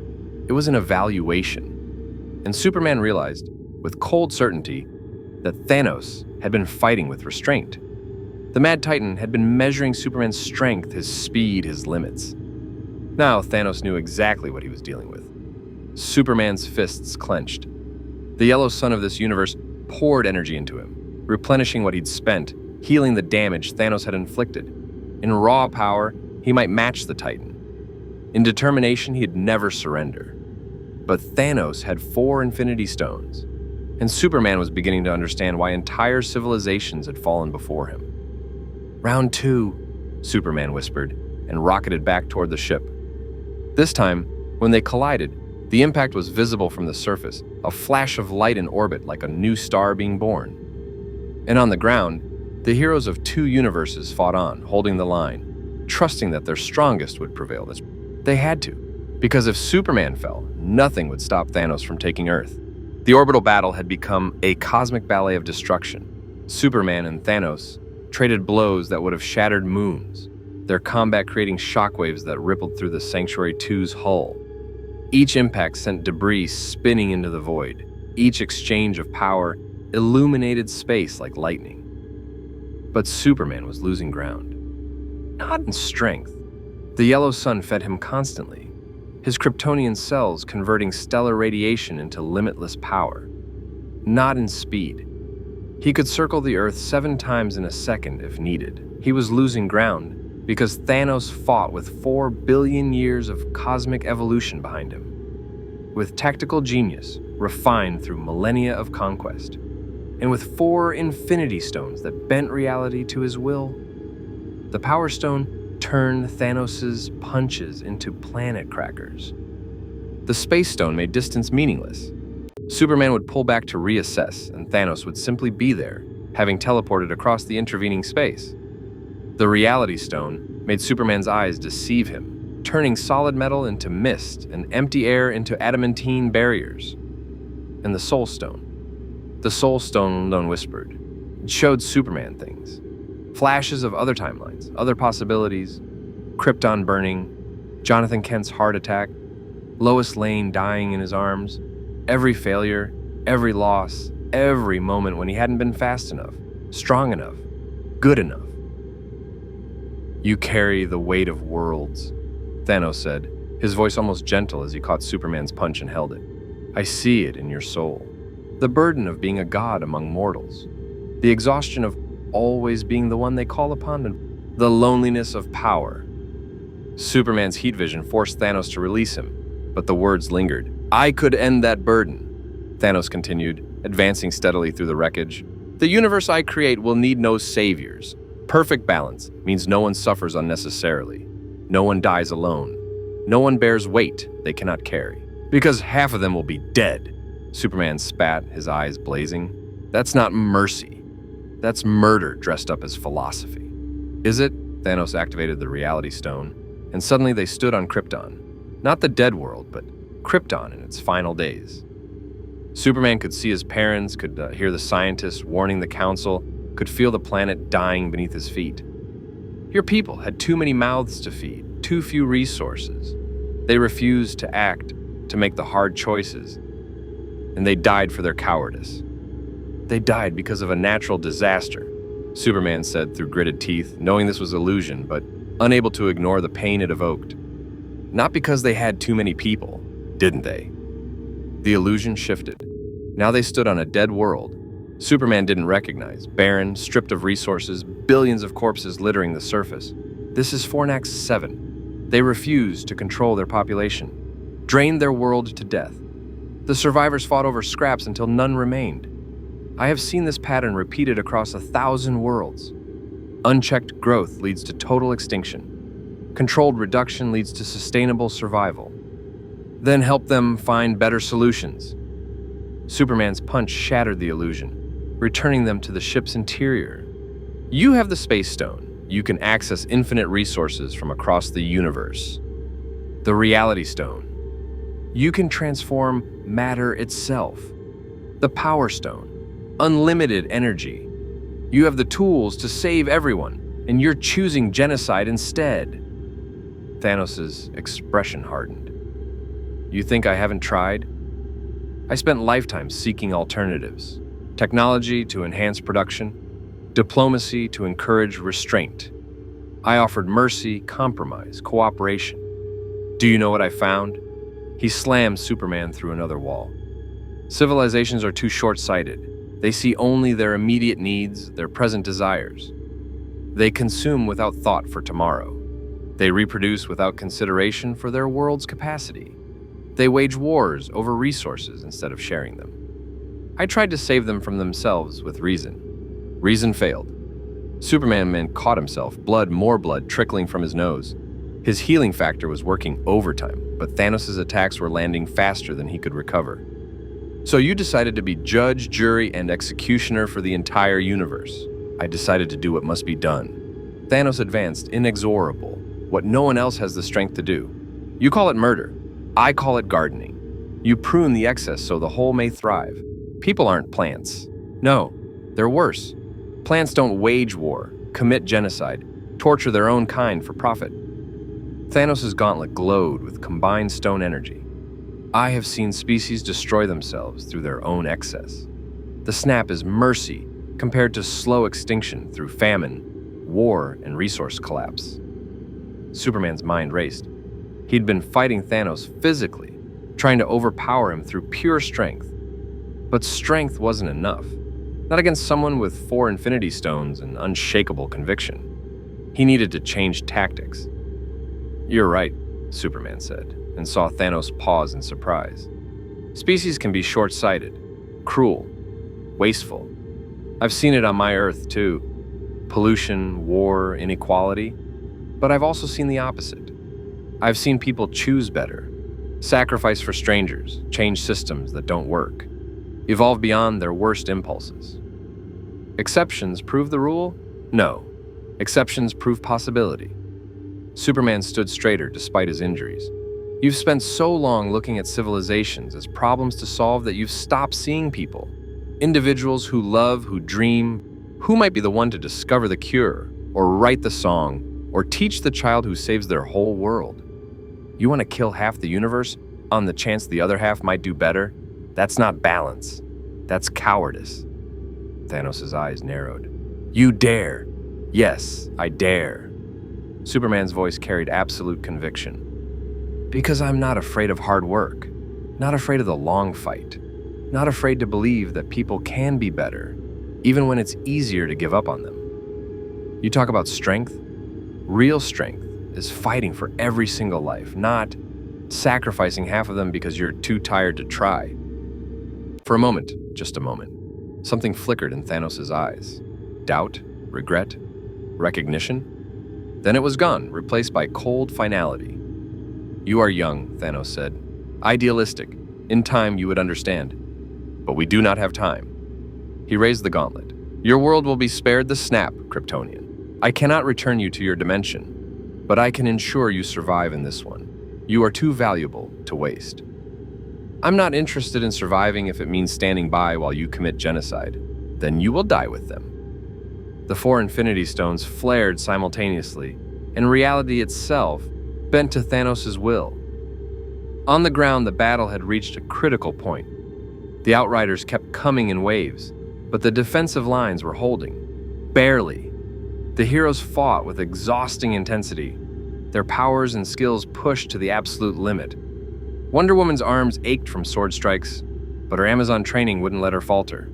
it was an evaluation. And Superman realized, with cold certainty, that Thanos had been fighting with restraint. The Mad Titan had been measuring Superman's strength, his speed, his limits. Now Thanos knew exactly what he was dealing with. Superman's fists clenched. The yellow sun of this universe poured energy into him, replenishing what he'd spent, healing the damage Thanos had inflicted. In raw power, he might match the Titan. In determination, he'd never surrender. But Thanos had 4 Infinity Stones, and Superman was beginning to understand why entire civilizations had fallen before him. "Round 2, Superman whispered, and rocketed back toward the ship. This time, when they collided, the impact was visible from the surface, a flash of light in orbit like a new star being born. And on the ground, the heroes of 2 universes fought on, holding the line, trusting that their strongest would prevail. They had to, because if Superman fell, nothing would stop Thanos from taking Earth. The orbital battle had become a cosmic ballet of destruction. Superman and Thanos traded blows that would have shattered moons, their combat creating shockwaves that rippled through the Sanctuary 2's hull. Each impact sent debris spinning into the void. Each exchange of power illuminated space like lightning. But Superman was losing ground. Not in strength. The yellow sun fed him constantly, his Kryptonian cells converting stellar radiation into limitless power. Not in speed. He could circle the Earth 7 times in a second if needed. He was losing ground because Thanos fought with 4 billion years of cosmic evolution behind him. With tactical genius refined through millennia of conquest. And with 4 Infinity Stones that bent reality to his will. The Power Stone turned Thanos' punches into planet crackers. The Space Stone made distance meaningless. Superman would pull back to reassess, and Thanos would simply be there, having teleported across the intervening space. The Reality Stone made Superman's eyes deceive him, turning solid metal into mist and empty air into adamantine barriers. And the Soul Stone. The Soul Stone whispered. It showed Superman things. Flashes of other timelines, other possibilities, Krypton burning, Jonathan Kent's heart attack, Lois Lane dying in his arms, every failure, every loss, every moment when he hadn't been fast enough, strong enough, good enough. "You carry the weight of worlds," Thanos said, his voice almost gentle as he caught Superman's punch and held it. "I see it in your soul. The burden of being a god among mortals. The exhaustion of always being the one they call upon, and the loneliness of power." Superman's heat vision forced Thanos to release him, but the words lingered. "I could end that burden," Thanos continued, advancing steadily through the wreckage. "The universe I create will need no saviors. Perfect balance means no one suffers unnecessarily. No one dies alone. No one bears weight they cannot carry. Because half of them will be dead." Superman spat, his eyes blazing. "That's not mercy. That's murder dressed up as philosophy." "Is it?" Thanos activated the Reality Stone, and suddenly they stood on Krypton. Not the dead world, but Krypton in its final days. Superman could see his parents, could hear the scientists warning the council, could feel the planet dying beneath his feet. Your people had too many mouths to feed, too few resources. They refused to act, to make the hard choices, and they died for their cowardice. They died because of a natural disaster, Superman said through gritted teeth, knowing this was illusion, but unable to ignore the pain it evoked. Not because they had too many people, didn't they? The illusion shifted. Now they stood on a dead world Superman didn't recognize, barren, stripped of resources, billions of corpses littering the surface. This is Fornax 7. They refused to control their population, drained their world to death. The survivors fought over scraps until none remained. I have seen this pattern repeated across 1,000 worlds. Unchecked growth leads to total extinction. Controlled reduction leads to sustainable survival. Then help them find better solutions. Superman's punch shattered the illusion, returning them to the ship's interior. You have the Space Stone. You can access infinite resources from across the universe. The Reality Stone. You can transform matter itself. The Power Stone. Unlimited energy. You have the tools to save everyone, and you're choosing genocide instead. Thanos' expression hardened. You think I haven't tried? I spent lifetimes seeking alternatives. Technology to enhance production, diplomacy to encourage restraint. I offered mercy, compromise, cooperation. Do you know what I found? He slammed Superman through another wall. Civilizations are too short-sighted. They see only their immediate needs, their present desires. They consume without thought for tomorrow. They reproduce without consideration for their world's capacity. They wage wars over resources instead of sharing them. I tried to save them from themselves with reason. Reason failed. Superman caught himself, more blood trickling from his nose. His healing factor was working overtime, but Thanos' attacks were landing faster than he could recover. So you decided to be judge, jury, and executioner for the entire universe. I decided to do what must be done. Thanos advanced, inexorable, what no one else has the strength to do. You call it murder. I call it gardening. You prune the excess so the whole may thrive. People aren't plants. No, they're worse. Plants don't wage war, commit genocide, torture their own kind for profit. Thanos' gauntlet glowed with combined stone energy. I have seen species destroy themselves through their own excess. The snap is mercy compared to slow extinction through famine, war, and resource collapse. Superman's mind raced. He'd been fighting Thanos physically, trying to overpower him through pure strength. But strength wasn't enough. Not against someone with 4 Infinity Stones and unshakable conviction. He needed to change tactics. You're right, Superman said, and saw Thanos pause in surprise. Species can be short-sighted, cruel, wasteful. I've seen it on my Earth, too. Pollution, war, inequality. But I've also seen the opposite. I've seen people choose better, sacrifice for strangers, change systems that don't work, evolve beyond their worst impulses. Exceptions prove the rule? No. Exceptions prove possibility. Superman stood straighter despite his injuries. You've spent so long looking at civilizations as problems to solve that you've stopped seeing people. Individuals who love, who dream. Who might be the one to discover the cure, or write the song, or teach the child who saves their whole world? You want to kill half the universe on the chance the other half might do better? That's not balance. That's cowardice. Thanos' eyes narrowed. You dare. Yes, I dare. Superman's voice carried absolute conviction. Because I'm not afraid of hard work, not afraid of the long fight, not afraid to believe that people can be better, even when it's easier to give up on them. You talk about strength? Real strength is fighting for every single life, not sacrificing half of them because you're too tired to try. For a moment, just a moment, something flickered in Thanos' eyes. Doubt, regret, recognition. Then it was gone, replaced by cold finality. You are young, Thanos said. Idealistic. In time, you would understand. But we do not have time. He raised the gauntlet. Your world will be spared the snap, Kryptonian. I cannot return you to your dimension, but I can ensure you survive in this one. You are too valuable to waste. I'm not interested in surviving if it means standing by while you commit genocide. Then you will die with them. The 4 Infinity Stones flared simultaneously, and reality itself bent to Thanos' will. On the ground, the battle had reached a critical point. The Outriders kept coming in waves, but the defensive lines were holding. Barely. The heroes fought with exhausting intensity, their powers and skills pushed to the absolute limit. Wonder Woman's arms ached from sword strikes, but her Amazon training wouldn't let her falter.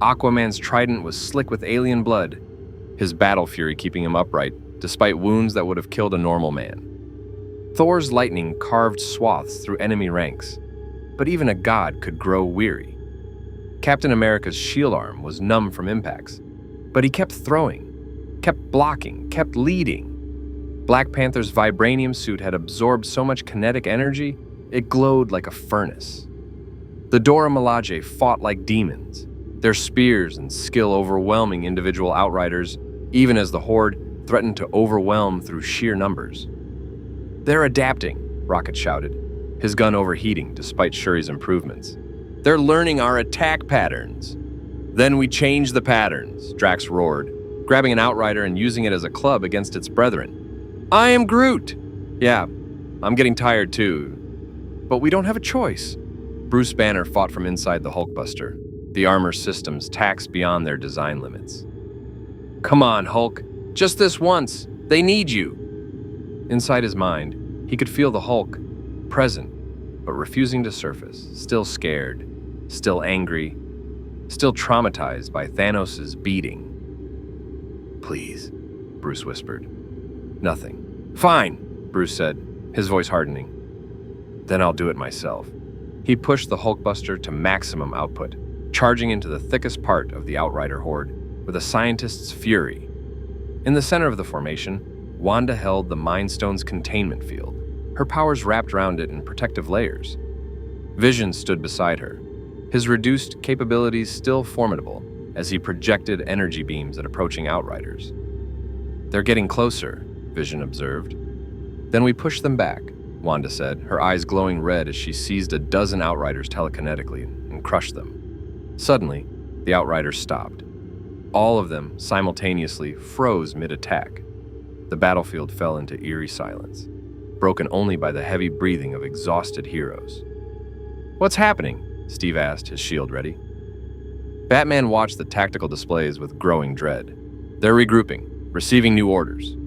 Aquaman's trident was slick with alien blood, his battle fury keeping him upright, despite wounds that would have killed a normal man. Thor's lightning carved swaths through enemy ranks, but even a god could grow weary. Captain America's shield arm was numb from impacts, but he kept throwing, kept blocking, kept leading. Black Panther's vibranium suit had absorbed so much kinetic energy, it glowed like a furnace. The Dora Milaje fought like demons, their spears and skill overwhelming individual Outriders, even as the Horde threatened to overwhelm through sheer numbers. "They're adapting," Rocket shouted, his gun overheating despite Shuri's improvements. "They're learning our attack patterns." "Then we change the patterns," Drax roared, grabbing an Outrider and using it as a club against its brethren. "I am Groot!" "Yeah, I'm getting tired too. But we don't have a choice." Bruce Banner fought from inside the Hulkbuster, the armor systems taxed beyond their design limits. "Come on, Hulk. Just this once. They need you." Inside his mind, he could feel the Hulk, present, but refusing to surface, still scared, still angry, still traumatized by Thanos' beating. "Please," Bruce whispered. Nothing. "Fine," Bruce said, his voice hardening. "Then I'll do it myself." He pushed the Hulkbuster to maximum output, charging into the thickest part of the Outrider horde with a scientist's fury. In the center of the formation, Wanda held the Mind Stone's containment field, her powers wrapped around it in protective layers. Vision stood beside her, his reduced capabilities still formidable as he projected energy beams at approaching Outriders. "They're getting closer," Vision observed. "Then we push them back," Wanda said, her eyes glowing red as she seized a dozen Outriders telekinetically and crushed them. Suddenly, the Outriders stopped. All of them simultaneously froze mid-attack. The battlefield fell into eerie silence, broken only by the heavy breathing of exhausted heroes. "What's happening?" Steve asked, his shield ready. Batman watched the tactical displays with growing dread. "They're regrouping, receiving new orders."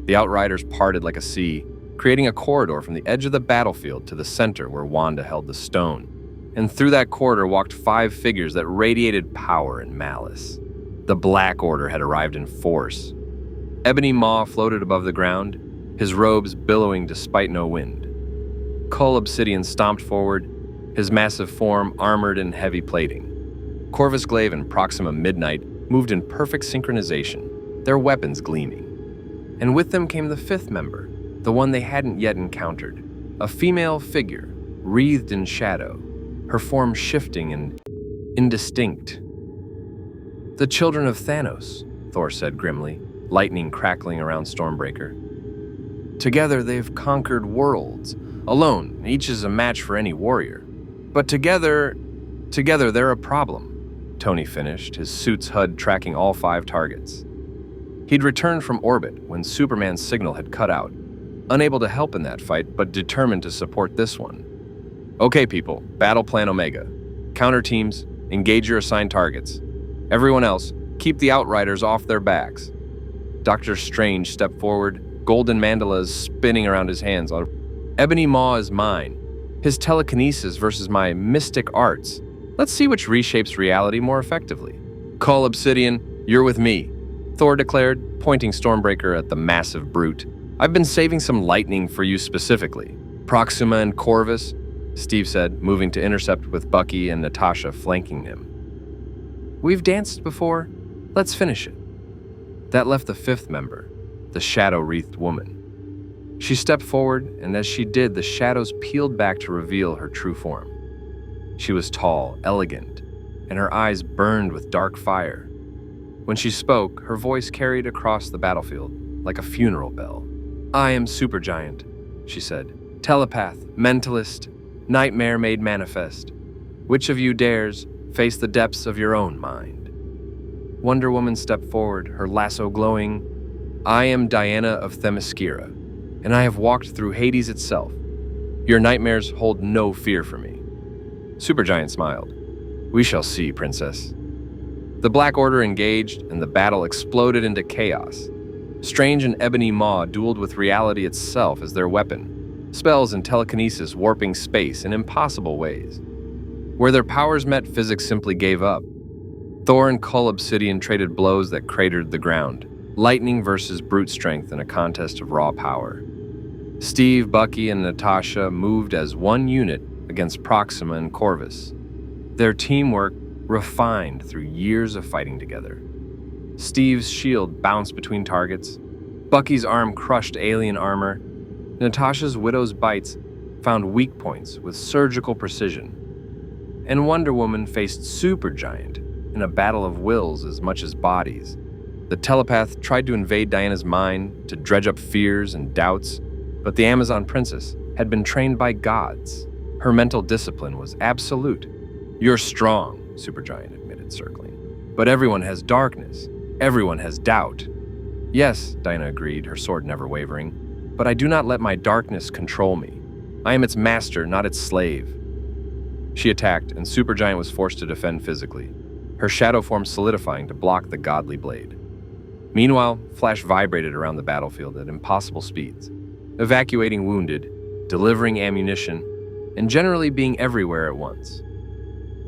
The Outriders parted like a sea, creating a corridor from the edge of the battlefield to the center where Wanda held the stone. And through that corridor walked 5 figures that radiated power and malice. The Black Order had arrived in force. Ebony Maw floated above the ground, his robes billowing despite no wind. Cull Obsidian stomped forward, his massive form armored in heavy plating. Corvus Glaive and Proxima Midnight moved in perfect synchronization, their weapons gleaming. And with them came the 5th member, the one they hadn't yet encountered, a female figure, wreathed in shadow, her form shifting and indistinct. "The children of Thanos," Thor said grimly, lightning crackling around Stormbreaker. "Together they've conquered worlds. Alone, each is a match for any warrior. But together they're a problem," Tony finished, his suit's HUD tracking all 5 targets. He'd returned from orbit when Superman's signal had cut out, unable to help in that fight but determined to support this one. "Okay, people, Battle Plan Omega. Counter teams, engage your assigned targets. Everyone else, keep the Outriders off their backs." Doctor Strange stepped forward, golden mandalas spinning around his hands. "Ebony Maw is mine. His telekinesis versus my mystic arts. Let's see which reshapes reality more effectively." "Cull Obsidian, you're with me," Thor declared, pointing Stormbreaker at the massive brute. "I've been saving some lightning for you specifically." "Proxima and Corvus," Steve said, moving to intercept with Bucky and Natasha flanking him. "We've danced before. Let's finish it." That left the 5th member, the shadow-wreathed woman. She stepped forward, and as she did, the shadows peeled back to reveal her true form. She was tall, elegant, and her eyes burned with dark fire. When she spoke, her voice carried across the battlefield like a funeral bell. "I am Supergiant," she said. "Telepath, mentalist, nightmare made manifest. Which of you dares face the depths of your own mind?" Wonder Woman stepped forward, her lasso glowing. I am Diana of Themyscira, and I have walked through Hades itself. Your nightmares hold no fear for me. Supergiant smiled. We shall see, Princess. The Black Order engaged, and the battle exploded into chaos. Strange and Ebony Maw dueled with reality itself as their weapon, spells and telekinesis warping space in impossible ways. Where their powers met, physics simply gave up. Thor and Cull Obsidian traded blows that cratered the ground, lightning versus brute strength in a contest of raw power. Steve, Bucky, and Natasha moved as one unit against Proxima and Corvus. Their teamwork refined through years of fighting together. Steve's shield bounced between targets. Bucky's arm crushed alien armor. Natasha's widow's bites found weak points with surgical precision. And Wonder Woman faced Supergiant in a battle of wills as much as bodies. The telepath tried to invade Diana's mind, to dredge up fears and doubts, but the Amazon princess had been trained by gods. Her mental discipline was absolute. You're strong, Supergiant admitted, circling. But everyone has darkness. Everyone has doubt. Yes, Diana agreed, her sword never wavering. But I do not let my darkness control me. I am its master, not its slave. She attacked, and Supergiant was forced to defend physically, her shadow form solidifying to block the godly blade. Meanwhile, Flash vibrated around the battlefield at impossible speeds, evacuating wounded, delivering ammunition, and generally being everywhere at once.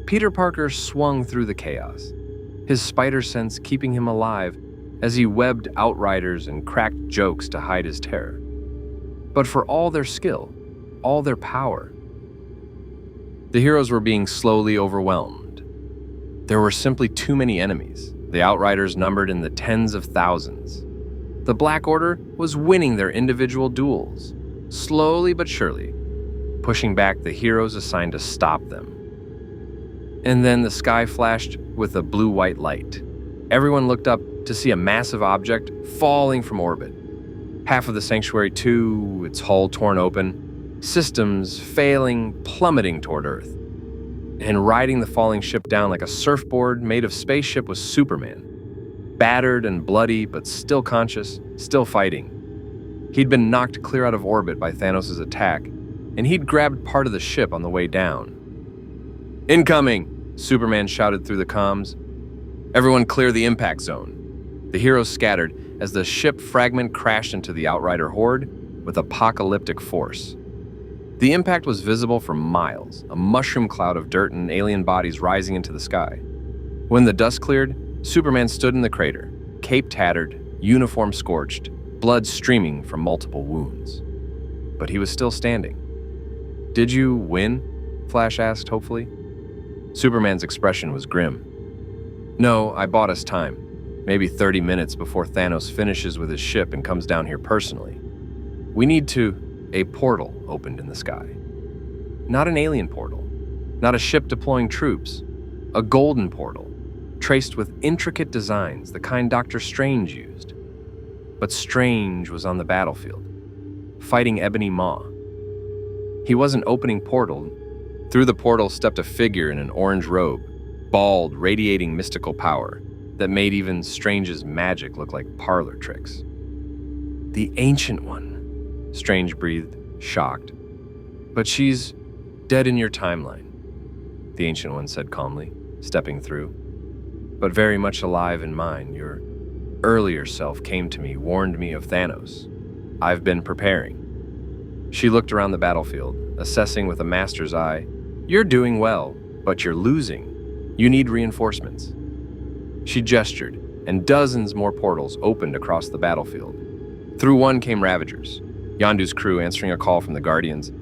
Peter Parker swung through the chaos, his spider sense keeping him alive as he webbed outriders and cracked jokes to hide his terror. But for all their skill, all their power, the heroes were being slowly overwhelmed. There were simply too many enemies. The Outriders numbered in the tens of thousands. The Black Order was winning their individual duels, slowly but surely, pushing back the heroes assigned to stop them. And then the sky flashed with a blue-white light. Everyone looked up to see a massive object falling from orbit. Half of the sanctuary too, its hull torn open, systems failing, plummeting toward Earth. And riding the falling ship down like a surfboard made of spaceship was Superman. Battered and bloody, but still conscious, still fighting. He'd been knocked clear out of orbit by Thanos' attack, and he'd grabbed part of the ship on the way down. Incoming! Superman shouted through the comms. Everyone clear the impact zone. The heroes scattered as the ship fragment crashed into the Outrider horde with apocalyptic force. The impact was visible for miles, a mushroom cloud of dirt and alien bodies rising into the sky. When the dust cleared, Superman stood in the crater, cape tattered, uniform scorched, blood streaming from multiple wounds. But he was still standing. Did you win? Flash asked hopefully. Superman's expression was grim. No, I bought us time. Maybe 30 minutes before Thanos finishes with his ship and comes down here personally. We need to... A portal opened in the sky. Not an alien portal, not a ship deploying troops, a golden portal, traced with intricate designs, the kind Dr. Strange used. But Strange was on the battlefield, fighting Ebony Maw. He wasn't opening portal. Through the portal stepped a figure in an orange robe, bald, radiating mystical power that made even Strange's magic look like parlor tricks. The Ancient One. Strange breathed, shocked. But she's dead in your timeline, the Ancient One said calmly, stepping through. But very much alive in mine. Your earlier self came to me, warned me of Thanos. I've been preparing. She looked around the battlefield, assessing with a master's eye. You're doing well, but you're losing. You need reinforcements. She gestured, and dozens more portals opened across the battlefield. Through one came Ravagers, Yondu's crew answering a call from the Guardians.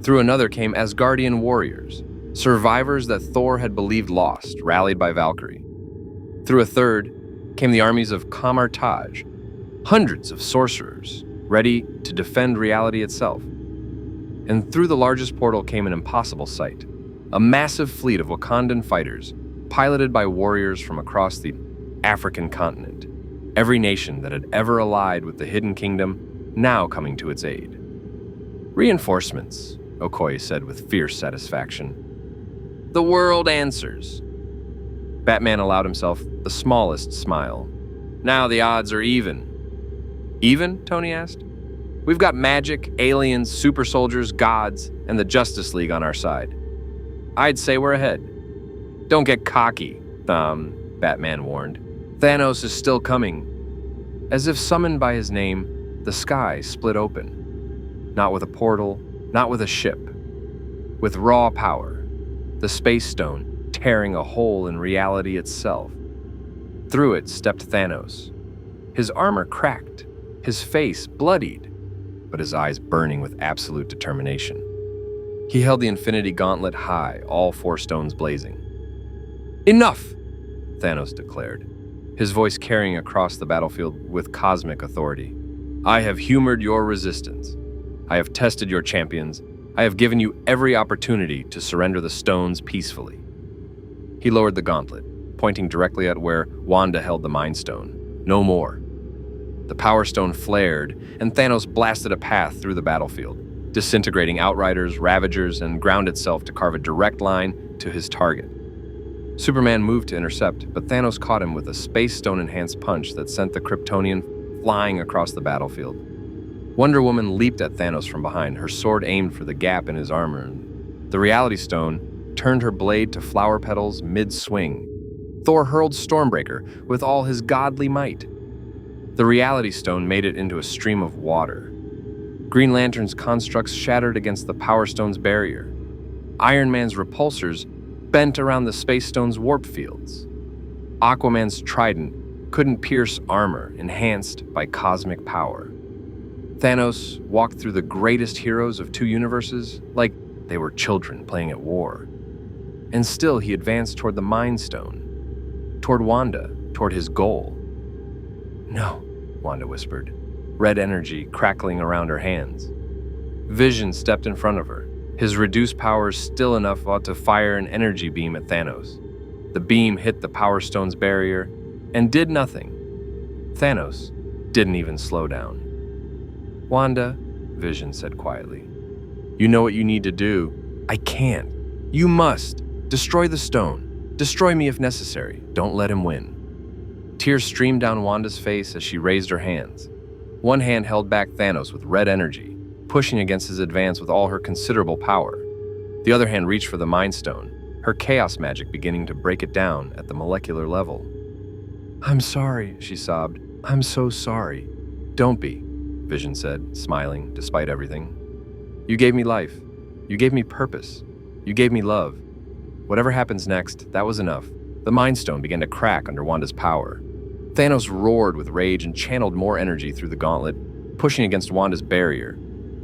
Through another came Asgardian warriors, survivors that Thor had believed lost, rallied by Valkyrie. Through a third came the armies of Kamar-Taj, hundreds of sorcerers, ready to defend reality itself. And through the largest portal came an impossible sight, a massive fleet of Wakandan fighters, piloted by warriors from across the African continent, every nation that had ever allied with the Hidden Kingdom now coming to its aid. Reinforcements, Okoye said with fierce satisfaction. The world answers. Batman allowed himself the smallest smile. Now the odds are even. Even? Tony asked. We've got magic, aliens, super soldiers, gods, and the Justice League on our side. I'd say we're ahead. Don't get cocky, Batman warned. Thanos is still coming. As if summoned by his name, the sky split open. Not with a portal, not with a ship. With raw power, the Space Stone tearing a hole in reality itself. Through it stepped Thanos. His armor cracked, his face bloodied, but his eyes burning with absolute determination. He held the Infinity Gauntlet high, all 4 stones blazing. Enough! Thanos declared, his voice carrying across the battlefield with cosmic authority. I have humored your resistance. I have tested your champions. I have given you every opportunity to surrender the stones peacefully. He lowered the gauntlet, pointing directly at where Wanda held the Mind Stone. No more. The Power Stone flared, and Thanos blasted a path through the battlefield, disintegrating Outriders, Ravagers, and ground itself to carve a direct line to his target. Superman moved to intercept, but Thanos caught him with a Space Stone-enhanced punch that sent the Kryptonian flying across the battlefield. Wonder Woman leaped at Thanos from behind, her sword aimed for the gap in his armor. The Reality Stone turned her blade to flower petals mid-swing. Thor hurled Stormbreaker with all his godly might. The Reality Stone made it into a stream of water. Green Lantern's constructs shattered against the Power Stone's barrier. Iron Man's repulsors bent around the Space Stone's warp fields. Aquaman's trident couldn't pierce armor enhanced by cosmic power. Thanos walked through the greatest heroes of 2 universes like they were children playing at war. And still he advanced toward the Mind Stone, toward Wanda, toward his goal. No, Wanda whispered, red energy crackling around her hands. Vision stepped in front of her, his reduced powers still enough to fire an energy beam at Thanos. The beam hit the Power Stone's barrier and did nothing. Thanos didn't even slow down. Wanda, Vision said quietly, you know what you need to do. I can't. You must. Destroy the stone. Destroy me if necessary. Don't let him win. Tears streamed down Wanda's face as she raised her hands. One hand held back Thanos with red energy, pushing against his advance with all her considerable power. The other hand reached for the Mind Stone, her chaos magic beginning to break it down at the molecular level. I'm sorry, she sobbed. I'm so sorry. Don't be, Vision said, smiling despite everything. You gave me life. You gave me purpose. You gave me love. Whatever happens next, that was enough. The Mind Stone began to crack under Wanda's power. Thanos roared with rage and channeled more energy through the gauntlet, pushing against Wanda's barrier.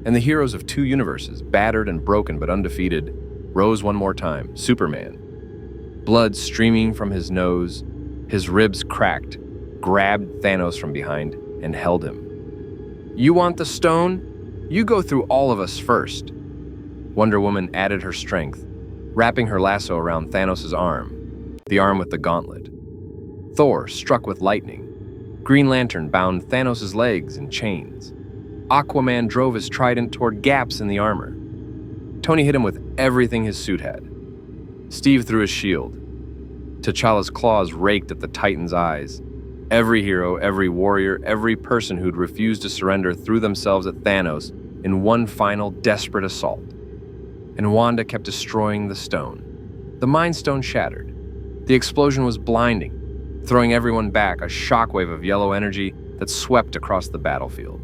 And the heroes of 2 universes, battered and broken but undefeated, rose one more time, Superman. Blood streaming from his nose, his ribs cracked, grabbed Thanos from behind and held him. You want the stone? You go through all of us first. Wonder Woman added her strength, wrapping her lasso around Thanos' arm, the arm with the gauntlet. Thor struck with lightning. Green Lantern bound Thanos' legs in chains. Aquaman drove his trident toward gaps in the armor. Tony hit him with everything his suit had. Steve threw his shield. T'Challa's claws raked at the Titan's eyes. Every hero, every warrior, every person who'd refused to surrender threw themselves at Thanos in one final desperate assault. And Wanda kept destroying the stone. The Mind Stone shattered. The explosion was blinding, throwing everyone back, a shockwave of yellow energy that swept across the battlefield.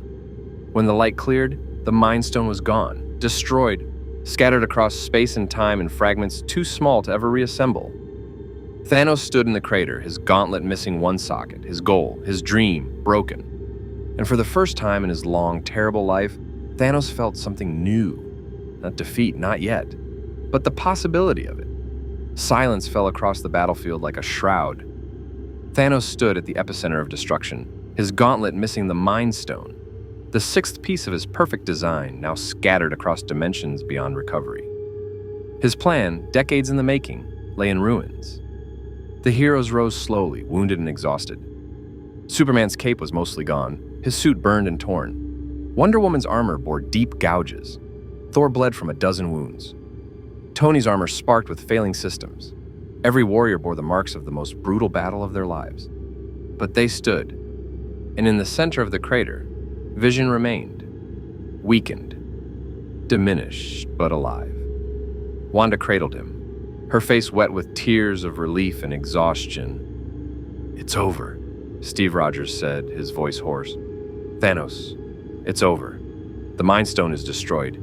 When the light cleared, the Mind Stone was gone, destroyed, scattered across space and time in fragments too small to ever reassemble. Thanos stood in the crater, his gauntlet missing one socket, his goal, his dream, broken. And for the first time in his long, terrible life, Thanos felt something new. Not defeat, not yet, but the possibility of it. Silence fell across the battlefield like a shroud. Thanos stood at the epicenter of destruction, his gauntlet missing the Mind Stone, the 6th piece of his perfect design now scattered across dimensions beyond recovery. His plan, decades in the making, lay in ruins. The heroes rose slowly, wounded and exhausted. Superman's cape was mostly gone, his suit burned and torn. Wonder Woman's armor bore deep gouges. Thor bled from a dozen wounds. Tony's armor sparked with failing systems. Every warrior bore the marks of the most brutal battle of their lives. But they stood, and in the center of the crater, Vision remained, weakened, diminished, but alive. Wanda cradled him, her face wet with tears of relief and exhaustion. "It's over," Steve Rogers said, his voice hoarse. "Thanos, it's over. The Mind Stone is destroyed.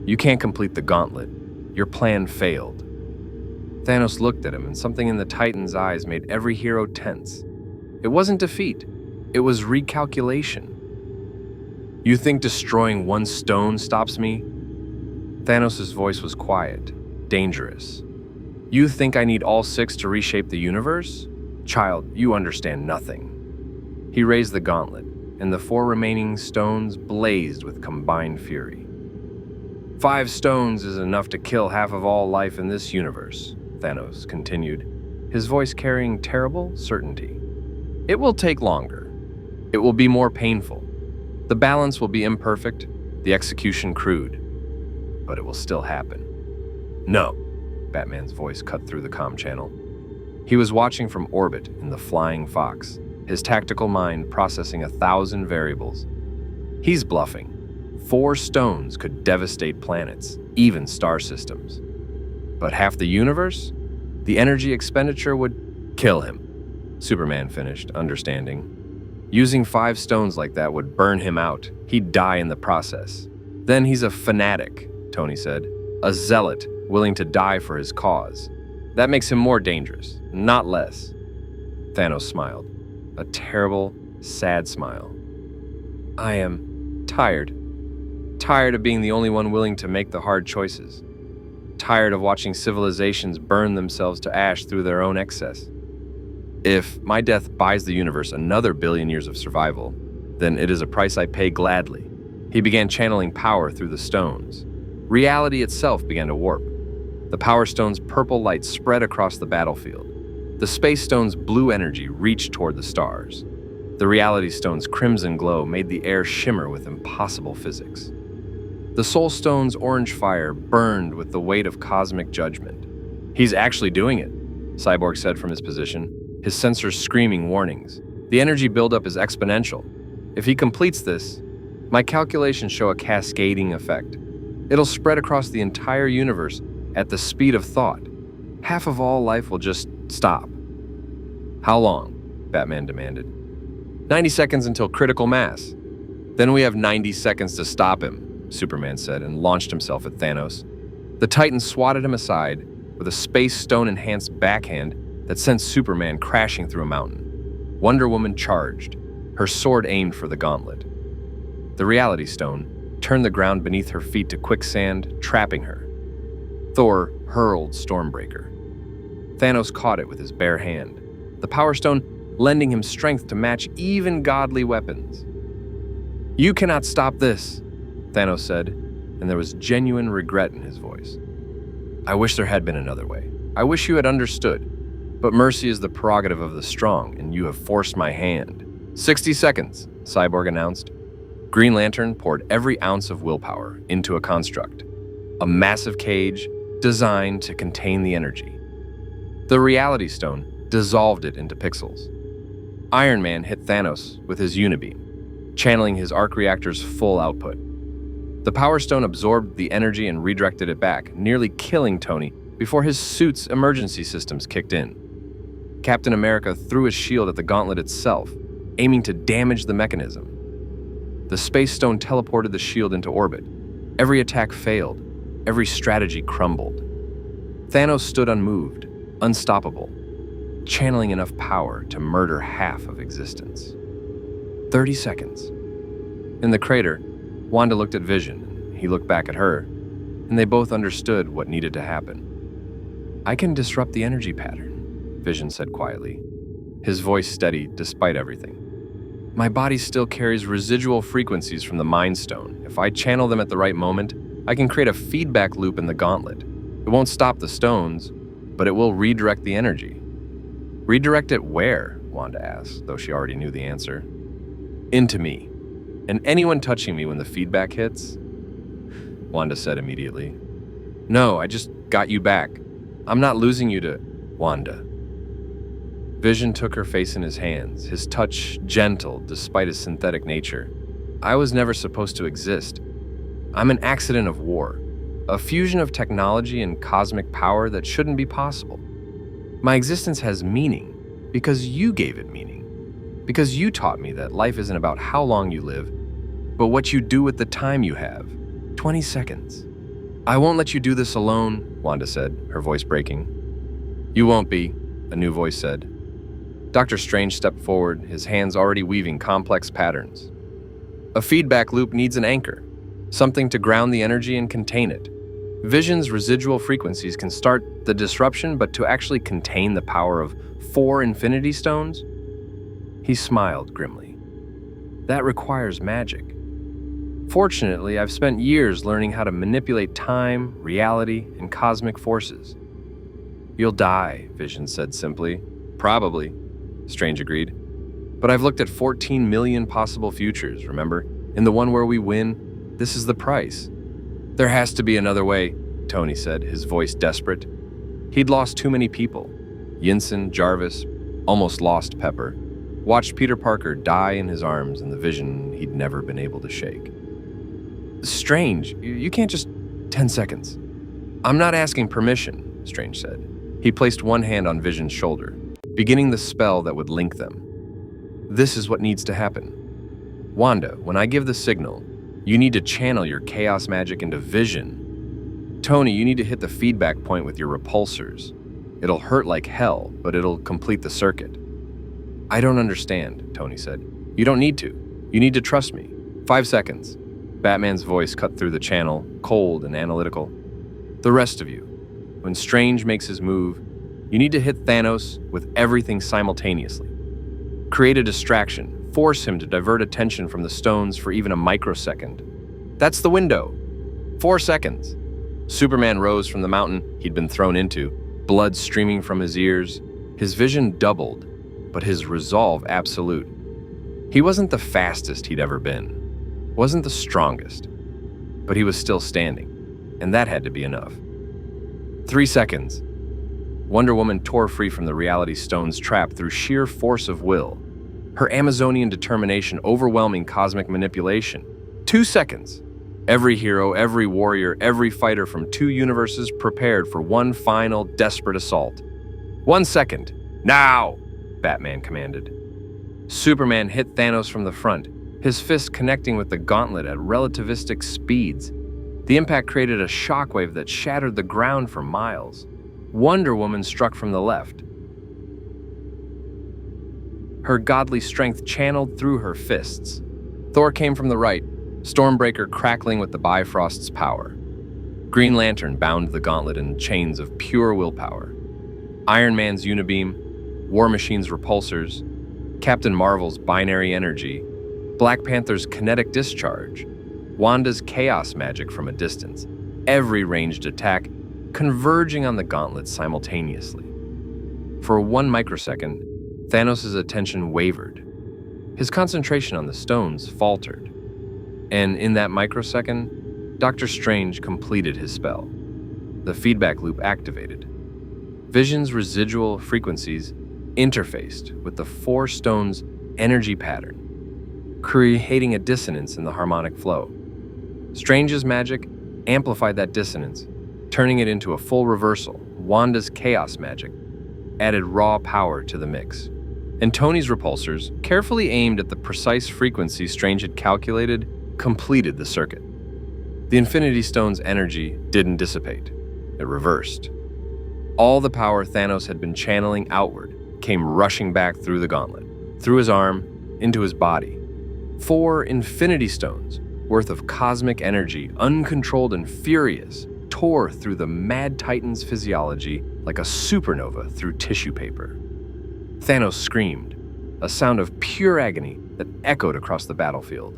You can't complete the gauntlet. Your plan failed." Thanos looked at him, and something in the Titan's eyes made every hero tense. It wasn't defeat. It was recalculation. "You think destroying one stone stops me?" Thanos' voice was quiet, dangerous. "You think I need all 6 to reshape the universe? Child, you understand nothing." He raised the gauntlet, and the 4 remaining stones blazed with combined fury. 5 stones is enough to kill half of all life in this universe," Thanos continued, his voice carrying terrible certainty. "It will take longer. It will be more painful. The balance will be imperfect, the execution crude. But it will still happen." "No," Batman's voice cut through the comm channel. He was watching from orbit in the Flying Fox, his tactical mind processing 1,000 variables. "He's bluffing. 4 stones could devastate planets, even star systems. But half the universe? The energy expenditure would kill him," Superman finished, understanding. "Using 5 stones like that would burn him out. He'd die in the process." "Then he's a fanatic," Tony said. "A zealot, willing to die for his cause. That makes him more dangerous, not less." Thanos smiled, a terrible, sad smile. "I am tired. Tired of being the only one willing to make the hard choices. Tired of watching civilizations burn themselves to ash through their own excess. If my death buys the universe another billion years of survival, then it is a price I pay gladly." He began channeling power through the stones. Reality itself began to warp. The Power Stone's purple light spread across the battlefield. The Space Stone's blue energy reached toward the stars. The Reality Stone's crimson glow made the air shimmer with impossible physics. The Soul Stone's orange fire burned with the weight of cosmic judgment. "He's actually doing it," Cyborg said from his position, his sensors screaming warnings. "The energy buildup is exponential. If he completes this, my calculations show a cascading effect. It'll spread across the entire universe at the speed of thought. Half of all life will just stop." "How long?" Batman demanded. 90 seconds until critical mass. Then we have 90 seconds to stop him," Superman said, and launched himself at Thanos. The Titan swatted him aside with a Space Stone-enhanced backhand that sent Superman crashing through a mountain. Wonder Woman charged, her sword aimed for the gauntlet. The Reality Stone turned the ground beneath her feet to quicksand, trapping her. Thor hurled Stormbreaker. Thanos caught it with his bare hand, the Power Stone lending him strength to match even godly weapons. "You cannot stop this," Thanos said, and there was genuine regret in his voice. "I wish there had been another way. I wish you had understood. But mercy is the prerogative of the strong, and you have forced my hand." 60 seconds, Cyborg announced. Green Lantern poured every ounce of willpower into a construct, a massive cage designed to contain the energy. The Reality Stone dissolved it into pixels. Iron Man hit Thanos with his Unibeam, channeling his arc reactor's full output. The Power Stone absorbed the energy and redirected it back, nearly killing Tony before his suit's emergency systems kicked in. Captain America threw his shield at the gauntlet itself, aiming to damage the mechanism. The Space Stone teleported the shield into orbit. Every attack failed, every strategy crumbled. Thanos stood unmoved, unstoppable, channeling enough power to murder half of existence. 30 seconds. In the crater, Wanda looked at Vision, he looked back at her, and they both understood what needed to happen. "I can disrupt the energy pattern," Vision said quietly, his voice steady despite everything. "My body still carries residual frequencies from the Mind Stone. If I channel them at the right moment, I can create a feedback loop in the gauntlet. It won't stop the stones, but it will redirect the energy." "Redirect it where?" Wanda asked, though she already knew the answer. "Into me. And anyone touching me when the feedback hits?" Wanda said immediately. "No, I just got you back. I'm not losing you to..." Wanda. Vision took her face in his hands, his touch gentle despite his synthetic nature. I was never supposed to exist. I'm an accident of war, a fusion of technology and cosmic power that shouldn't be possible. My existence has meaning because you gave it meaning, because you taught me that life isn't about how long you live, but what you do with the time you have. 20 seconds. I won't let you do this alone, Wanda said, her voice breaking. You won't be, a new voice said. Dr. Strange stepped forward, his hands already weaving complex patterns. A feedback loop needs an anchor, something to ground the energy and contain it. Vision's residual frequencies can start the disruption, but to actually contain the power of 4 Infinity Stones? He smiled grimly. That requires magic. Fortunately, I've spent years learning how to manipulate time, reality, and cosmic forces. You'll die, Vision said simply. Probably, Strange agreed. But I've looked at 14 million possible futures, remember? In the one where we win, this is the price. There has to be another way, Tony said, his voice desperate. He'd lost too many people. Yinsen, Jarvis, almost lost Pepper. Watched Peter Parker die in his arms in the vision he'd never been able to shake. Strange, you can't just... 10 seconds. I'm not asking permission, Strange said. He placed one hand on Vision's shoulder, beginning the spell that would link them. This is what needs to happen. Wanda, when I give the signal, you need to channel your chaos magic into Vision. Tony, you need to hit the feedback point with your repulsors. It'll hurt like hell, but it'll complete the circuit. I don't understand, Tony said. You don't need to. You need to trust me. 5 seconds. Batman's voice cut through the channel, cold and analytical. The rest of you, when Strange makes his move, you need to hit Thanos with everything simultaneously. Create a distraction, force him to divert attention from the stones for even a microsecond. That's the window. 4 seconds. Superman rose from the mountain he'd been thrown into, blood streaming from his ears. His vision doubled, but his resolve absolute. He wasn't the fastest he'd ever been, wasn't the strongest, but he was still standing, and that had to be enough. 3 seconds. Wonder Woman tore free from the Reality Stone's trap through sheer force of will, her Amazonian determination overwhelming cosmic manipulation. 2 seconds. Every hero, every warrior, every fighter from 2 universes prepared for one final, desperate assault. 1 second. Now! Batman commanded. Superman hit Thanos from the front, his fist connecting with the gauntlet at relativistic speeds. The impact created a shockwave that shattered the ground for miles. Wonder Woman struck from the left, her godly strength channeled through her fists. Thor came from the right, Stormbreaker crackling with the Bifrost's power. Green Lantern bound the gauntlet in chains of pure willpower. Iron Man's Unibeam, War Machine's repulsors, Captain Marvel's binary energy, Black Panther's kinetic discharge, Wanda's chaos magic from a distance, every ranged attack converging on the gauntlet simultaneously. For 1 microsecond, Thanos' attention wavered. His concentration on the stones faltered. And in that microsecond, Dr. Strange completed his spell. The feedback loop activated. Vision's residual frequencies interfaced with the 4 stones' energy pattern, creating a dissonance in the harmonic flow. Strange's magic amplified that dissonance, turning it into a full reversal. Wanda's chaos magic added raw power to the mix. And Tony's repulsors, carefully aimed at the precise frequency Strange had calculated, completed the circuit. The Infinity Stone's energy didn't dissipate. It reversed. All the power Thanos had been channeling outward came rushing back through the gauntlet, through his arm, into his body. 4 Infinity Stones, worth of cosmic energy, uncontrolled and furious, tore through the Mad Titan's physiology like a supernova through tissue paper. Thanos screamed, a sound of pure agony that echoed across the battlefield.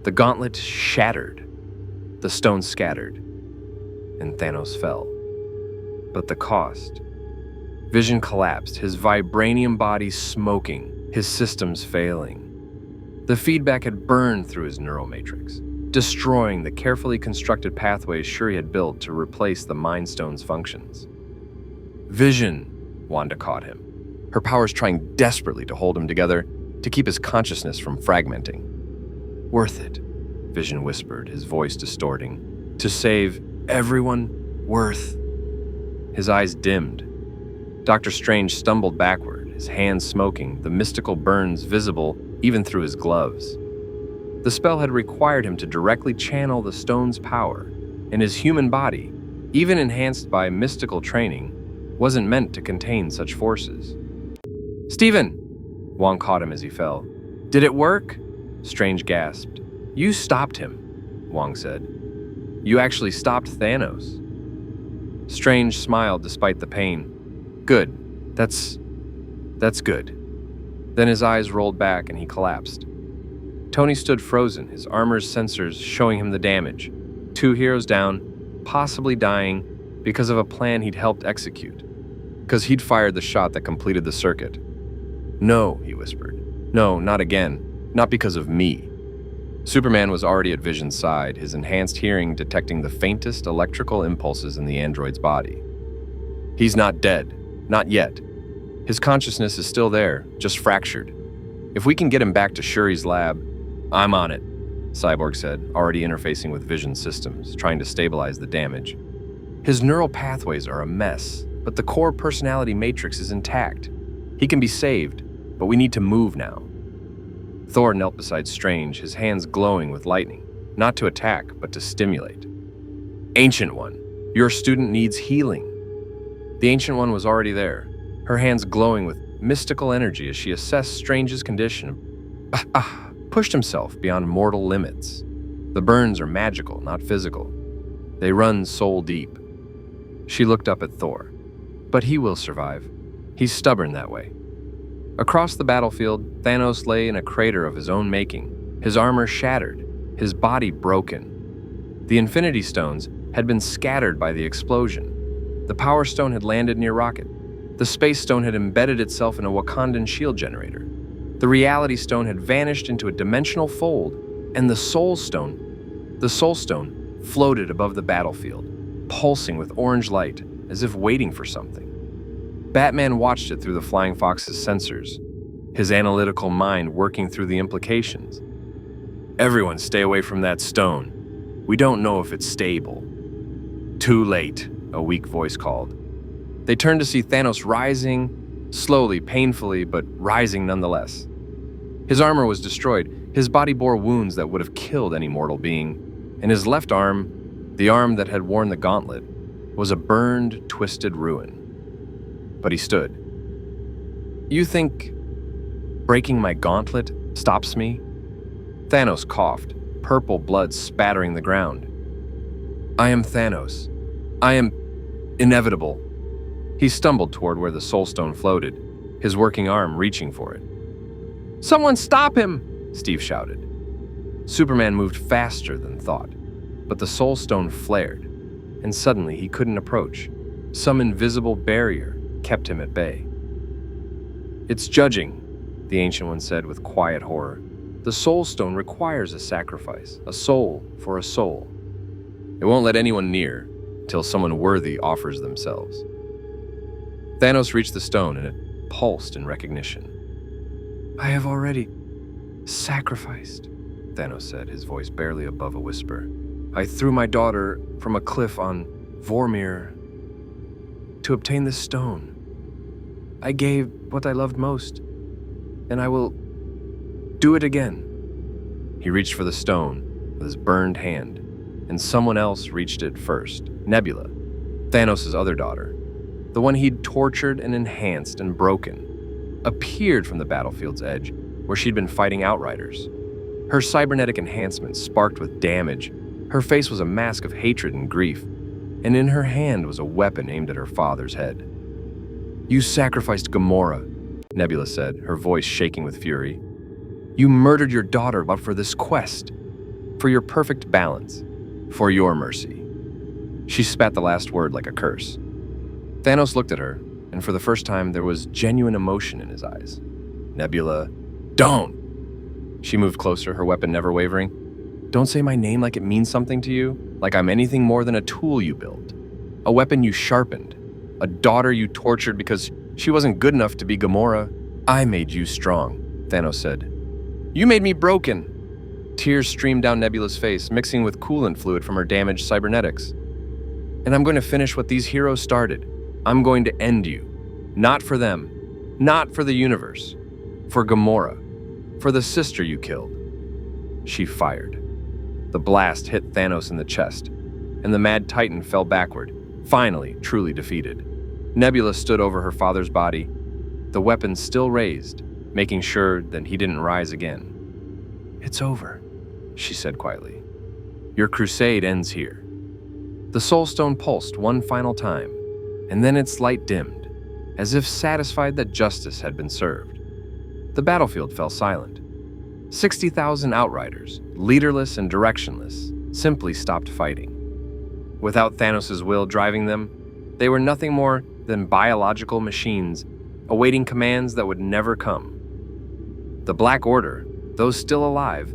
The gauntlet shattered, the stones scattered, and Thanos fell. But the cost. Vision collapsed, his vibranium body smoking, his systems failing. The feedback had burned through his neural matrix, destroying the carefully constructed pathways Shuri had built to replace the Mind Stone's functions. Vision, Wanda caught him, her powers trying desperately to hold him together, to keep his consciousness from fragmenting. "Worth it," Vision whispered, his voice distorting. "To save everyone, worth." His eyes dimmed. Dr. Strange stumbled backward, his hands smoking, the mystical burns visible even through his gloves. The spell had required him to directly channel the stone's power, and his human body, even enhanced by mystical training, wasn't meant to contain such forces. "Stephen!" Wong caught him as he fell. "Did it work?" Strange gasped. "You stopped him," Wong said. "You actually stopped Thanos." Strange smiled despite the pain. "Good. That's good." Then his eyes rolled back and he collapsed. Tony stood frozen, his armor's sensors showing him the damage. 2 heroes down, possibly dying because of a plan he'd helped execute. Because he'd fired the shot that completed the circuit. "No," he whispered. "No, not again. Not because of me." Superman was already at Vision's side, his enhanced hearing detecting the faintest electrical impulses in the android's body. "He's not dead. Not yet. His consciousness is still there, just fractured. If we can get him back to Shuri's lab..." "I'm on it," Cyborg said, already interfacing with Vision's systems, trying to stabilize the damage. "His neural pathways are a mess, but the core personality matrix is intact. He can be saved, but we need to move now." Thor knelt beside Strange, his hands glowing with lightning, not to attack, but to stimulate. "Ancient One, your student needs healing." The Ancient One was already there, her hands glowing with mystical energy as she assessed Strange's condition. Pushed himself beyond mortal limits. The burns are magical, not physical. They run soul deep. She looked up at Thor. "But he will survive. He's stubborn that way." Across the battlefield, Thanos lay in a crater of his own making, his armor shattered, his body broken. The Infinity Stones had been scattered by the explosion. The Power Stone had landed near Rocket. The Space Stone had embedded itself in a Wakandan shield generator. The Reality Stone had vanished into a dimensional fold, and the Soul Stone floated above the battlefield, pulsing with orange light, as if waiting for something. Batman watched it through the Flying Fox's sensors, his analytical mind working through the implications. "Everyone stay away from that stone. We don't know if it's stable." "Too late," a weak voice called. They turned to see Thanos rising, slowly, painfully, but rising nonetheless. His armor was destroyed, his body bore wounds that would have killed any mortal being, and his left arm, the arm that had worn the gauntlet, was a burned, twisted ruin. But he stood. "You think breaking my gauntlet stops me?" Thanos coughed, purple blood spattering the ground. "I am Thanos. I am inevitable." He stumbled toward where the Soul Stone floated, his working arm reaching for it. "Someone stop him!" Steve shouted. Superman moved faster than thought, but the Soul Stone flared, and suddenly he couldn't approach. Some invisible barrier kept him at bay. "It's judging," the Ancient One said with quiet horror. "The Soul Stone requires a sacrifice, a soul for a soul. It won't let anyone near till someone worthy offers themselves." Thanos reached the stone and it pulsed in recognition. "I have already sacrificed," Thanos said, his voice barely above a whisper. "I threw my daughter from a cliff on Vormir to obtain this stone. I gave what I loved most, and I will do it again." He reached for the stone with his burned hand, and someone else reached it first. Nebula, Thanos' other daughter, the one he'd tortured and enhanced and broken, appeared from the battlefield's edge where she'd been fighting Outriders. Her cybernetic enhancement sparked with damage. Her face was a mask of hatred and grief, and in her hand was a weapon aimed at her father's head. "You sacrificed Gamora," Nebula said, her voice shaking with fury. "You murdered your daughter but for this quest, for your perfect balance, for your mercy." She spat the last word like a curse. Thanos looked at her, and for the first time there was genuine emotion in his eyes. "Nebula, don't!" She moved closer, her weapon never wavering. "Don't say my name like it means something to you, like I'm anything more than a tool you built. A weapon you sharpened. A daughter you tortured because She wasn't good enough to be Gamora. I made you strong, Thanos said. You made me broken. Tears streamed down Nebula's face, mixing with coolant fluid from her damaged cybernetics. And I'm going to finish what these heroes started. I'm going to end you. Not for them. Not for the universe. For Gamora. For the sister you killed. She fired. The blast hit Thanos in the chest, and the Mad Titan fell backward, finally truly defeated. Nebula stood over her father's body, the weapon still raised, making sure that he didn't rise again. It's over, she said quietly. Your crusade ends here. The Soul Stone pulsed one final time, and then its light dimmed, as if satisfied that justice had been served. The battlefield fell silent. 60,000 Outriders, leaderless and directionless, simply stopped fighting. Without Thanos' will driving them, they were nothing more than biological machines awaiting commands that would never come. The Black Order, those still alive,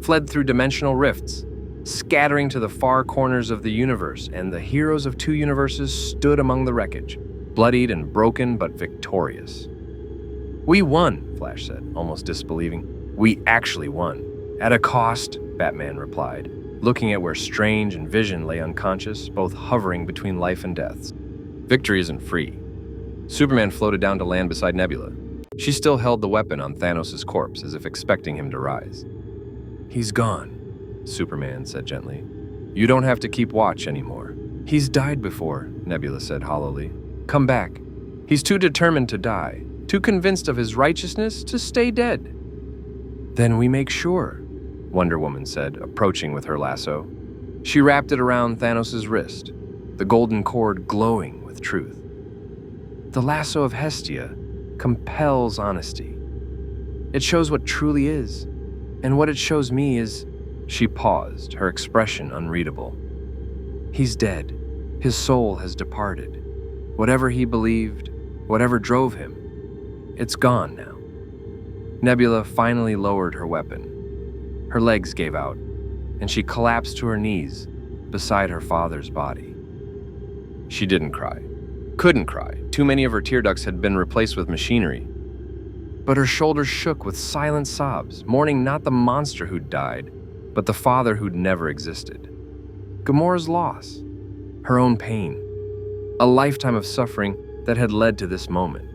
fled through dimensional rifts, scattering to the far corners of the universe, and the heroes of two universes stood among the wreckage, bloodied and broken but victorious. We won, Flash said, almost disbelieving. We actually won. At a cost, Batman replied, looking at where Strange and Vision lay unconscious, both hovering between life and death. Victory isn't free. Superman floated down to land beside Nebula. She still held the weapon on Thanos' corpse, as if expecting him to rise. He's gone, Superman said gently. You don't have to keep watch anymore. He's died before, Nebula said hollowly. Come back. He's too determined to die, too convinced of his righteousness to stay dead. Then we make sure, Wonder Woman said, approaching with her lasso. She wrapped it around Thanos' wrist, the golden cord glowing with truth. The lasso of Hestia compels honesty. It shows what truly is, and what it shows me is... She paused, her expression unreadable. He's dead. His soul has departed. Whatever he believed, whatever drove him, it's gone now. Nebula finally lowered her weapon. Her legs gave out, and she collapsed to her knees beside her father's body. She didn't cry. Couldn't cry. Too many of her tear ducts had been replaced with machinery. But her shoulders shook with silent sobs, mourning not the monster who'd died, but the father who'd never existed. Gamora's loss, her own pain, a lifetime of suffering that had led to this moment.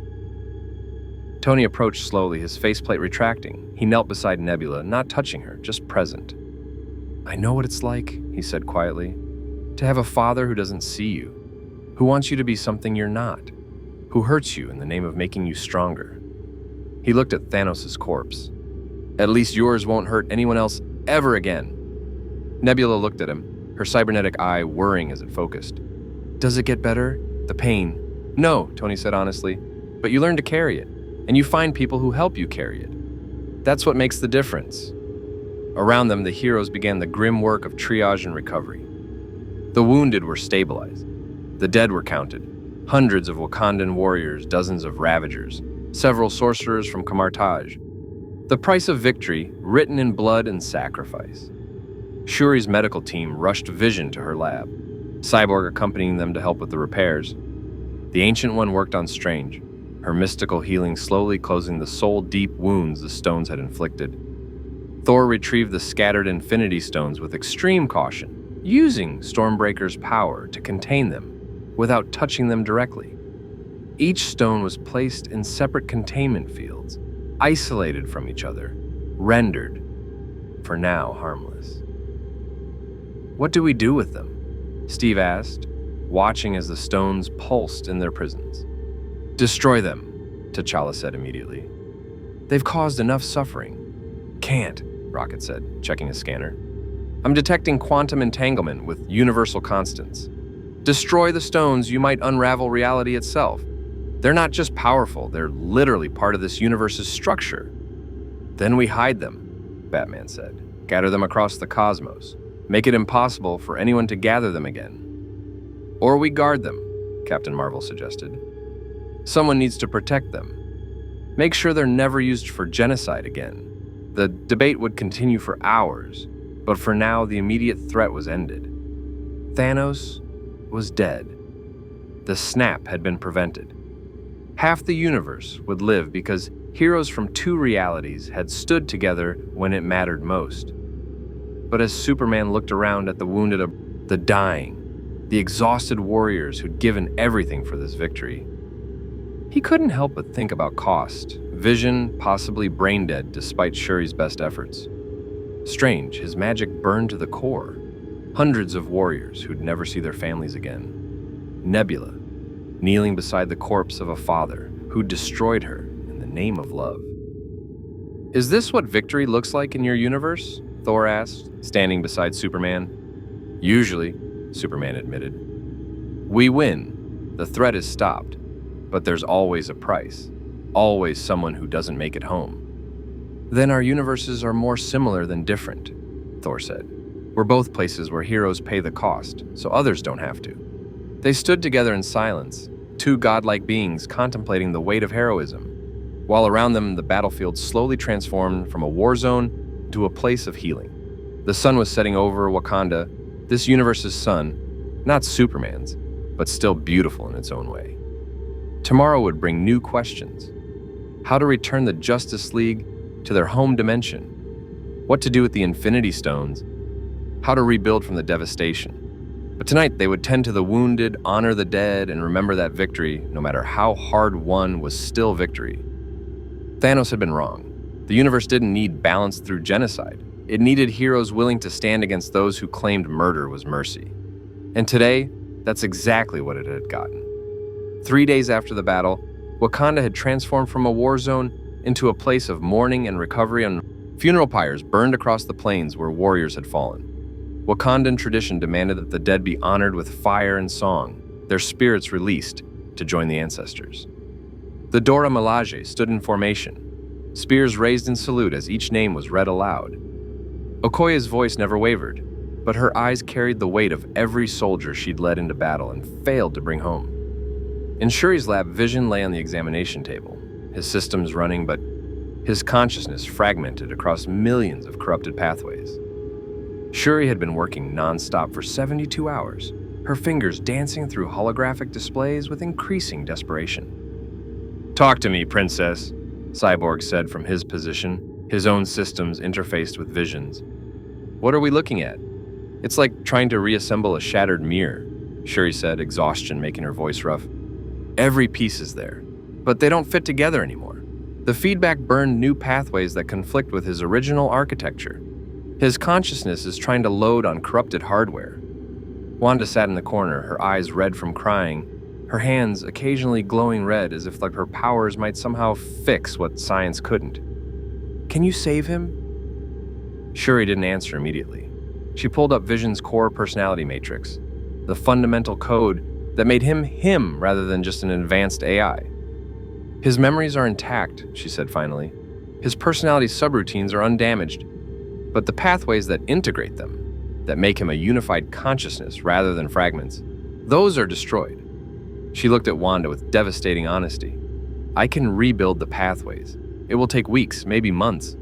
Tony approached slowly, his faceplate retracting. He knelt beside Nebula, not touching her, just present. I know what it's like, he said quietly, to have a father who doesn't see you, who wants you to be something you're not, who hurts you in the name of making you stronger. He looked at Thanos' corpse. At least yours won't hurt anyone else ever again. Nebula looked at him, her cybernetic eye whirring as it focused. Does it get better? The pain? No, Tony said honestly, but you learn to carry it, and you find people who help you carry it. That's what makes the difference. Around them, the heroes began the grim work of triage and recovery. The wounded were stabilized. The dead were counted. Hundreds of Wakandan warriors, dozens of Ravagers, several sorcerers from Kamartaj. The price of victory, written in blood and sacrifice. Shuri's medical team rushed Vision to her lab, Cyborg accompanying them to help with the repairs. The Ancient One worked on Strange, her mystical healing slowly closing the soul-deep wounds the stones had inflicted. Thor retrieved the scattered Infinity Stones with extreme caution, using Stormbreaker's power to contain them without touching them directly. Each stone was placed in separate containment fields, isolated from each other, rendered, for now, harmless. What do we do with them? Steve asked, watching as the stones pulsed in their prisons. Destroy them, T'Challa said immediately. They've caused enough suffering. Can't, Rocket said, checking his scanner. I'm detecting quantum entanglement with universal constants. Destroy the stones, you might unravel reality itself. They're not just powerful, they're literally part of this universe's structure. Then we hide them, Batman said. Gather them across the cosmos. Make it impossible for anyone to gather them again. Or we guard them, Captain Marvel suggested. Someone needs to protect them. Make sure they're never used for genocide again. The debate would continue for hours, but for now the immediate threat was ended. Thanos was dead. The snap had been prevented. Half the universe would live because heroes from two realities had stood together when it mattered most. But as Superman looked around at the wounded, the dying, the exhausted warriors who'd given everything for this victory, he couldn't help but think about cost. Vision possibly brain dead despite Shuri's best efforts. Strange, his magic burned to the core. Hundreds of warriors who'd never see their families again. Nebula, kneeling beside the corpse of a father who'd destroyed her in the name of love. Is this what victory looks like in your universe? Thor asked, standing beside Superman. Usually, Superman admitted. We win. The threat is stopped. But there's always a price. Always someone who doesn't make it home. Then our universes are more similar than different, Thor said. We're both places where heroes pay the cost, so others don't have to. They stood together in silence, two godlike beings contemplating the weight of heroism, while around them the battlefield slowly transformed from a war zone to a place of healing. The sun was setting over Wakanda, this universe's sun, not Superman's, but still beautiful in its own way. Tomorrow would bring new questions. How to return the Justice League to their home dimension. What to do with the Infinity Stones. How to rebuild from the devastation. But tonight they would tend to the wounded, honor the dead, and remember that victory, no matter how hard won, was still victory. Thanos had been wrong. The universe didn't need balance through genocide. It needed heroes willing to stand against those who claimed murder was mercy. And today, that's exactly what it had gotten. 3 days after the battle, Wakanda had transformed from a war zone into a place of mourning and recovery, and funeral pyres burned across the plains where warriors had fallen. Wakandan tradition demanded that the dead be honored with fire and song, their spirits released to join the ancestors. The Dora Milaje stood in formation, spears raised in salute as each name was read aloud. Okoye's voice never wavered, but her eyes carried the weight of every soldier she'd led into battle and failed to bring home. In Shuri's lab, Vision lay on the examination table, his systems running, but his consciousness fragmented across millions of corrupted pathways. Shuri had been working non-stop for 72 hours, her fingers dancing through holographic displays with increasing desperation. "Talk to me, Princess," Cyborg said from his position, his own systems interfaced with Vision's. "What are we looking at?" "It's like trying to reassemble a shattered mirror," Shuri said, exhaustion making her voice rough. "Every piece is there, but they don't fit together anymore. The feedback burned new pathways that conflict with his original architecture. His consciousness is trying to load on corrupted hardware." Wanda sat in the corner, her eyes red from crying, her hands occasionally glowing red as if her powers might somehow fix what science couldn't. "Can you save him?" Shuri didn't answer immediately. She pulled up Vision's core personality matrix, the fundamental code that made him him rather than just an advanced AI. "His memories are intact," she said finally. "His personality subroutines are undamaged, but the pathways that integrate them, that make him a unified consciousness rather than fragments, those are destroyed." She looked at Wanda with devastating honesty. "I can rebuild the pathways. It will take weeks, maybe months.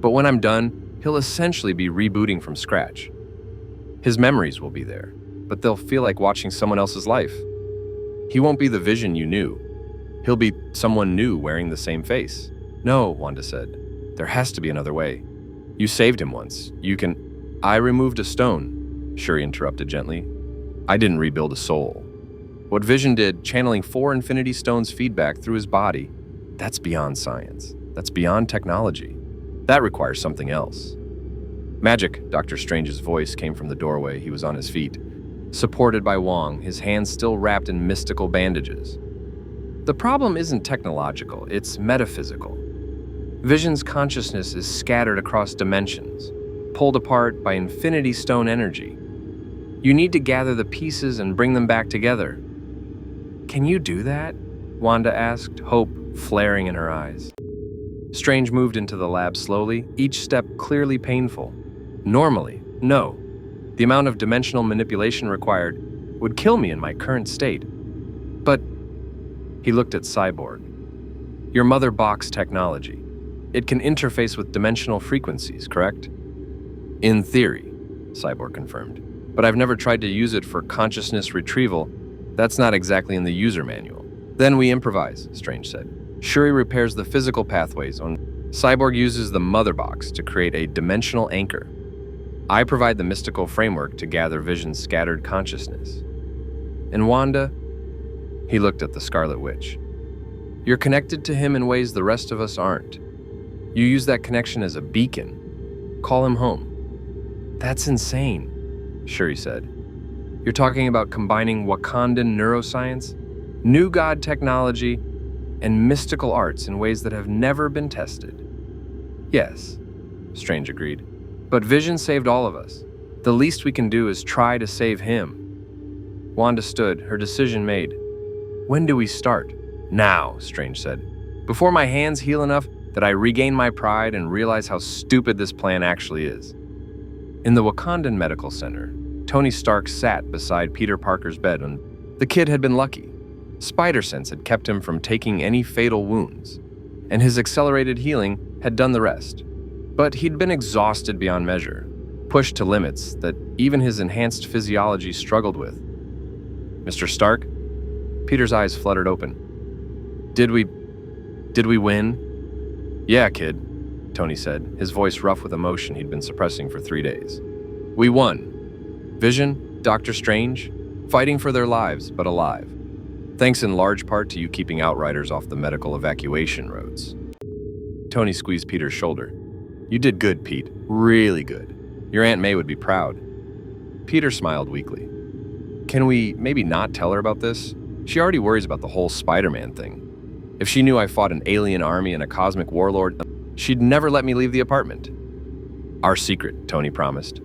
But when I'm done, he'll essentially be rebooting from scratch. His memories will be there, but they'll feel like watching someone else's life. He won't be the Vision you knew. He'll be someone new wearing the same face." "No," Wanda said. "There has to be another way. You saved him once. You can—" "I removed a stone," Shuri interrupted gently. "I didn't rebuild a soul. What Vision did, channeling 4 Infinity Stones' feedback through his body, that's beyond science. That's beyond technology. That requires something else." "Magic," Dr. Strange's voice came from the doorway. He was on his feet, supported by Wong, his hands still wrapped in mystical bandages. "The problem isn't technological, it's metaphysical. Vision's consciousness is scattered across dimensions, pulled apart by Infinity Stone energy. You need to gather the pieces and bring them back together." "Can you do that?" Wanda asked, hope flaring in her eyes. Strange moved into the lab slowly, each step clearly painful. "Normally, no. The amount of dimensional manipulation required would kill me in my current state. But," he looked at Cyborg, "your mother box technology. It can interface with dimensional frequencies, correct?" "In theory," Cyborg confirmed. "But I've never tried to use it for consciousness retrieval. That's not exactly in the user manual. Then we improvise, Strange said. Shuri repairs the physical pathways. Cyborg uses the mother box to create a dimensional anchor. I provide the mystical framework to gather Vision's scattered consciousness. And Wanda, he looked at the Scarlet Witch. You're connected to him in ways the rest of us aren't. You use that connection as a beacon. Call him home. That's insane, Shuri said. You're talking about combining Wakandan neuroscience, new god technology, and mystical arts in ways that have never been tested. Yes, Strange agreed. But Vision saved all of us. The least we can do is try to save him. Wanda stood, her decision made. When do we start? Now, Strange said. Before my hands heal enough that I regain my pride and realize how stupid this plan actually is. In the Wakandan Medical Center, Tony Stark sat beside Peter Parker's bed, and the kid had been lucky. Spider sense had kept him from taking any fatal wounds, and his accelerated healing had done the rest. But he'd been exhausted beyond measure, pushed to limits that even his enhanced physiology struggled with. Mr. Stark? Peter's eyes fluttered open. Did we win? Yeah, kid, Tony said, his voice rough with emotion he'd been suppressing for 3 days. We won. Vision, Doctor Strange, fighting for their lives, but alive. Thanks in large part to you keeping Outriders off the medical evacuation roads. Tony squeezed Peter's shoulder. You did good, Pete. Really good. Your Aunt May would be proud. Peter smiled weakly. Can we maybe not tell her about this? She already worries about the whole Spider-Man thing. If she knew I fought an alien army and a cosmic warlord, she'd never let me leave the apartment. Our secret, Tony promised.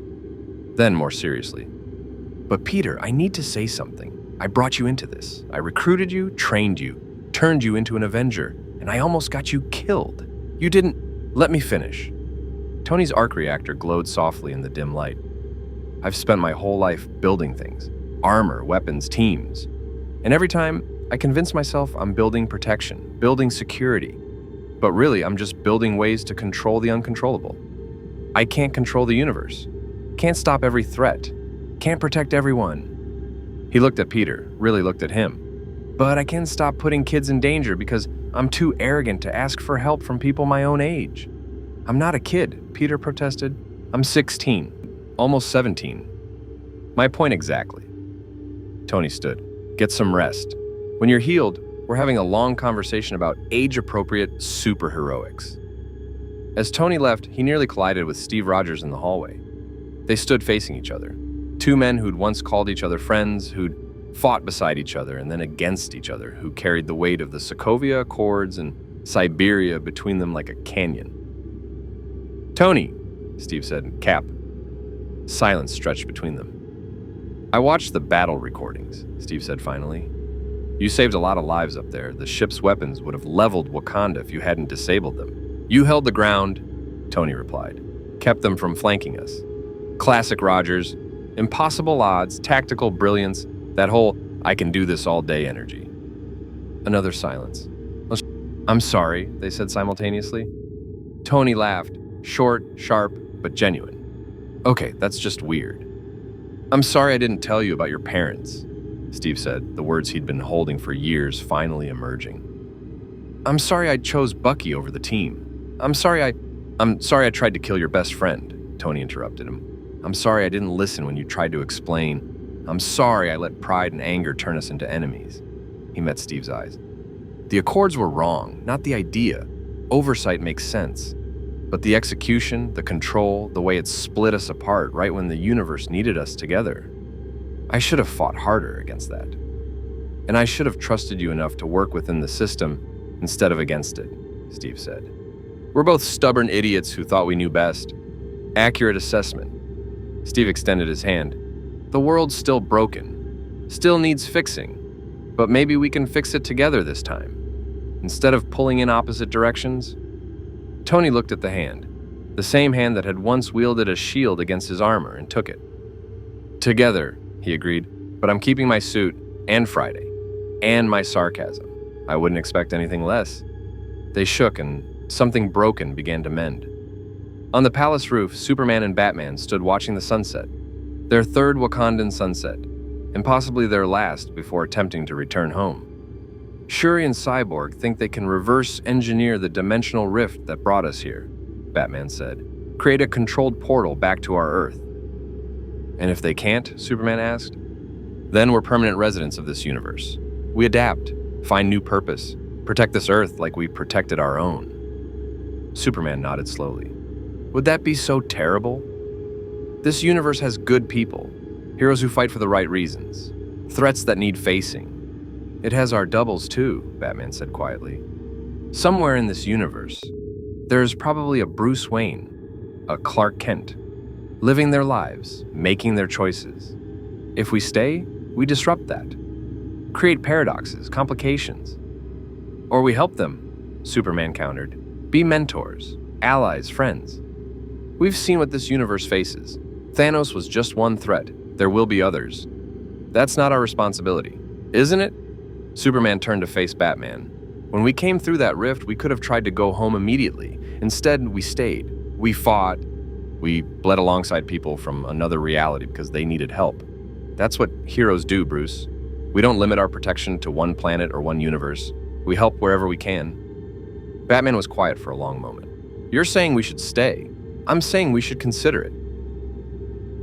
Then more seriously. But Peter, I need to say something. I brought you into this. I recruited you, trained you, turned you into an Avenger, and I almost got you killed. You didn't... Let me finish. Tony's arc reactor glowed softly in the dim light. I've spent my whole life building things. Armor, weapons, teams. And every time, I convince myself I'm building protection, building security. But really, I'm just building ways to control the uncontrollable. I can't control the universe. Can't stop every threat. Can't protect everyone. He looked at Peter, really looked at him. But I can't stop putting kids in danger because I'm too arrogant to ask for help from people my own age. I'm not a kid, Peter protested. I'm 16, almost 17. My point exactly. Tony stood. Get some rest. When you're healed, we're having a long conversation about age-appropriate superheroics. As Tony left, he nearly collided with Steve Rogers in the hallway. They stood facing each other. Two men who'd once called each other friends, who'd fought beside each other and then against each other, who carried the weight of the Sokovia Accords and Siberia between them like a canyon. Tony, Steve said, Cap. Silence stretched between them. I watched the battle recordings, Steve said finally. You saved a lot of lives up there. The ship's weapons would have leveled Wakanda if you hadn't disabled them. You held the ground, Tony replied. Kept them from flanking us. Classic Rogers. Impossible odds, tactical brilliance, that whole I can do this all day energy. Another silence. I'm sorry, they said simultaneously. Tony laughed, short, sharp, but genuine. Okay, that's just weird. I'm sorry I didn't tell you about your parents, Steve said, the words he'd been holding for years finally emerging. I'm sorry I chose Bucky over the team. I'm sorry I tried to kill your best friend, Tony interrupted him. I'm sorry I didn't listen when you tried to explain. I'm sorry I let pride and anger turn us into enemies. He met Steve's eyes. The Accords were wrong, not the idea. Oversight makes sense. But the execution, the control, the way it split us apart right when the universe needed us together. I should have fought harder against that. And I should have trusted you enough to work within the system instead of against it, Steve said. We're both stubborn idiots who thought we knew best. Accurate assessment. Steve extended his hand. The world's still broken. Still needs fixing. But maybe we can fix it together this time. Instead of pulling in opposite directions. Tony looked at the hand. The same hand that had once wielded a shield against his armor and took it. Together, he agreed. But I'm keeping my suit and Friday. And my sarcasm. I wouldn't expect anything less. They shook and something broken began to mend. On the palace roof, Superman and Batman stood watching the sunset. Their third Wakandan sunset, and possibly their last before attempting to return home. Shuri and Cyborg think they can reverse engineer the dimensional rift that brought us here, Batman said. Create a controlled portal back to our Earth. And if they can't, Superman asked, then we're permanent residents of this universe. We adapt, find new purpose, protect this Earth like we protected our own. Superman nodded slowly. Would that be so terrible? This universe has good people, heroes who fight for the right reasons, threats that need facing. It has our doubles too, Batman said quietly. Somewhere in this universe, there's probably a Bruce Wayne, a Clark Kent, living their lives, making their choices. If we stay, we disrupt that, create paradoxes, complications. Or we help them, Superman countered. Be mentors, allies, friends. We've seen what this universe faces. Thanos was just one threat. There will be others. That's not our responsibility, isn't it? Superman turned to face Batman. When we came through that rift, we could have tried to go home immediately. Instead, we stayed. We fought. We bled alongside people from another reality because they needed help. That's what heroes do, Bruce. We don't limit our protection to one planet or one universe. We help wherever we can. Batman was quiet for a long moment. You're saying we should stay. I'm saying we should consider it.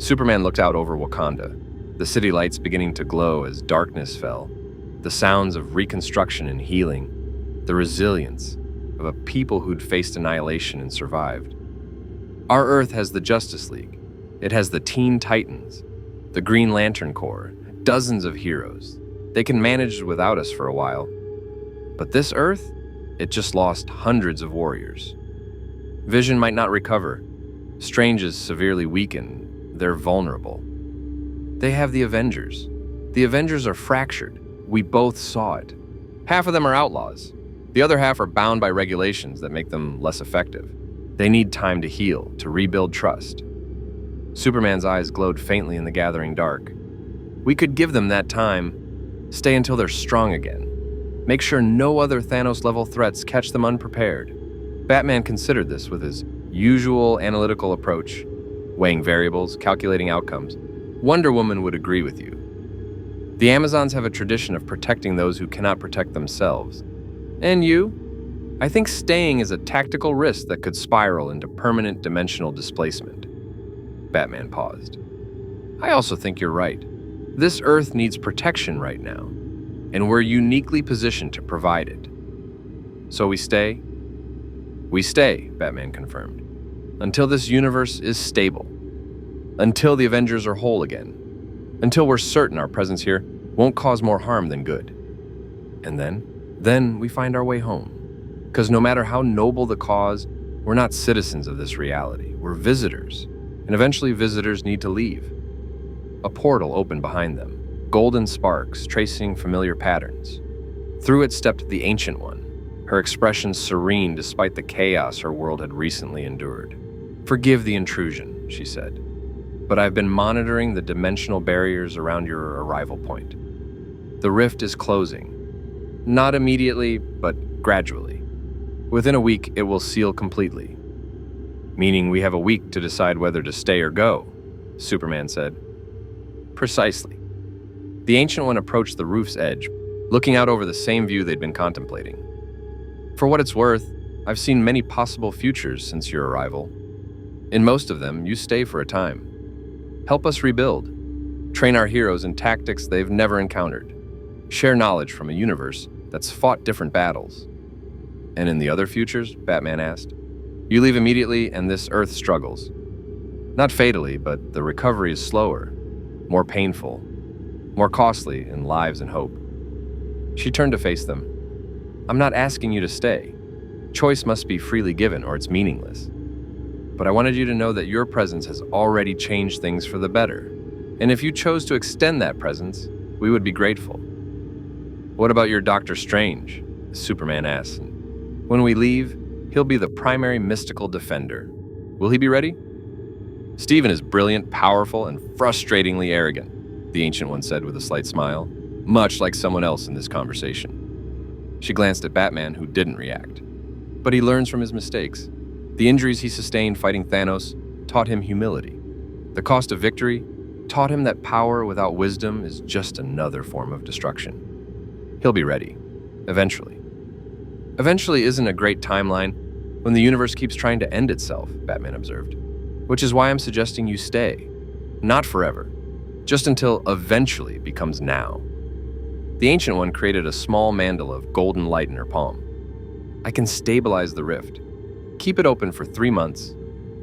Superman looked out over Wakanda, the city lights beginning to glow as darkness fell, the sounds of reconstruction and healing, the resilience of a people who'd faced annihilation and survived. Our Earth has the Justice League. It has the Teen Titans, the Green Lantern Corps, dozens of heroes. They can manage without us for a while. But this Earth, it just lost hundreds of warriors. Vision might not recover. Strange is severely weakened. They're vulnerable. They have the Avengers. The Avengers are fractured. We both saw it. Half of them are outlaws. The other half are bound by regulations that make them less effective. They need time to heal, to rebuild trust. Superman's eyes glowed faintly in the gathering dark. We could give them that time, stay until they're strong again. Make sure no other Thanos-level threats catch them unprepared. Batman considered this with his usual analytical approach, weighing variables, calculating outcomes. Wonder Woman would agree with you. The Amazons have a tradition of protecting those who cannot protect themselves. And you? I think staying is a tactical risk that could spiral into permanent dimensional displacement. Batman paused. I also think you're right. This Earth needs protection right now, and we're uniquely positioned to provide it. So we stay? We stay, Batman confirmed, until this universe is stable, until the Avengers are whole again, until we're certain our presence here won't cause more harm than good. And then we find our way home. Because no matter how noble the cause, we're not citizens of this reality. We're visitors, and eventually visitors need to leave. A portal opened behind them, golden sparks tracing familiar patterns. Through it stepped the Ancient One, her expression serene despite the chaos her world had recently endured. Forgive the intrusion, she said, but I've been monitoring the dimensional barriers around your arrival point. The rift is closing. Not immediately, but gradually. Within a week, it will seal completely. Meaning we have a week to decide whether to stay or go, Superman said. Precisely. The Ancient One approached the roof's edge, looking out over the same view they'd been contemplating. For what it's worth, I've seen many possible futures since your arrival. In most of them, you stay for a time. Help us rebuild. Train our heroes in tactics they've never encountered. Share knowledge from a universe that's fought different battles. And in the other futures, Batman asked, you leave immediately and this Earth struggles. Not fatally, but the recovery is slower, more painful, more costly in lives and hope. She turned to face them. I'm not asking you to stay. Choice must be freely given or it's meaningless. But I wanted you to know that your presence has already changed things for the better. And if you chose to extend that presence, we would be grateful. What about your Doctor Strange? Superman asked. When we leave, he'll be the primary mystical defender. Will he be ready? Stephen is brilliant, powerful, and frustratingly arrogant, the Ancient One said with a slight smile, much like someone else in this conversation. She glanced at Batman, who didn't react. But he learns from his mistakes. The injuries he sustained fighting Thanos taught him humility. The cost of victory taught him that power without wisdom is just another form of destruction. He'll be ready. Eventually. Eventually isn't a great timeline when the universe keeps trying to end itself, Batman observed. Which is why I'm suggesting you stay. Not forever. Just until eventually becomes now. The Ancient One created a small mandala of golden light in her palm. I can stabilize the rift. Keep it open for 3 months.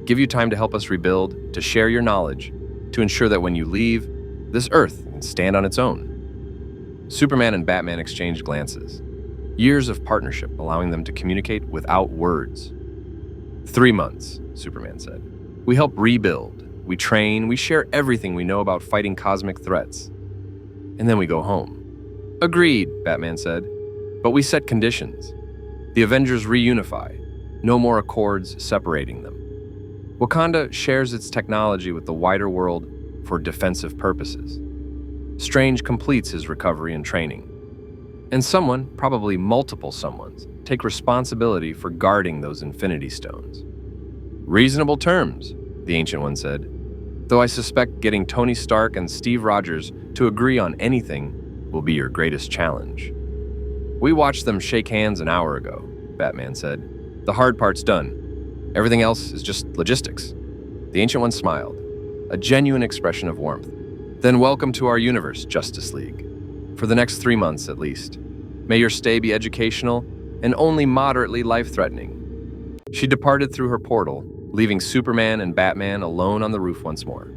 Give you time to help us rebuild, to share your knowledge, to ensure that when you leave, this Earth can stand on its own. Superman and Batman exchanged glances. Years of partnership allowing them to communicate without words. 3 months, Superman said. We help rebuild, we train, we share everything we know about fighting cosmic threats. And then we go home. Agreed, Batman said. But we set conditions. The Avengers reunify. No more accords separating them. Wakanda shares its technology with the wider world for defensive purposes. Strange completes his recovery and training. And someone, probably multiple someones, take responsibility for guarding those Infinity Stones. Reasonable terms, the Ancient One said, though I suspect getting Tony Stark and Steve Rogers to agree on anything will be your greatest challenge. We watched them shake hands an hour ago, Batman said. The hard part's done. Everything else is just logistics. The Ancient One smiled, a genuine expression of warmth. Then welcome to our universe, Justice League. For the next 3 months, at least. May your stay be educational and only moderately life-threatening. She departed through her portal, leaving Superman and Batman alone on the roof once more.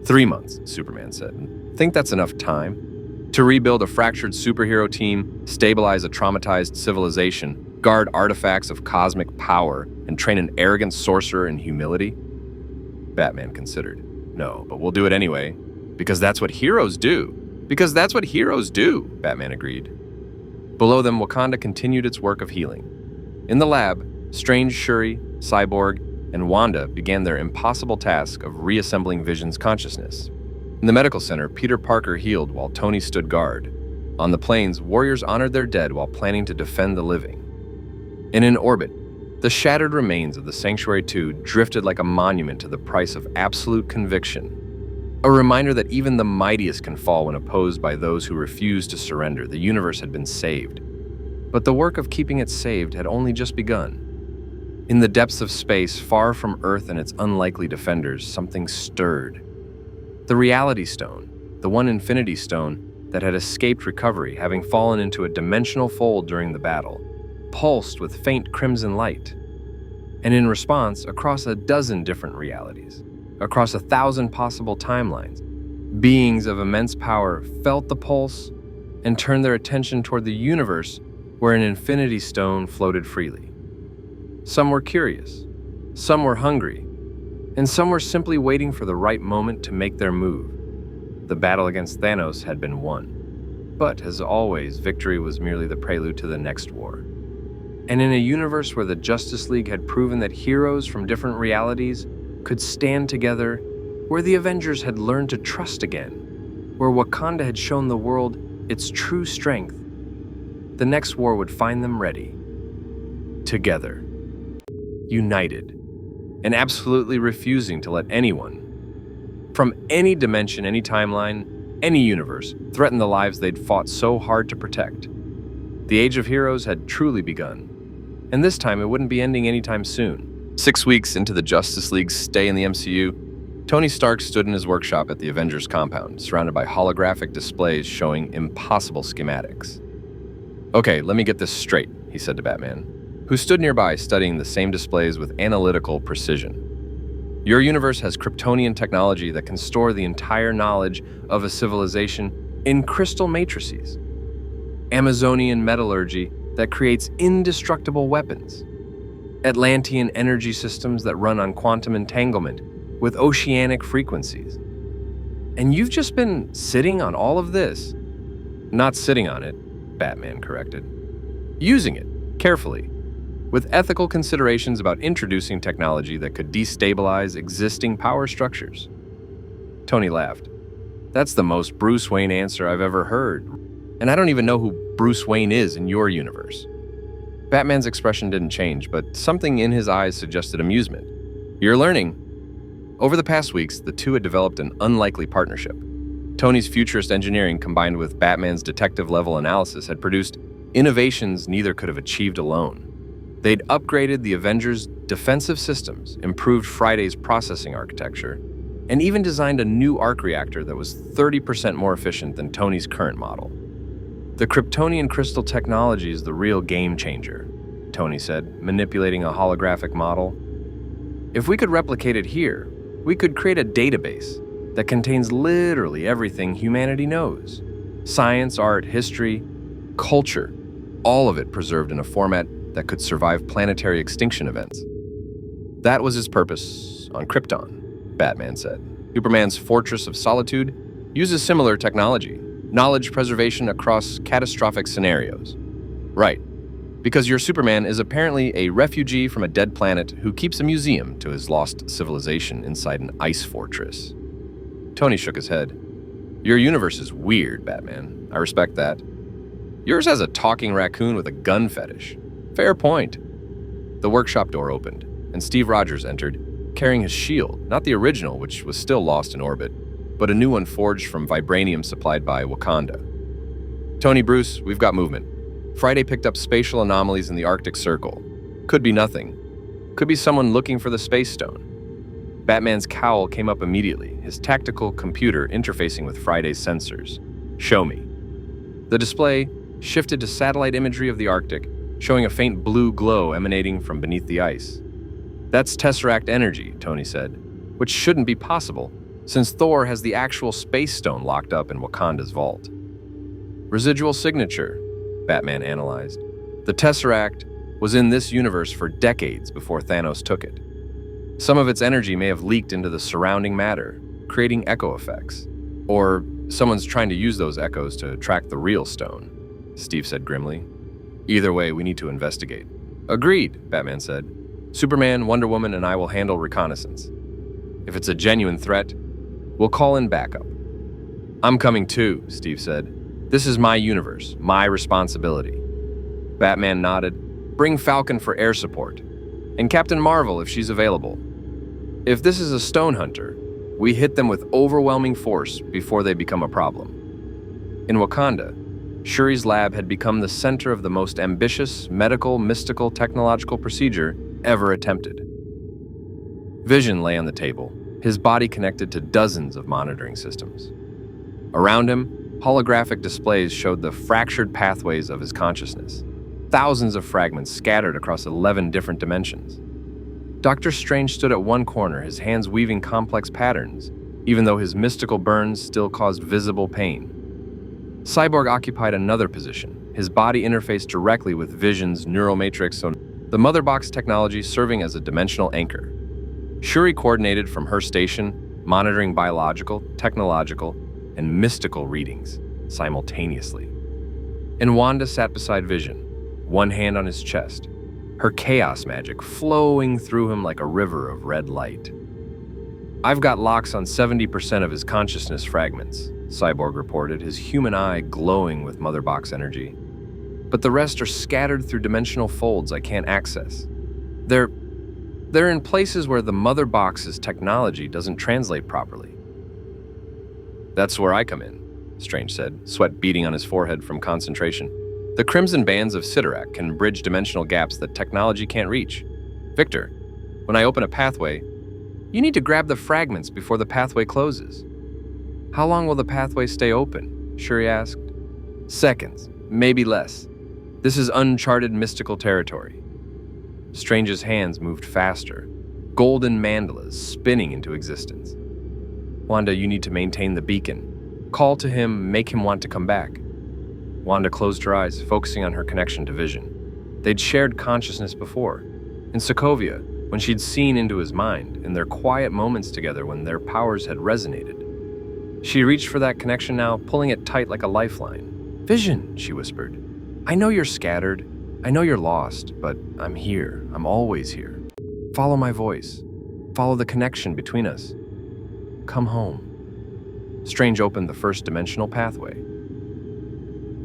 3 months, Superman said. Think that's enough time? To rebuild a fractured superhero team, stabilize a traumatized civilization, guard artifacts of cosmic power, and train an arrogant sorcerer in humility? Batman considered. No, but we'll do it anyway. Because that's what heroes do. Because that's what heroes do, Batman agreed. Below them, Wakanda continued its work of healing. In the lab, Strange Shuri, Cyborg, and Wanda began their impossible task of reassembling Vision's consciousness. In the medical center, Peter Parker healed while Tony stood guard. On the plains, warriors honored their dead while planning to defend the living. And in orbit, the shattered remains of the Sanctuary 2 drifted like a monument to the price of absolute conviction. A reminder that even the mightiest can fall when opposed by those who refuse to surrender. The universe had been saved. But the work of keeping it saved had only just begun. In the depths of space, far from Earth and its unlikely defenders, something stirred. The Reality Stone, the one Infinity Stone that had escaped recovery, having fallen into a dimensional fold during the battle, pulsed with faint crimson light. And in response, across a dozen different realities, across 1,000 possible timelines, beings of immense power felt the pulse and turned their attention toward the universe where an Infinity Stone floated freely. Some were curious, some were hungry, and some were simply waiting for the right moment to make their move. The battle against Thanos had been won. But, as always, victory was merely the prelude to the next war. And in a universe where the Justice League had proven that heroes from different realities could stand together, where the Avengers had learned to trust again, where Wakanda had shown the world its true strength, the next war would find them ready. Together. United. And absolutely refusing to let anyone, from any dimension, any timeline, any universe, threaten the lives they'd fought so hard to protect. The Age of Heroes had truly begun. And this time it wouldn't be ending anytime soon. 6 weeks into the Justice League's stay in the MCU, Tony Stark stood in his workshop at the Avengers compound, surrounded by holographic displays showing impossible schematics. Okay, let me get this straight, he said to Batman, who stood nearby studying the same displays with analytical precision. Your universe has Kryptonian technology that can store the entire knowledge of a civilization in crystal matrices. Amazonian metallurgy that creates indestructible weapons. Atlantean energy systems that run on quantum entanglement with oceanic frequencies. And you've just been sitting on all of this. Not sitting on it, Batman corrected. Using it, carefully, with ethical considerations about introducing technology that could destabilize existing power structures. Tony laughed. That's the most Bruce Wayne answer I've ever heard. And I don't even know who Bruce Wayne is in your universe. Batman's expression didn't change, but something in his eyes suggested amusement. You're learning. Over the past weeks, the two had developed an unlikely partnership. Tony's futurist engineering combined with Batman's detective-level analysis had produced Innovations neither could have achieved alone. They'd upgraded the Avengers' defensive systems, improved Friday's processing architecture, and even designed a new arc reactor that was 30% more efficient than Tony's current model. The Kryptonian crystal technology is the real game changer, Tony said, manipulating a holographic model. If we could replicate it here, we could create a database that contains literally everything humanity knows. Science, art, history, culture, all of it preserved in a format that could survive planetary extinction events. That was his purpose on Krypton, Batman said. Superman's Fortress of Solitude uses similar technology, knowledge preservation across catastrophic scenarios. Right, because your Superman is apparently a refugee from a dead planet who keeps a museum to his lost civilization inside an ice fortress. Tony shook his head. Your universe is weird, Batman. I respect that. Yours has a talking raccoon with a gun fetish. Fair point. The workshop door opened, and Steve Rogers entered, carrying his shield, not the original, which was still lost in orbit, but a new one forged from vibranium supplied by Wakanda. Tony, Bruce, we've got movement. Friday picked up spatial anomalies in the Arctic Circle. Could be nothing. Could be someone looking for the Space Stone. Batman's cowl came up immediately, his tactical computer interfacing with Friday's sensors. Show me. The display shifted to satellite imagery of the Arctic, showing a faint blue glow emanating from beneath the ice. That's Tesseract energy, Tony said, which shouldn't be possible, since Thor has the actual Space Stone locked up in Wakanda's vault. Residual signature, Batman analyzed. The Tesseract was in this universe for decades before Thanos took it. Some of its energy may have leaked into the surrounding matter, creating echo effects. Or someone's trying to use those echoes to track the real stone, Steve said grimly. Either way, we need to investigate. Agreed, Batman said. Superman, Wonder Woman, and I will handle reconnaissance. If it's a genuine threat, we'll call in backup. I'm coming too, Steve said. This is my universe, my responsibility. Batman nodded. Bring Falcon for air support. And Captain Marvel if she's available. If this is a stone hunter, we hit them with overwhelming force before they become a problem. In Wakanda, Shuri's lab had become the center of the most ambitious medical, mystical, technological procedure ever attempted. Vision lay on the table, his body connected to dozens of monitoring systems. Around him, holographic displays showed the fractured pathways of his consciousness, thousands of fragments scattered across 11 different dimensions. Doctor Strange stood at one corner, his hands weaving complex patterns, even though his mystical burns still caused visible pain. Cyborg occupied another position, his body interfaced directly with Vision's neural matrix, so the mother box technology serving as a dimensional anchor. Shuri coordinated from her station, monitoring biological, technological, and mystical readings simultaneously. And Wanda sat beside Vision, one hand on his chest, her chaos magic flowing through him like a river of red light. I've got locks on 70% of his consciousness fragments, Cyborg reported, his human eye glowing with Mother Box energy. But the rest are scattered through dimensional folds I can't access. They're in places where the Mother Box's technology doesn't translate properly. That's where I come in, Strange said, sweat beading on his forehead from concentration. The crimson bands of Sidorak can bridge dimensional gaps that technology can't reach. Victor, when I open a pathway, you need to grab the fragments before the pathway closes. How long will the pathway stay open? Shuri asked. Seconds, maybe less. This is uncharted mystical territory. Strange's hands moved faster, golden mandalas spinning into existence. Wanda, you need to maintain the beacon. Call to him, make him want to come back. Wanda closed her eyes, focusing on her connection to Vision. They'd shared consciousness before. In Sokovia, when she'd seen into his mind, in their quiet moments together when their powers had resonated. She reached for that connection now, pulling it tight like a lifeline. Vision, she whispered. I know you're scattered. I know you're lost, but I'm here. I'm always here. Follow my voice. Follow the connection between us. Come home. Strange opened the first dimensional pathway.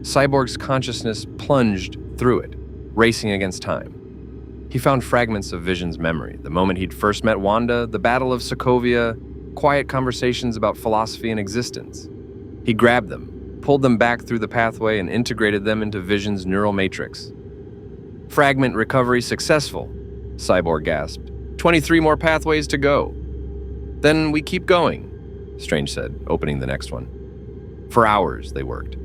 Cyborg's consciousness plunged through it, racing against time. He found fragments of Vision's memory, the moment he'd first met Wanda, the Battle of Sokovia, quiet conversations about philosophy and existence. He grabbed them, pulled them back through the pathway and integrated them into Vision's neural matrix. "Fragment recovery successful," Cyborg gasped. 23 more pathways to go." "Then we keep going," Strange said, opening the next one. For hours, they worked.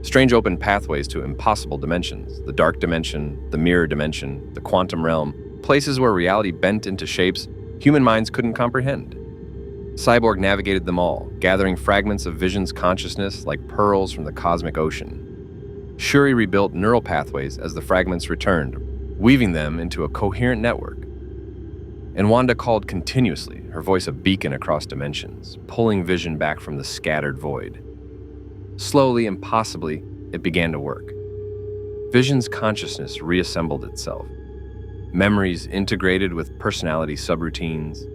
Strange opened pathways to impossible dimensions: the dark dimension, the mirror dimension, the quantum realm, places where reality bent into shapes human minds couldn't comprehend. Cyborg navigated them all, gathering fragments of Vision's consciousness like pearls from the cosmic ocean. Shuri rebuilt neural pathways as the fragments returned, weaving them into a coherent network. And Wanda called continuously, her voice a beacon across dimensions, pulling Vision back from the scattered void. Slowly and possibly, it began to work. Vision's consciousness reassembled itself. Memories integrated with personality subroutines.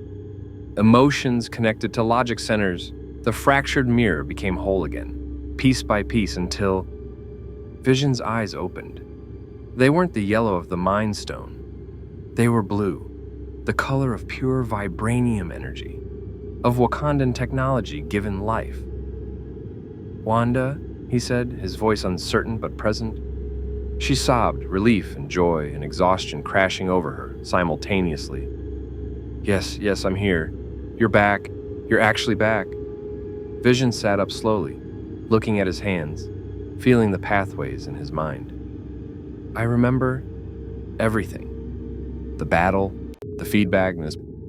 Emotions connected to logic centers. The fractured mirror became whole again, piece by piece, until Vision's eyes opened. They weren't the yellow of the Mind Stone. They were blue, the color of pure vibranium energy, of Wakandan technology given life. "Wanda," he said, his voice uncertain but present. She sobbed, relief and joy and exhaustion crashing over her simultaneously. Yes, I'm here. You're back. You're actually back." Vision sat up slowly, looking at his hands, feeling the pathways in his mind. "I remember everything. The battle, the feedback,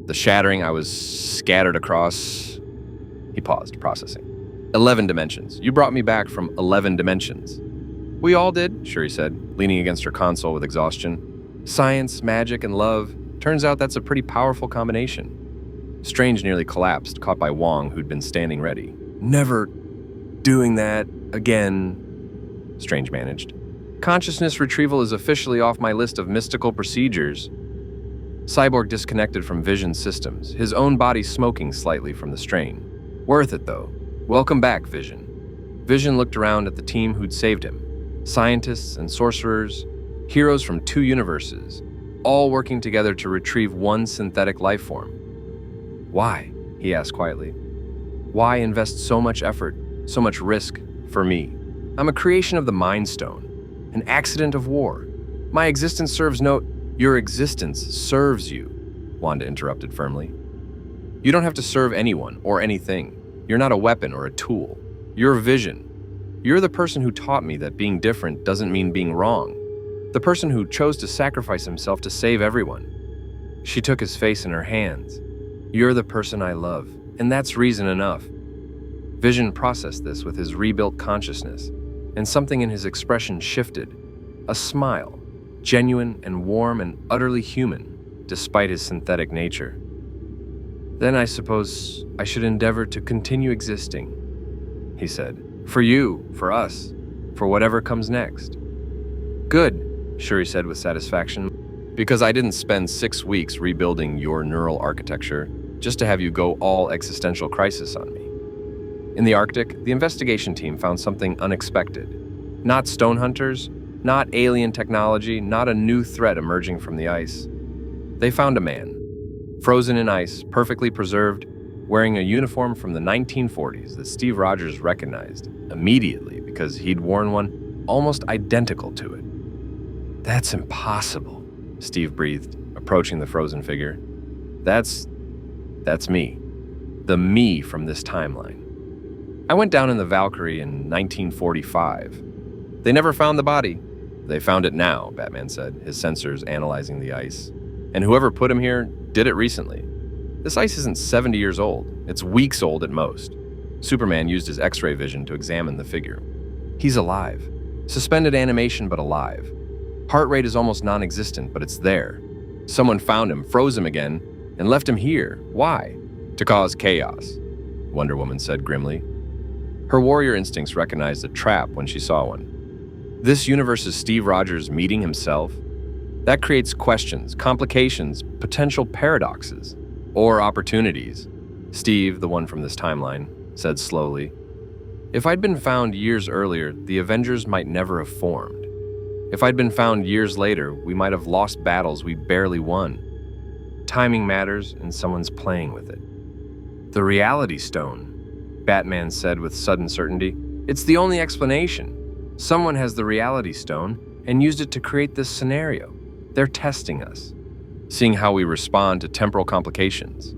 the shattering I was scattered across." He paused, processing. 11 dimensions. You brought me back from 11 dimensions." "We all did," Shuri said, leaning against her console with exhaustion. "Science, magic, and love. Turns out that's a pretty powerful combination." Strange nearly collapsed, caught by Wong, who'd been standing ready. "Never doing that again," Strange managed. "Consciousness retrieval is officially off my list of mystical procedures." Cyborg disconnected from Vision's systems, his own body smoking slightly from the strain. "Worth it, though. Welcome back, Vision." Vision looked around at the team who'd saved him. Scientists and sorcerers, heroes from 2 universes, all working together to retrieve one synthetic life form. "Why?" he asked quietly. "Why invest so much effort, so much risk for me? I'm a creation of the Mind Stone, an accident of war. My existence serves no—" "Your existence serves you," Wanda interrupted firmly. "You don't have to serve anyone or anything. You're not a weapon or a tool. You're Vision. You're the person who taught me that being different doesn't mean being wrong. The person who chose to sacrifice himself to save everyone." She took his face in her hands. "You're the person I love, and that's reason enough." Vision processed this with his rebuilt consciousness, and something in his expression shifted. A smile, genuine and warm and utterly human, despite his synthetic nature. "Then I suppose I should endeavor to continue existing," he said. "For you, for us, for whatever comes next." "Good," Shuri said with satisfaction, "because I didn't spend 6 weeks rebuilding your neural architecture just to have you go all existential crisis on me." In the Arctic, the investigation team found something unexpected. Not stone hunters, not alien technology, not a new threat emerging from the ice. They found a man, frozen in ice, perfectly preserved, wearing a uniform from the 1940s that Steve Rogers recognized immediately because he'd worn one almost identical to it. "That's impossible," Steve breathed, approaching the frozen figure. That's me. The me from this timeline. "I went down in the Valkyrie in 1945. They never found the body." "They found it now," Batman said, his sensors analyzing the ice. "And whoever put him here did it recently. This ice isn't 70 years old. It's weeks old at most." Superman used his X-ray vision to examine the figure. "He's alive. Suspended animation, but alive. Heart rate is almost non-existent, but it's there. Someone found him, froze him again, and left him here. Why? To cause chaos," Wonder Woman said grimly. Her warrior instincts recognized a trap when she saw one. This universe's Steve Rogers meeting himself? That creates questions, complications, potential paradoxes, or opportunities. Steve, the one from this timeline, said slowly. "If I'd been found years earlier, the Avengers might never have formed. If I'd been found years later, we might have lost battles we barely won. Timing matters, and someone's playing with it." "The Reality Stone," Batman said with sudden certainty. It's the only explanation. Someone has the reality stone and used it to create this scenario. They're testing us, seeing how we respond to temporal complications.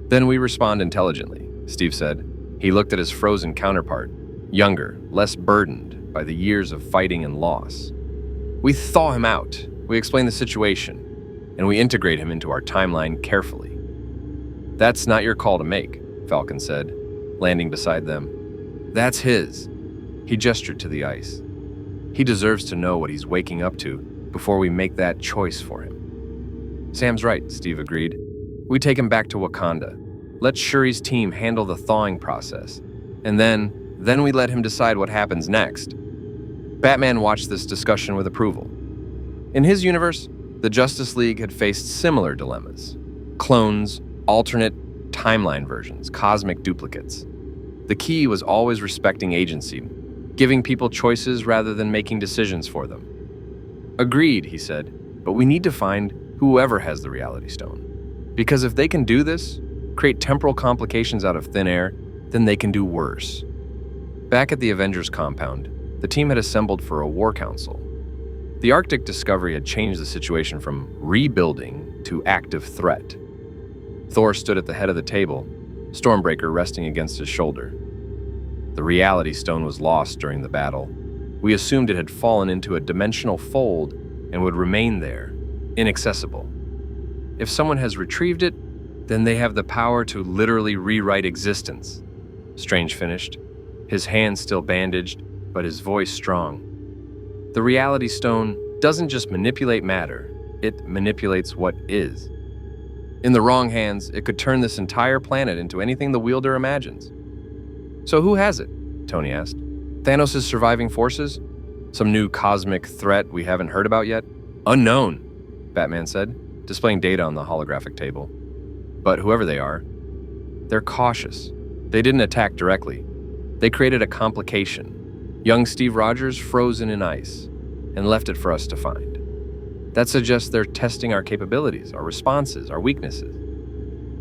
Then we respond intelligently, Steve said. He looked at his frozen counterpart, younger, less burdened by the years of fighting and loss. We thaw him out, we explain the situation, and we integrate him into our timeline carefully. That's not your call to make, Falcon said, landing beside them. That's his. He gestured to the ice. He deserves to know what he's waking up to before we make that choice for him. Sam's right, Steve agreed. We take him back to Wakanda. Let Shuri's team handle the thawing process, and then we let him decide what happens next. Batman watched this discussion with approval. In his universe, the Justice League had faced similar dilemmas. Clones, alternate timeline versions, cosmic duplicates. The key was always respecting agency, giving people choices rather than making decisions for them. Agreed, he said, but we need to find whoever has the reality stone. Because if they can do this, create temporal complications out of thin air, then they can do worse. Back at the Avengers compound, the team had assembled for a war council. The Arctic discovery had changed the situation from rebuilding to active threat. Thor stood at the head of the table, Stormbreaker resting against his shoulder. The reality stone was lost during the battle. We assumed it had fallen into a dimensional fold and would remain there, inaccessible. If someone has retrieved it, then they have the power to literally rewrite existence. Strange finished, his hands still bandaged, but his voice strong. The reality stone doesn't just manipulate matter, it manipulates what is. In the wrong hands, it could turn this entire planet into anything the wielder imagines. So who has it? Tony asked. Thanos' surviving forces? Some new cosmic threat we haven't heard about yet? Unknown, Batman said, displaying data on the holographic table. But whoever they are, they're cautious. They didn't attack directly. They created a complication. Young Steve Rogers frozen in ice and left it for us to find. That suggests they're testing our capabilities, our responses, our weaknesses.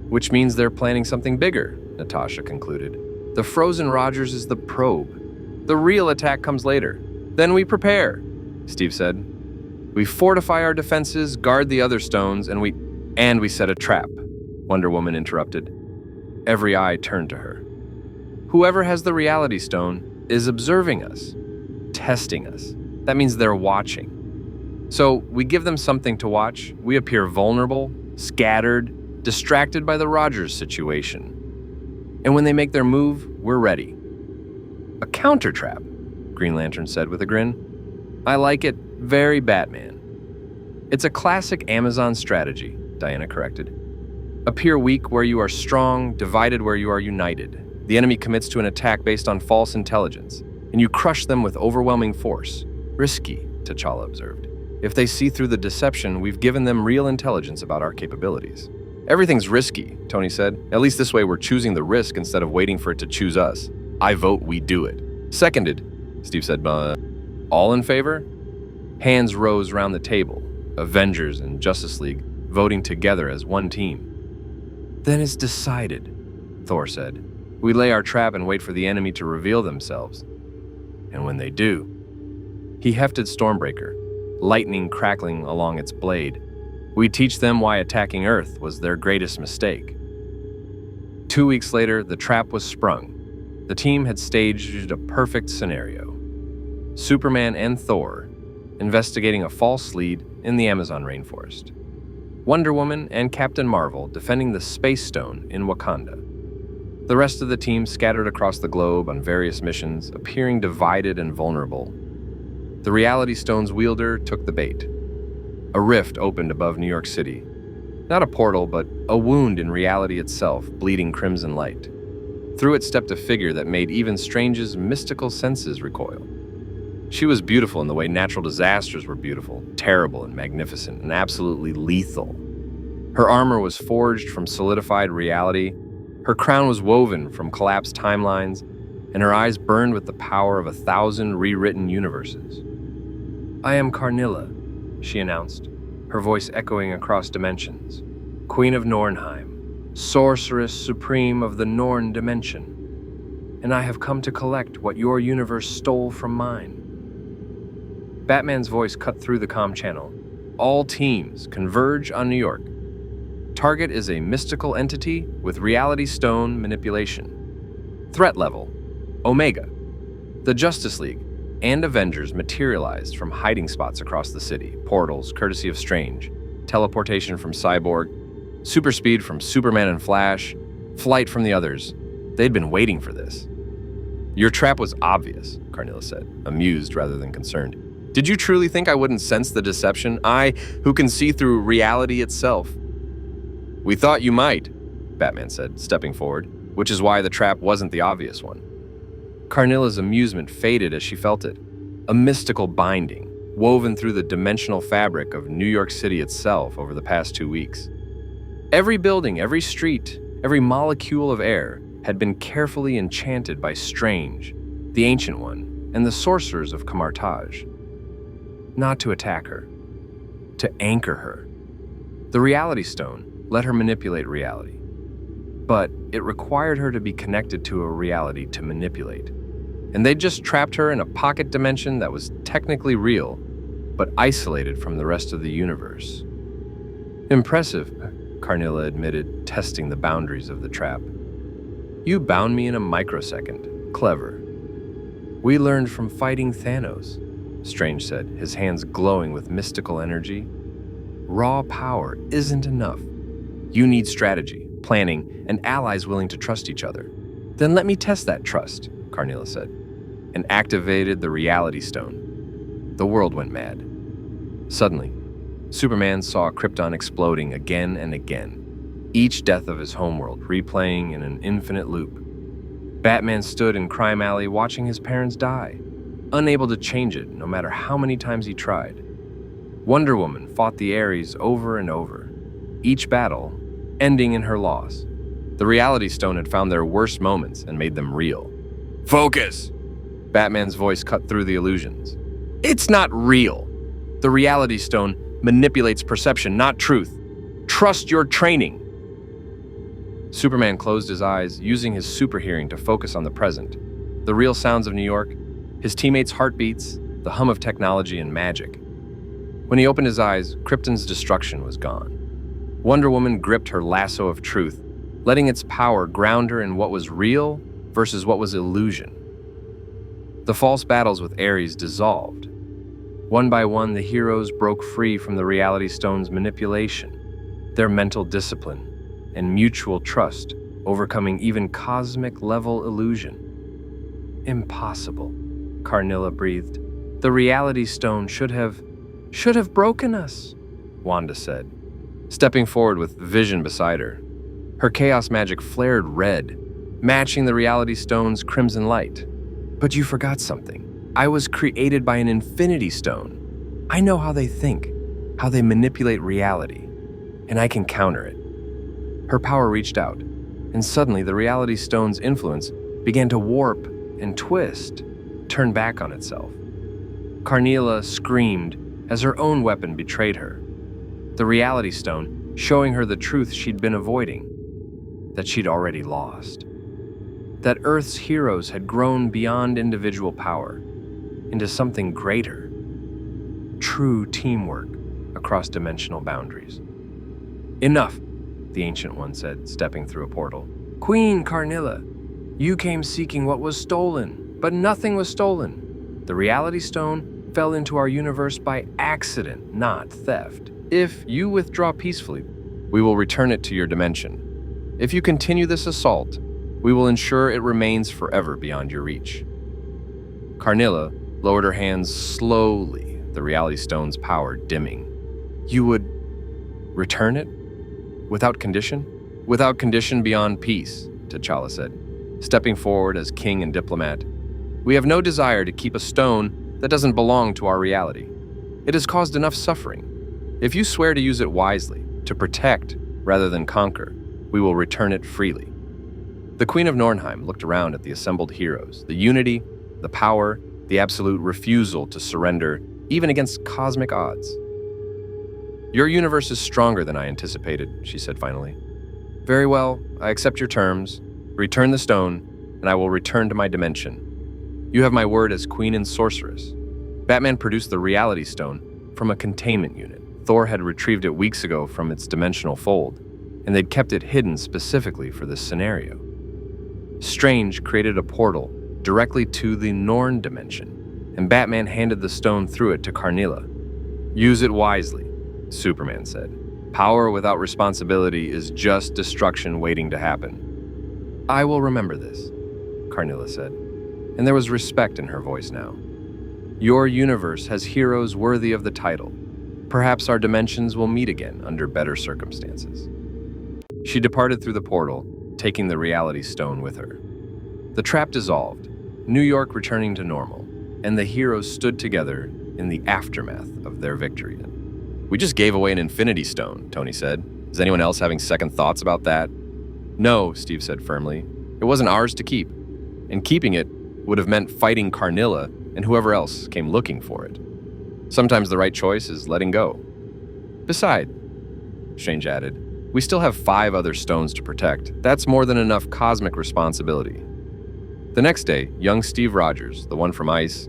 Which means they're planning something bigger, Natasha concluded. The frozen Rogers is the probe. The real attack comes later. Then we prepare, Steve said. We fortify our defenses, guard the other stones, and we set a trap, Wonder Woman interrupted. Every eye turned to her. Whoever has the reality stone is observing us, testing us. That means they're watching. So we give them something to watch. We appear vulnerable, scattered, distracted by the Rogers situation. And when they make their move, we're ready. A counter trap, Green Lantern said with a grin. I like it. Very Batman. It's a classic Amazon strategy, Diana corrected. Appear weak where you are strong, divided where you are united. The enemy commits to an attack based on false intelligence, and you crush them with overwhelming force. Risky, T'Challa observed. If they see through the deception, we've given them real intelligence about our capabilities. Everything's risky, Tony said. At least this way we're choosing the risk instead of waiting for it to choose us. I vote we do it. Seconded, Steve said. All in favor? Hands rose round the table, Avengers and Justice League voting together as one team. Then it's decided, Thor said. We lay our trap and wait for the enemy to reveal themselves. And when they do, he hefted Stormbreaker, lightning crackling along its blade. We teach them why attacking Earth was their greatest mistake. 2 weeks later, the trap was sprung. The team had staged a perfect scenario. Superman and Thor investigating a false lead in the Amazon rainforest. Wonder Woman and Captain Marvel defending the Space Stone in Wakanda. The rest of the team scattered across the globe on various missions, appearing divided and vulnerable. The Reality Stone's wielder took the bait. A rift opened above New York City. Not a portal, but a wound in reality itself, bleeding crimson light. Through it stepped a figure that made even Strange's mystical senses recoil. She was beautiful in the way natural disasters were beautiful, terrible and magnificent, and absolutely lethal. Her armor was forged from solidified reality, her crown was woven from collapsed timelines, and her eyes burned with the power of 1,000 rewritten universes. I am Karnilla, she announced, her voice echoing across dimensions. Queen of Nornheim, sorceress supreme of the Norn dimension. and I have come to collect what your universe stole from mine." Batman's voice cut through the comm channel. "All teams converge on New York. Target is a mystical entity with reality stone manipulation. Threat level, Omega. The Justice League and Avengers materialized from hiding spots across the city, portals courtesy of Strange, teleportation from Cyborg, super speed from Superman and Flash, flight from the others. They'd been waiting for this." "Your trap was obvious," Carnilla said, amused rather than concerned. "Did you truly think I wouldn't sense the deception? I, who can see through reality itself." "We thought you might," Batman said, stepping forward, "which is why the trap wasn't the obvious one." Carnilla's amusement faded as she felt it, a mystical binding, woven through the dimensional fabric of New York City itself over the past 2 weeks. Every building, every street, every molecule of air had been carefully enchanted by Strange, the Ancient One, and the sorcerers of Camartage. Not to attack her, to anchor her. The Reality Stone let her manipulate reality, but it required her to be connected to a reality to manipulate. And they just trapped her in a pocket dimension that was technically real, but isolated from the rest of the universe. "Impressive," Carnilla admitted, testing the boundaries of the trap. "You bound me in a microsecond. Clever." "We learned from fighting Thanos," Strange said, his hands glowing with mystical energy. "Raw power isn't enough. You need strategy, planning, and allies willing to trust each other." "Then let me test that trust," Carnilla said, and activated the Reality Stone. The world went mad. Suddenly, Superman saw Krypton exploding again and again, each death of his homeworld replaying in an infinite loop. Batman stood in Crime Alley watching his parents die, unable to change it no matter how many times he tried. Wonder Woman fought the Ares over and over, each battle ending in her loss. The Reality Stone had found their worst moments and made them real. "Focus!" Batman's voice cut through the illusions. "It's not real. The Reality Stone manipulates perception, not truth. Trust your training." Superman closed his eyes, using his super hearing to focus on the present. The real sounds of New York, his teammates' heartbeats, the hum of technology and magic. When he opened his eyes, Krypton's destruction was gone. Wonder Woman gripped her lasso of truth, letting its power ground her in what was real versus what was illusion. The false battles with Ares dissolved. One by one, the heroes broke free from the Reality Stone's manipulation, their mental discipline, and mutual trust, overcoming even cosmic-level illusion. "Impossible," Carnilla breathed. "The Reality Stone should have broken us," Wanda said, stepping forward with Vision beside her. Her chaos magic flared red, matching the Reality Stone's crimson light. "But you forgot something. I was created by an Infinity Stone. I know how they think, how they manipulate reality, and I can counter it." Her power reached out, and suddenly the Reality Stone's influence began to warp and twist, turn back on itself. Carnilla screamed as her own weapon betrayed her. The Reality Stone showing her the truth she'd been avoiding, that she'd already lost. That Earth's heroes had grown beyond individual power, into something greater. True teamwork across dimensional boundaries. "Enough," the Ancient One said, stepping through a portal. "Queen Carnilla, you came seeking what was stolen, but nothing was stolen. The Reality Stone fell into our universe by accident, not theft. If you withdraw peacefully, we will return it to your dimension. If you continue this assault, we will ensure it remains forever beyond your reach." Carnilla lowered her hands slowly, the Reality Stone's power dimming. "You would return it? Without condition?" "Without condition beyond peace," T'Challa said, stepping forward as king and diplomat. "We have no desire to keep a stone that doesn't belong to our reality. It has caused enough suffering. If you swear to use it wisely, to protect rather than conquer, we will return it freely." The Queen of Nornheim looked around at the assembled heroes, the unity, the power, the absolute refusal to surrender, even against cosmic odds. "Your universe is stronger than I anticipated," she said finally. "Very well, I accept your terms. Return the stone, and I will return to my dimension. You have my word as queen and sorceress." Batman produced the Reality Stone from a containment unit. Thor had retrieved it weeks ago from its dimensional fold, and they'd kept it hidden specifically for this scenario. Strange created a portal directly to the Norn dimension, and Batman handed the stone through it to Carnilla. "Use it wisely," Superman said. "Power without responsibility is just destruction waiting to happen." "I will remember this," Carnilla said, and there was respect in her voice now. "Your universe has heroes worthy of the title. Perhaps our dimensions will meet again under better circumstances." She departed through the portal, taking the Reality Stone with her. The trap dissolved, New York returning to normal, and the heroes stood together in the aftermath of their victory. "We just gave away an Infinity Stone," Tony said. "Is anyone else having second thoughts about that?" "No," Steve said firmly. "It wasn't ours to keep, and keeping it would have meant fighting Carnilla and whoever else came looking for it. Sometimes the right choice is letting go. Besides," Strange added, "we still have 5 other stones to protect. That's more than enough cosmic responsibility." The next day, young Steve Rogers, the one from ICE,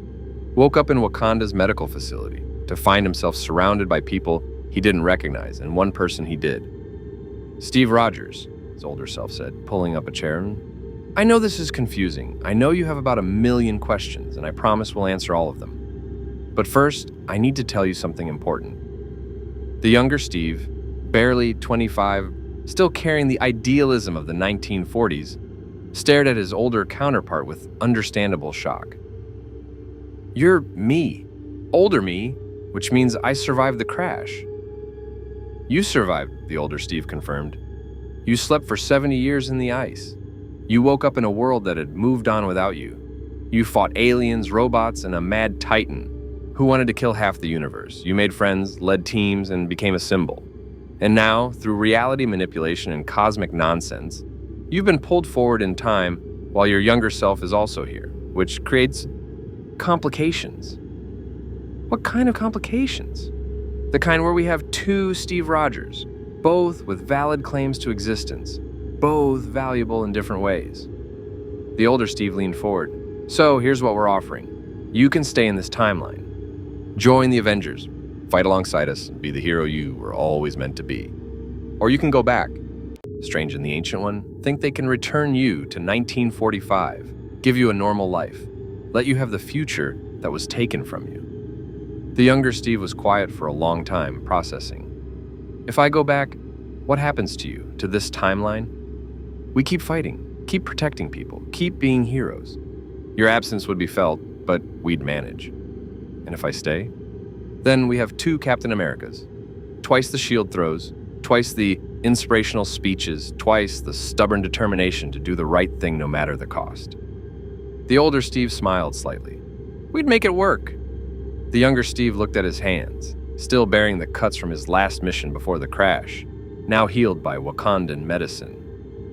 woke up in Wakanda's medical facility to find himself surrounded by people he didn't recognize and one person he did. "Steve Rogers," his older self said, pulling up a chair. "I know this is confusing. I know you have about 1,000,000 questions, and I promise we'll answer all of them. But first, I need to tell you something important." The younger Steve, barely 25, still carrying the idealism of the 1940s, stared at his older counterpart with understandable shock. "You're me. Older me, which means I survived the crash." "You survived," the older Steve confirmed. "You slept for 70 years in the ice. You woke up in a world that had moved on without you. You fought aliens, robots, and a mad titan who wanted to kill half the universe. You made friends, led teams, and became a symbol. And now, through reality manipulation and cosmic nonsense, you've been pulled forward in time while your younger self is also here, which creates complications." "What kind of complications?" "The kind where we have 2 Steve Rogers, both with valid claims to existence, both valuable in different ways." The older Steve leaned forward. "So here's what we're offering. You can stay in this timeline. Join the Avengers, fight alongside us, be the hero you were always meant to be. Or you can go back. Strange and the Ancient One think they can return you to 1945, give you a normal life, let you have the future that was taken from you." The younger Steve was quiet for a long time, processing. "If I go back, what happens to you, to this timeline? We keep fighting, keep protecting people, keep being heroes. Your absence would be felt, but we'd manage. And if I stay? Then we have 2 Captain Americas, twice the shield throws, twice the inspirational speeches, twice the stubborn determination to do the right thing no matter the cost." The older Steve smiled slightly. "We'd make it work." The younger Steve looked at his hands, still bearing the cuts from his last mission before the crash, now healed by Wakandan medicine.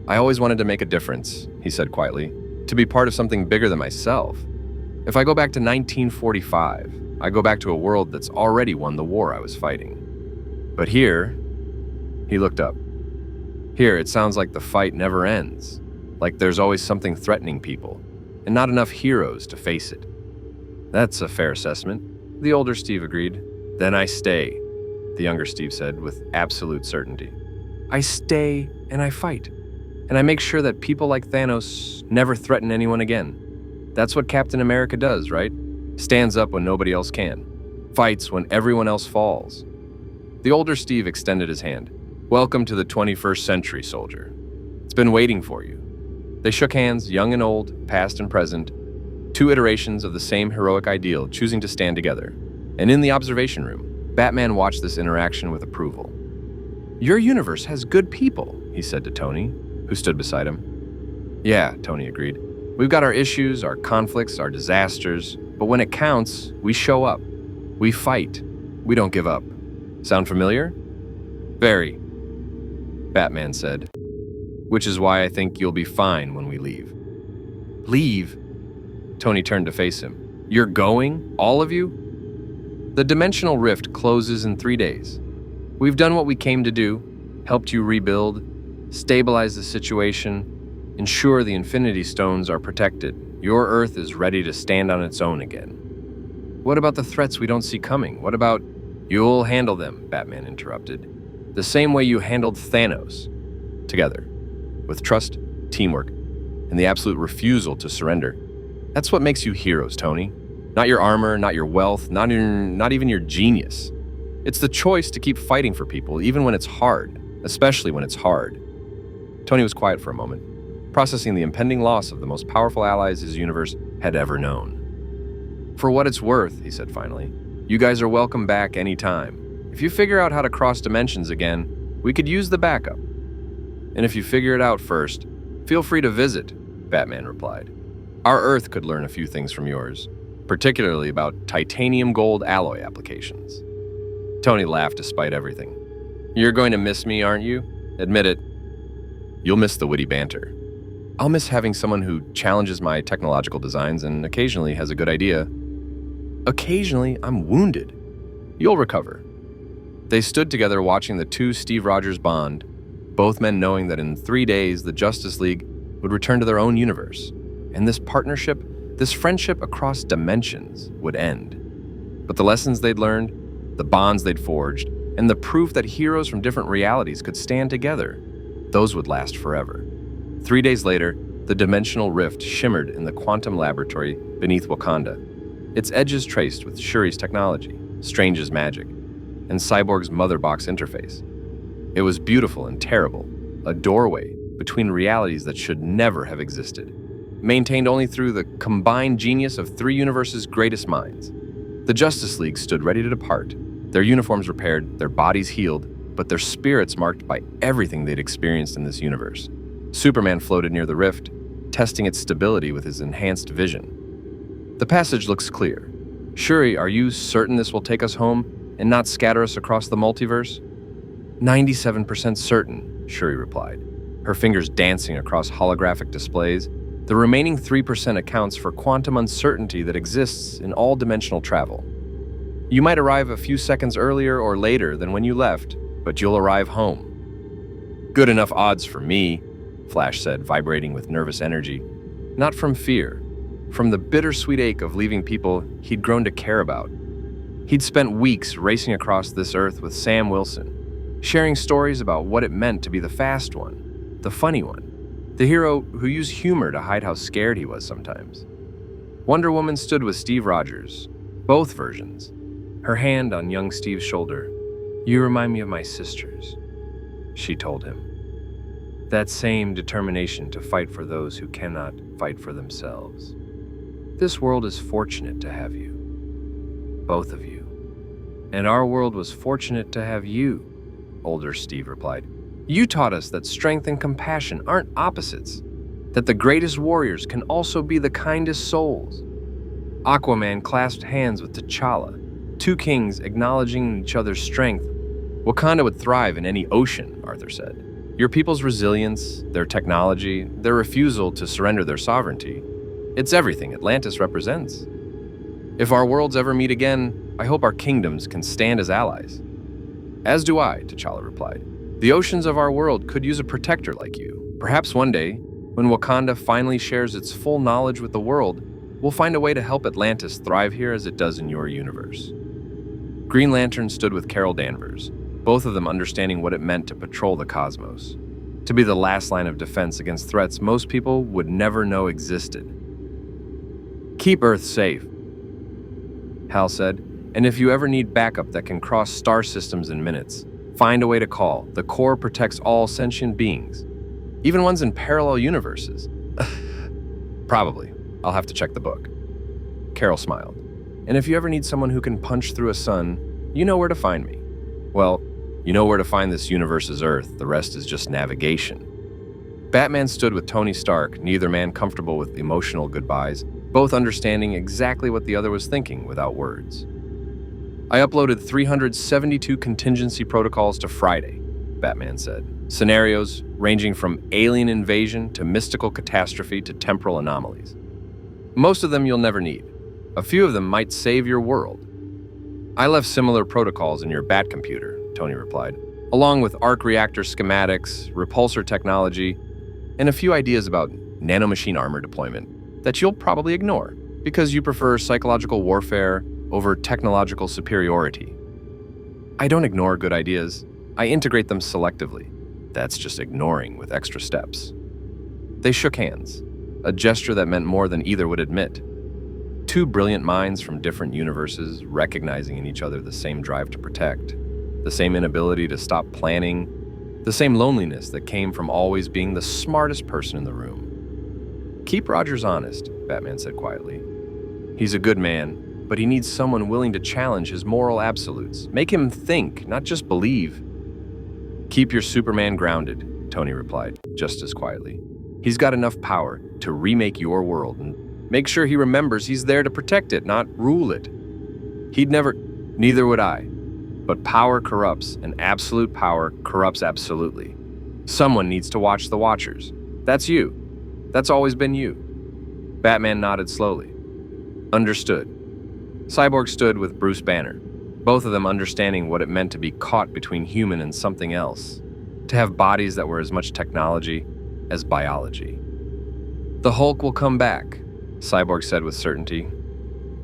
"I always wanted to make a difference," he said quietly, "to be part of something bigger than myself. If I go back to 1945, I go back to a world that's already won the war I was fighting. But here," he looked up, "here it sounds like the fight never ends, like there's always something threatening people, and not enough heroes to face it." "That's a fair assessment," the older Steve agreed. "Then I stay," the younger Steve said with absolute certainty. "I stay and I fight. And I make sure that people like Thanos never threaten anyone again. That's what Captain America does, right? Stands up when nobody else can. Fights when everyone else falls." The older Steve extended his hand. "Welcome to the 21st century, soldier. It's been waiting for you." They shook hands, young and old, past and present, 2 iterations of the same heroic ideal choosing to stand together. And in the observation room, Batman watched this interaction with approval. "Your universe has good people," he said to Tony, who stood beside him. "Yeah," Tony agreed. "We've got our issues, our conflicts, our disasters, but when it counts, we show up. We fight. We don't give up. Sound familiar?" "Very," Batman said. "Which is why I think you'll be fine when we leave." "Leave?" Tony turned to face him. "You're going? All of you?" "The dimensional rift closes in 3 days. We've done what we came to do, helped you rebuild, stabilize the situation, Ensure the Infinity Stones are protected. Your Earth is ready to stand on its own again. What about the threats we don't see coming? What about... You'll handle them, Batman interrupted. The same way you handled Thanos. Together. With trust, teamwork, and the absolute refusal to surrender. That's what makes you heroes, Tony. Not your armor, not your wealth, not even your genius. It's the choice to keep fighting for people, even when it's hard, especially when it's hard. Tony was quiet for a moment, processing the impending loss of the most powerful allies his universe had ever known. For what it's worth, he said finally, you guys are welcome back anytime. If you figure out how to cross dimensions again, we could use the backup. And if you figure it out first, feel free to visit, Batman replied. Our Earth could learn a few things from yours, particularly about titanium gold alloy applications. Tony laughed despite everything. You're going to miss me, aren't you? Admit it. You'll miss the witty banter. I'll miss having someone who challenges my technological designs and occasionally has a good idea. Occasionally, I'm wounded. You'll recover. They stood together watching the two Steve Rogers bond, both men knowing that in 3 days the Justice League would return to their own universe, and this partnership, this friendship across dimensions, would end. But the lessons they'd learned, the bonds they'd forged, and the proof that heroes from different realities could stand together, those would last forever. 3 days later, the dimensional rift shimmered in the quantum laboratory beneath Wakanda, its edges traced with Shuri's technology, Strange's magic, and Cyborg's mother box interface. It was beautiful and terrible, a doorway between realities that should never have existed, maintained only through the combined genius of 3 universes' greatest minds. The Justice League stood ready to depart, their uniforms repaired, their bodies healed, but their spirits marked by everything they'd experienced in this universe. Superman floated near the rift, testing its stability with his enhanced vision. The passage looks clear. Shuri, are you certain this will take us home and not scatter us across the multiverse? 97% certain, Shuri replied, her fingers dancing across holographic displays. The remaining 3% accounts for quantum uncertainty that exists in all dimensional travel. You might arrive a few seconds earlier or later than when you left, but you'll arrive home. Good enough odds for me, Flash said, vibrating with nervous energy. Not from fear, from the bittersweet ache of leaving people he'd grown to care about. He'd spent weeks racing across this Earth with Sam Wilson, sharing stories about what it meant to be the fast one, the funny one, the hero who used humor to hide how scared he was sometimes. Wonder Woman stood with Steve Rogers, both versions, her hand on young Steve's shoulder. You remind me of my sisters, she told him. That same determination to fight for those who cannot fight for themselves. This world is fortunate to have you, both of you. And our world was fortunate to have you, older Steve replied. You taught us that strength and compassion aren't opposites, that the greatest warriors can also be the kindest souls. Aquaman clasped hands with T'Challa, 2 kings acknowledging each other's strength. Wakanda would thrive in any ocean, Arthur said. Your people's resilience, their technology, their refusal to surrender their sovereignty, it's everything Atlantis represents. If our worlds ever meet again, I hope our kingdoms can stand as allies. As do I, T'Challa replied. The oceans of our world could use a protector like you. Perhaps one day, when Wakanda finally shares its full knowledge with the world, we'll find a way to help Atlantis thrive here as it does in your universe. Green Lantern stood with Carol Danvers, both of them understanding what it meant to patrol the cosmos, to be the last line of defense against threats most people would never know existed. Keep Earth safe, Hal said, and if you ever need backup that can cross star systems in minutes, find a way to call. The core protects all sentient beings, even ones in parallel universes. Probably. I'll have to check the book. Carol smiled. And if you ever need someone who can punch through a sun, you know where to find me. Well, you know where to find this universe's Earth. The rest is just navigation. Batman stood with Tony Stark, neither man comfortable with emotional goodbyes, both understanding exactly what the other was thinking without words. I uploaded 372 contingency protocols to Friday, Batman said. Scenarios ranging from alien invasion to mystical catastrophe to temporal anomalies. Most of them you'll never need. A few of them might save your world. I left similar protocols in your Bat computer, Tony replied, along with arc reactor schematics, repulsor technology, and a few ideas about nanomachine armor deployment that you'll probably ignore because you prefer psychological warfare over technological superiority. I don't ignore good ideas. I integrate them selectively. That's just ignoring with extra steps. They shook hands, a gesture that meant more than either would admit. Two brilliant minds from different universes recognizing in each other the same drive to protect, the same inability to stop planning, the same loneliness that came from always being the smartest person in the room. "Keep Rogers honest," Batman said quietly. "He's a good man, but he needs someone willing to challenge his moral absolutes. Make him think, not just believe." "Keep your Superman grounded," Tony replied, just as quietly. "He's got enough power to remake your world and make sure he remembers he's there to protect it, not rule it. Neither would I. But power corrupts, and absolute power corrupts absolutely. Someone needs to watch the Watchers. That's you. That's always been you." Batman nodded slowly. "Understood." Cyborg stood with Bruce Banner, both of them understanding what it meant to be caught between human and something else, to have bodies that were as much technology as biology. "The Hulk will come back," Cyborg said with certainty.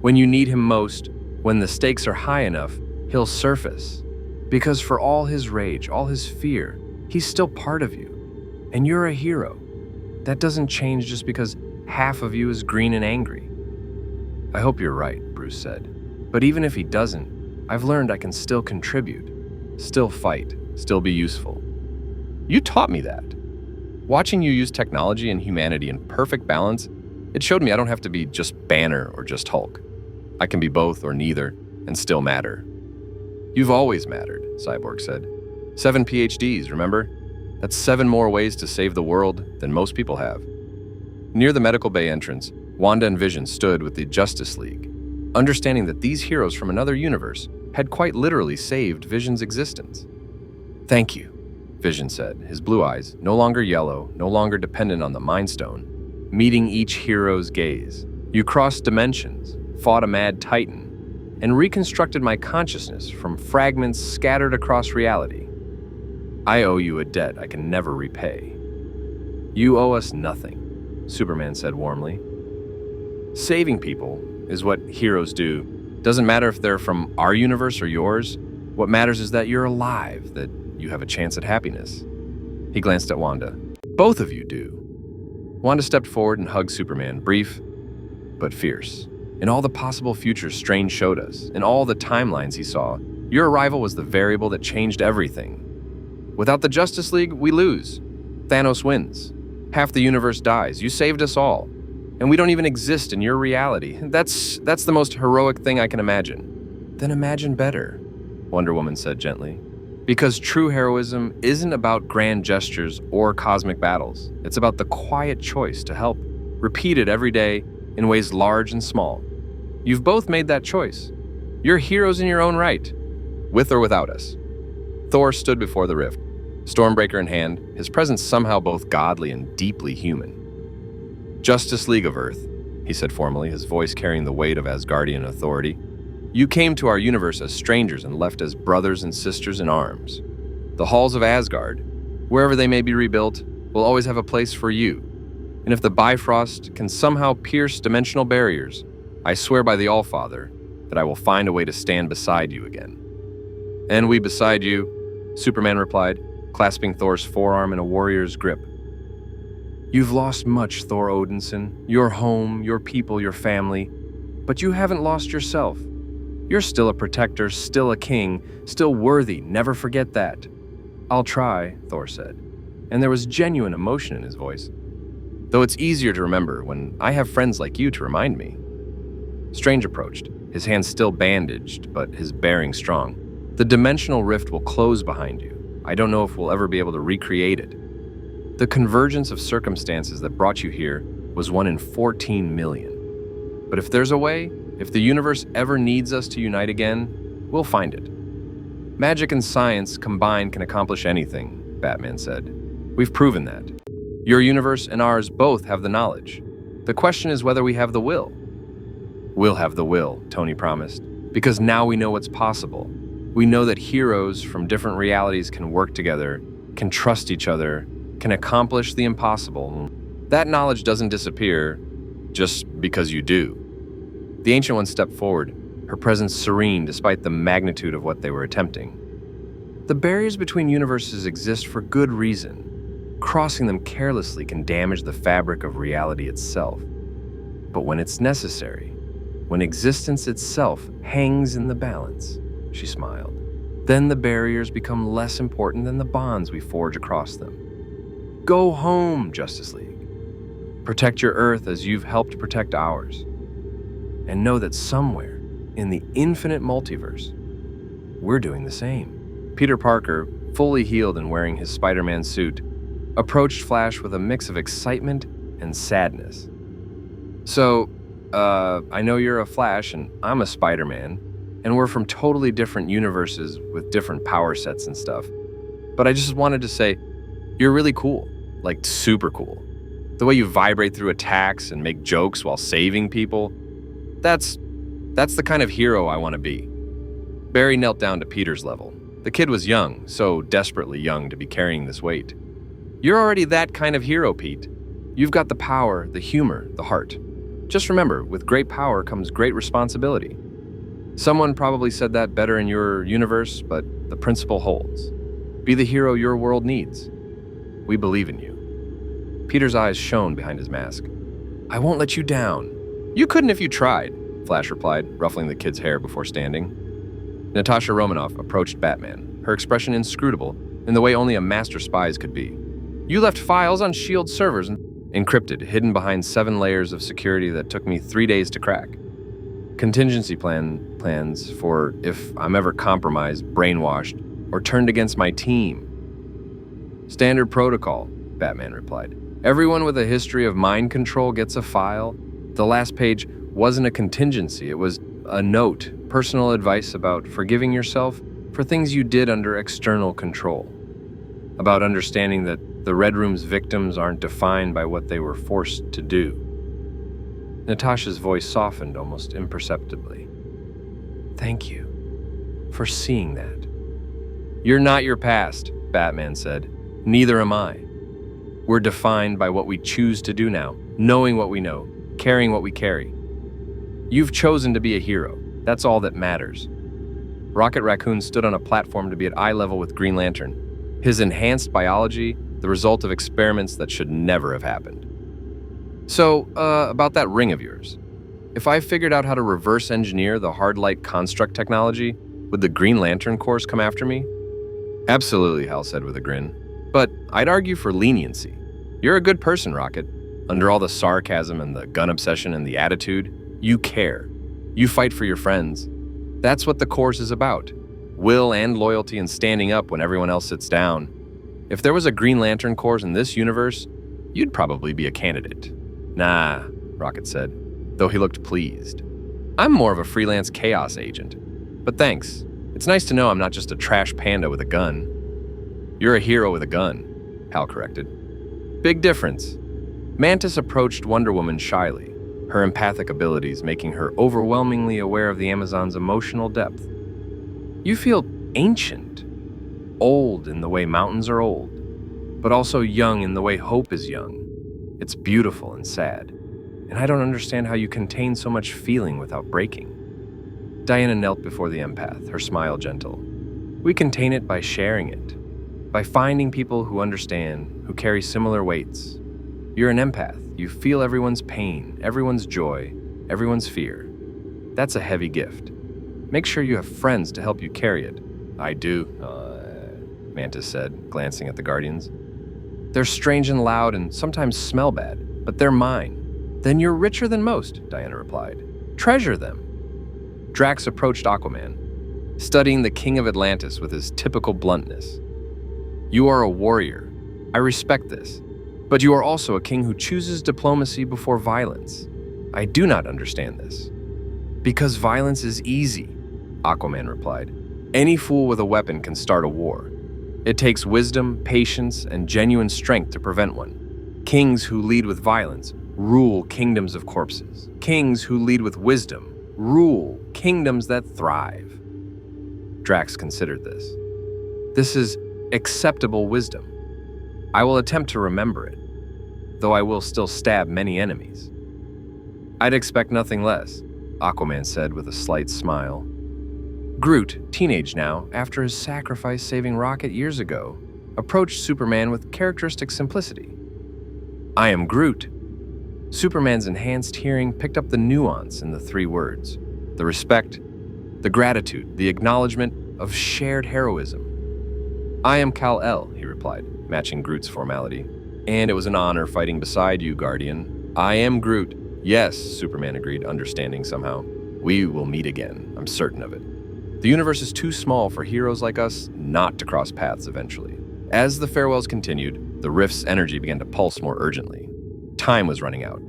"When you need him most, when the stakes are high enough, he'll surface. Because for all his rage, all his fear, he's still part of you. And you're a hero. That doesn't change just because half of you is green and angry." "I hope you're right," Bruce said. "But even if he doesn't, I've learned I can still contribute, still fight, still be useful." "You taught me that. Watching you use technology and humanity in perfect balance, it showed me I don't have to be just Banner or just Hulk. I can be both or neither and still matter." "You've always mattered," Cyborg said. 7 PhDs, remember? That's 7 more ways to save the world than most people have. Near the medical bay entrance, Wanda and Vision stood with the Justice League, understanding that these heroes from another universe had quite literally saved Vision's existence. "Thank you," Vision said, his blue eyes, no longer yellow, no longer dependent on the Mind Stone, meeting each hero's gaze. "You crossed dimensions, fought a mad titan, and reconstructed my consciousness from fragments scattered across reality. I owe you a debt I can never repay." "You owe us nothing," Superman said warmly. "Saving people is what heroes do. Doesn't matter if they're from our universe or yours. What matters is that you're alive, that you have a chance at happiness." He glanced at Wanda. "Both of you do." Wanda stepped forward and hugged Superman, brief but fierce. In all the possible futures Strange showed us, in all the timelines he saw, your arrival was the variable that changed everything. Without the Justice League, we lose. Thanos wins. Half the universe dies. You saved us all. And we don't even exist in your reality. That's the most heroic thing I can imagine. "Then imagine better," Wonder Woman said gently. "Because true heroism isn't about grand gestures or cosmic battles. It's about the quiet choice to help, repeated every day in ways large and small. You've both made that choice. You're heroes in your own right, with or without us." Thor stood before the rift, Stormbreaker in hand, his presence somehow both godly and deeply human. "Justice League of Earth," he said formally, his voice carrying the weight of Asgardian authority. "You came to our universe as strangers and left as brothers and sisters in arms. The halls of Asgard, wherever they may be rebuilt, will always have a place for you. And if the Bifrost can somehow pierce dimensional barriers, I swear by the Allfather that I will find a way to stand beside you again." "And we beside you," Superman replied, clasping Thor's forearm in a warrior's grip. "You've lost much, Thor Odinson, your home, your people, your family, but you haven't lost yourself. You're still a protector, still a king, still worthy, never forget that." "I'll try," Thor said, and there was genuine emotion in his voice. "Though it's easier to remember when I have friends like you to remind me." Strange approached, his hands still bandaged, but his bearing strong. "The dimensional rift will close behind you. I don't know if we'll ever be able to recreate it. The convergence of circumstances that brought you here was 1 in 14 million. But if there's a way, if the universe ever needs us to unite again, we'll find it." "Magic and science combined can accomplish anything," Batman said. "We've proven that. Your universe and ours both have the knowledge. The question is whether we have the will." "We'll have the will," Tony promised, "because now we know what's possible. We know that heroes from different realities can work together, can trust each other, can accomplish the impossible, that knowledge doesn't disappear just because you do. The Ancient One stepped forward, her presence serene despite the magnitude of what they were attempting. The barriers between universes exist for good reason. Crossing them carelessly can damage the fabric of reality itself. But when it's necessary, when existence itself hangs in the balance, she smiled, then the barriers become less important than the bonds we forge across them. Go home, Justice League. Protect your Earth as you've helped protect ours. And know that somewhere in the infinite multiverse, we're doing the same. Peter Parker, fully healed and wearing his Spider-Man suit, approached Flash with a mix of excitement and sadness. So, I know you're a Flash and I'm a Spider-Man, and we're from totally different universes with different power sets and stuff. But I just wanted to say, you're really cool, like super cool. The way you vibrate through attacks and make jokes while saving people, that's the kind of hero I want to be. Barry knelt down to Peter's level. The kid was young, so desperately young to be carrying this weight. You're already that kind of hero, Pete. You've got the power, the humor, the heart. Just remember, with great power comes great responsibility. Someone probably said that better in your universe, but the principle holds. Be the hero your world needs. We believe in you. Peter's eyes shone behind his mask. I won't let you down. You couldn't if you tried, Flash replied, ruffling the kid's hair before standing. Natasha Romanoff approached Batman, her expression inscrutable in the way only a master spy's could be. You left files on S.H.I.E.L.D. servers encrypted, hidden behind 7 layers of security that took me 3 days to crack. Contingency plans for if I'm ever compromised, brainwashed, or turned against my team. Standard protocol, Batman replied. Everyone with a history of mind control gets a file. The last page wasn't a contingency, it was a note, personal advice about forgiving yourself for things you did under external control. About understanding that the Red Room's victims aren't defined by what they were forced to do. Natasha's voice softened almost imperceptibly. Thank you for seeing that. You're not your past, Batman said. Neither am I. We're defined by what we choose to do now, knowing what we know, carrying what we carry. You've chosen to be a hero. That's all that matters. Rocket Raccoon stood on a platform to be at eye level with Green Lantern. His enhanced biology, the result of experiments that should never have happened. So, about that ring of yours. If I figured out how to reverse engineer the hard light construct technology, would the Green Lantern Corps come after me? Absolutely, Hal said with a grin. But I'd argue for leniency. You're a good person, Rocket. Under all the sarcasm and the gun obsession and the attitude, you care. You fight for your friends. That's what the Corps is about. Will and loyalty and standing up when everyone else sits down. If there was a Green Lantern Corps in this universe, you'd probably be a candidate. Nah, Rocket said, though he looked pleased. I'm more of a freelance chaos agent. But thanks. It's nice to know I'm not just a trash panda with a gun. You're a hero with a gun, Hal corrected. Big difference. Mantis approached Wonder Woman shyly, her empathic abilities making her overwhelmingly aware of the Amazon's emotional depth. You feel ancient, old in the way mountains are old, but also young in the way hope is young. It's beautiful and sad, and I don't understand how you contain so much feeling without breaking. Diana knelt before the empath, her smile gentle. We contain it by sharing it, by finding people who understand, who carry similar weights. You're an empath. You feel everyone's pain, everyone's joy, everyone's fear. That's a heavy gift. Make sure you have friends to help you carry it. I do, Mantis said, glancing at the Guardians. They're strange and loud and sometimes smell bad, but they're mine. Then you're richer than most, Diana replied. Treasure them. Drax approached Aquaman, studying the King of Atlantis with his typical bluntness. You are a warrior. I respect this. But you are also a king who chooses diplomacy before violence. I do not understand this. Because violence is easy, Aquaman replied. Any fool with a weapon can start a war. It takes wisdom, patience, and genuine strength to prevent one. Kings who lead with violence rule kingdoms of corpses. Kings who lead with wisdom rule kingdoms that thrive. Drax considered this. This is acceptable wisdom. I will attempt to remember it, though I will still stab many enemies." "I'd expect nothing less," Aquaman said with a slight smile. Groot, teenage now, after his sacrifice saving Rocket years ago, approached Superman with characteristic simplicity. "I am Groot." Superman's enhanced hearing picked up the nuance in the three words: the respect, the gratitude, the acknowledgement of shared heroism. "I am Kal-El," he replied, matching Groot's formality. "And it was an honor fighting beside you, Guardian." "I am Groot." "Yes," Superman agreed, understanding somehow. "We will meet again, I'm certain of it. The universe is too small for heroes like us not to cross paths eventually." As the farewells continued, the rift's energy began to pulse more urgently. Time was running out.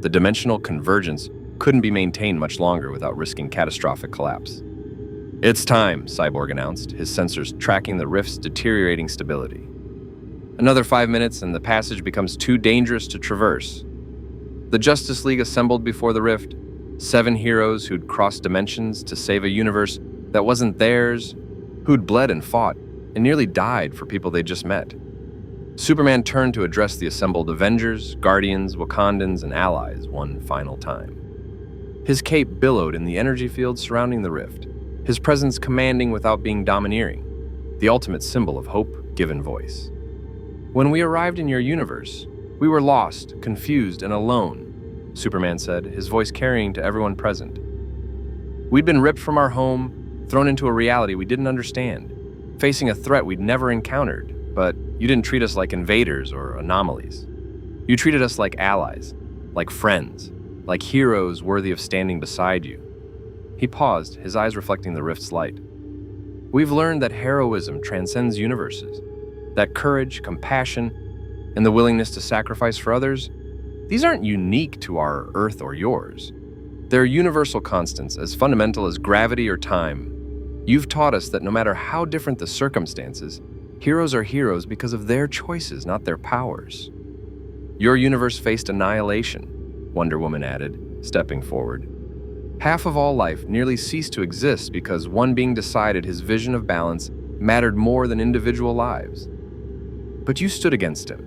The dimensional convergence couldn't be maintained much longer without risking catastrophic collapse. "It's time," Cyborg announced, his sensors tracking the rift's deteriorating stability. Another 5 minutes and the passage becomes too dangerous to traverse. The Justice League assembled before the rift, 7 heroes who'd crossed dimensions to save a universe that wasn't theirs, who'd bled and fought, and nearly died for people they'd just met. Superman turned to address the assembled Avengers, Guardians, Wakandans, and allies one final time. His cape billowed in the energy field surrounding the rift, his presence commanding without being domineering, the ultimate symbol of hope given voice. "When we arrived in your universe, we were lost, confused, and alone," Superman said, his voice carrying to everyone present. "We'd been ripped from our home, thrown into a reality we didn't understand, facing a threat we'd never encountered, but you didn't treat us like invaders or anomalies. You treated us like allies, like friends, like heroes worthy of standing beside you." He paused, his eyes reflecting the rift's light. "We've learned that heroism transcends universes, that courage, compassion, and the willingness to sacrifice for others, these aren't unique to our Earth or yours. They're universal constants, as fundamental as gravity or time. You've taught us that no matter how different the circumstances, heroes are heroes because of their choices, not their powers. Your universe faced annihilation," Wonder Woman added, stepping forward. "Half of all life nearly ceased to exist because one being decided his vision of balance mattered more than individual lives. But you stood against him.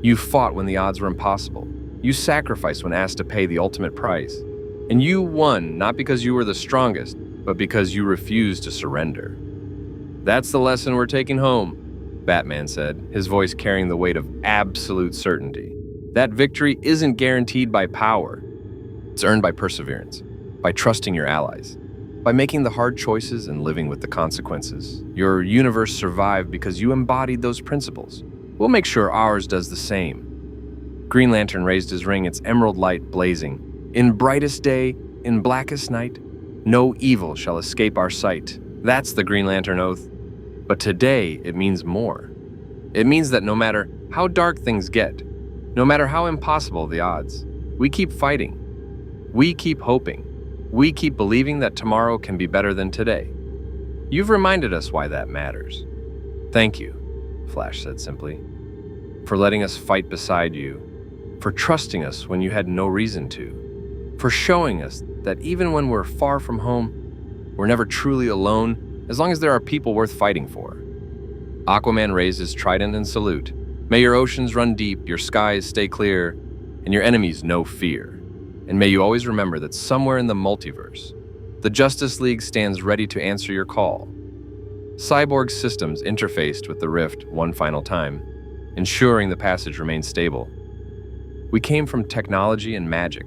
You fought when the odds were impossible. You sacrificed when asked to pay the ultimate price. And you won not because you were the strongest, but because you refused to surrender. That's the lesson we're taking home," Batman said, his voice carrying the weight of absolute certainty. "That victory isn't guaranteed by power. It's earned by perseverance, by trusting your allies, by making the hard choices and living with the consequences. Your universe survived because you embodied those principles. We'll make sure ours does the same." Green Lantern raised his ring, its emerald light blazing. "In brightest day, in blackest night, no evil shall escape our sight." That's the Green Lantern oath. But today, it means more. It means that no matter how dark things get, no matter how impossible the odds, we keep fighting. We keep hoping. We keep believing that tomorrow can be better than today. You've reminded us why that matters. "Thank you," Flash said simply, "for letting us fight beside you, for trusting us when you had no reason to, for showing us that even when we're far from home, we're never truly alone as long as there are people worth fighting for." Aquaman raised his trident in salute. "May your oceans run deep, your skies stay clear, and your enemies know fear. And may you always remember that somewhere in the multiverse, the Justice League stands ready to answer your call." Cyborg's systems interfaced with the rift one final time, ensuring the passage remained stable. "We came from technology and magic,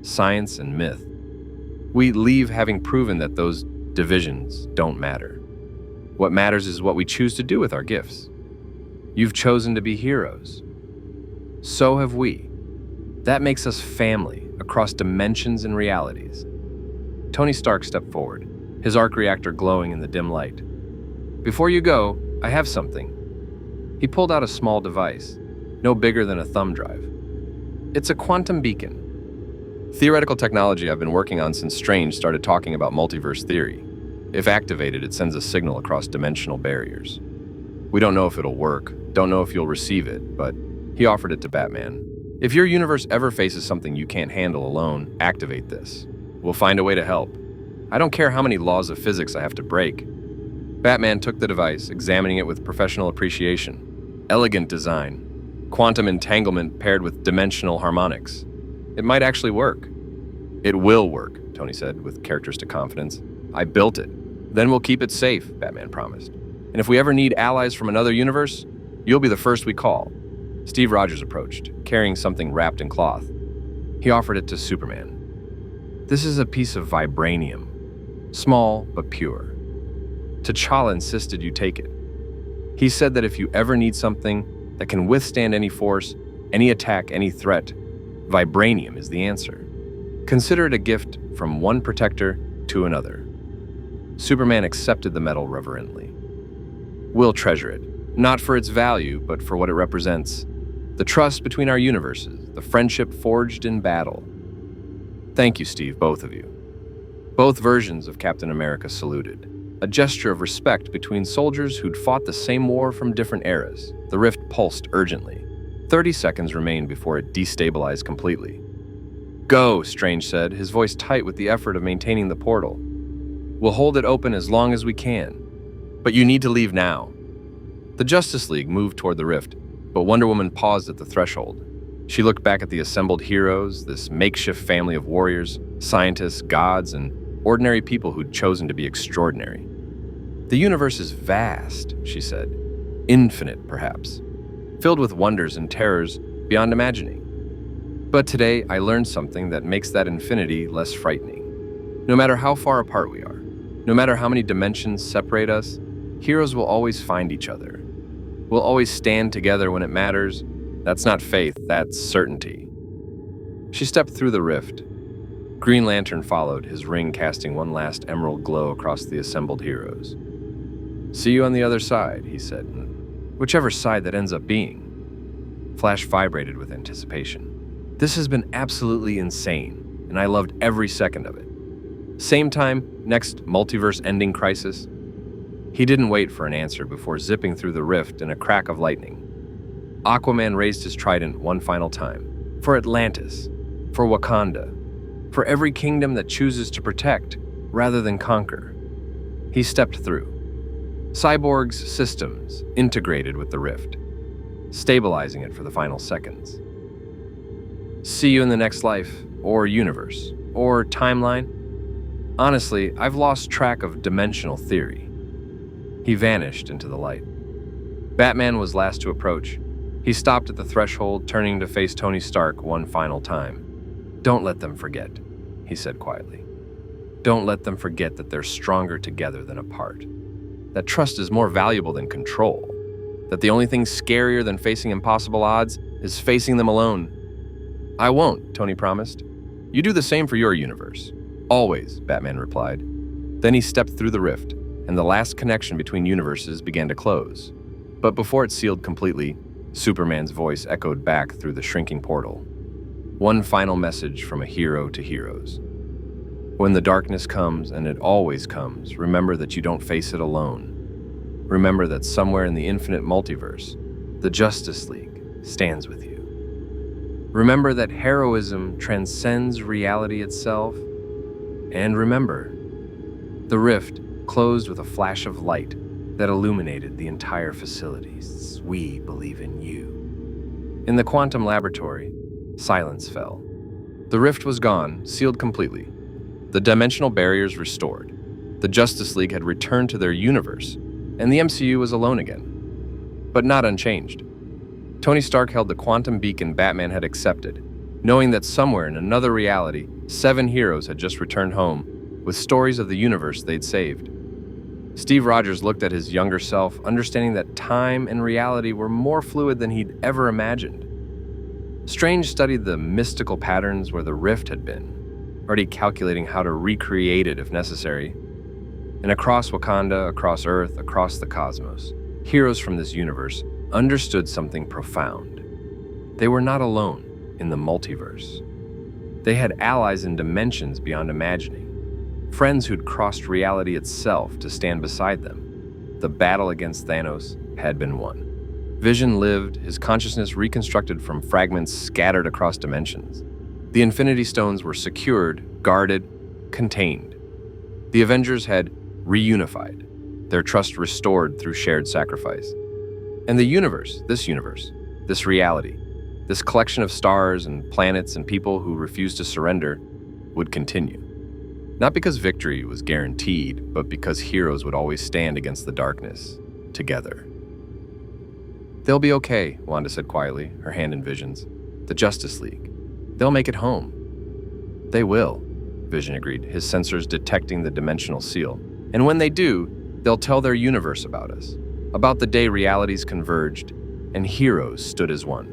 science and myth. We leave having proven that those divisions don't matter. What matters is what we choose to do with our gifts. You've chosen to be heroes. So have we. That makes us family across dimensions and realities." Tony Stark stepped forward, his arc reactor glowing in the dim light. "Before you go, I have something." He pulled out a small device, no bigger than a thumb drive. "It's a quantum beacon. Theoretical technology I've been working on since Strange started talking about multiverse theory. If activated, it sends a signal across dimensional barriers. We don't know if it'll work, don't know if you'll receive it, but he offered it to Batman. If your universe ever faces something you can't handle alone, activate this. We'll find a way to help. I don't care how many laws of physics I have to break." Batman took the device, examining it with professional appreciation. Elegant design. Quantum entanglement paired with dimensional harmonics. It might actually work. It will work, Tony said with characteristic confidence. I built it. Then we'll keep it safe, Batman promised. And if we ever need allies from another universe, you'll be the first we call. Steve Rogers approached, carrying something wrapped in cloth. He offered it to Superman. This is a piece of vibranium, small but pure. T'Challa insisted you take it. He said that if you ever need something that can withstand any force, any attack, any threat, vibranium is the answer. Consider it a gift from one protector to another. Superman accepted the metal reverently. We'll treasure it, not for its value, but for what it represents. The trust between our universes, the friendship forged in battle. Thank you, Steve, both of you. Both versions of Captain America saluted, a gesture of respect between soldiers who'd fought the same war from different eras. The rift pulsed urgently. 30 seconds remained before it destabilized completely. Go, Strange said, his voice tight with the effort of maintaining the portal. We'll hold it open as long as we can. But you need to leave now. The Justice League moved toward the rift, but Wonder Woman paused at the threshold. She looked back at the assembled heroes, this makeshift family of warriors, scientists, gods, and ordinary people who'd chosen to be extraordinary. The universe is vast, she said. Infinite, perhaps. Filled with wonders and terrors beyond imagining. But today, I learned something that makes that infinity less frightening. No matter how far apart we are, no matter how many dimensions separate us, heroes will always find each other. We'll always stand together when it matters. That's not faith, that's certainty. She stepped through the rift. Green Lantern followed, his ring casting one last emerald glow across the assembled heroes. See you on the other side, he said, whichever side that ends up being. Flash vibrated with anticipation. This has been absolutely insane, and I loved every second of it. Same time, next multiverse-ending crisis. He didn't wait for an answer before zipping through the rift in a crack of lightning. Aquaman raised his trident one final time. For Atlantis. For Wakanda. For every kingdom that chooses to protect rather than conquer. He stepped through. Cyborg's systems integrated with the rift, stabilizing it for the final seconds. See you in the next life, or universe, or timeline. Honestly, I've lost track of dimensional theory. He vanished into the light. Batman was last to approach. He stopped at the threshold, turning to face Tony Stark one final time. Don't let them forget, he said quietly. Don't let them forget that they're stronger together than apart. That trust is more valuable than control. That the only thing scarier than facing impossible odds is facing them alone. I won't, Tony promised. You do the same for your universe. Always, Batman replied. Then he stepped through the rift, and the last connection between universes began to close. But before it sealed completely, Superman's voice echoed back through the shrinking portal. One final message from a hero to heroes. When the darkness comes, and it always comes, remember that you don't face it alone. Remember that somewhere in the infinite multiverse, the Justice League stands with you. Remember that heroism transcends reality itself. And remember, the rift closed with a flash of light that illuminated the entire facility. We believe in you. In the quantum laboratory, silence fell. The rift was gone, sealed completely. The dimensional barriers restored. The Justice League had returned to their universe, and the MCU was alone again. But not unchanged. Tony Stark held the quantum beacon Batman had accepted, knowing that somewhere in another reality, 7 heroes had just returned home, with stories of the universe they'd saved. Steve Rogers looked at his younger self, understanding that time and reality were more fluid than he'd ever imagined. Strange studied the mystical patterns where the rift had been, already calculating how to recreate it if necessary. And across Wakanda, across Earth, across the cosmos, heroes from this universe understood something profound. They were not alone in the multiverse. They had allies in dimensions beyond imagining, friends who'd crossed reality itself to stand beside them. The battle against Thanos had been won. Vision lived, his consciousness reconstructed from fragments scattered across dimensions. The Infinity Stones were secured, guarded, contained. The Avengers had reunified, their trust restored through shared sacrifice. And the universe, this reality, this collection of stars and planets and people who refused to surrender would continue. Not because victory was guaranteed, but because heroes would always stand against the darkness, together. "They'll be okay," Wanda said quietly, her hand in Vision's. "The Justice League. They'll make it home." "They will," Vision agreed, his sensors detecting the dimensional seal. "And when they do, they'll tell their universe about us, about the day realities converged and heroes stood as one."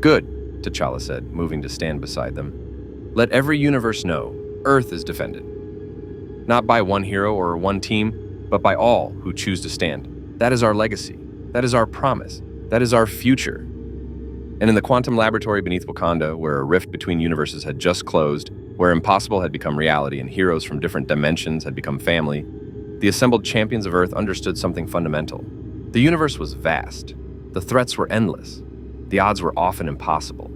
"Good," T'Challa said, moving to stand beside them. "Let every universe know Earth is defended. Not by one hero or one team, but by all who choose to stand. That is our legacy. That is our promise. That is our future." And in the quantum laboratory beneath Wakanda, where a rift between universes had just closed, where impossible had become reality and heroes from different dimensions had become family, the assembled champions of Earth understood something fundamental. The universe was vast. The threats were endless. The odds were often impossible.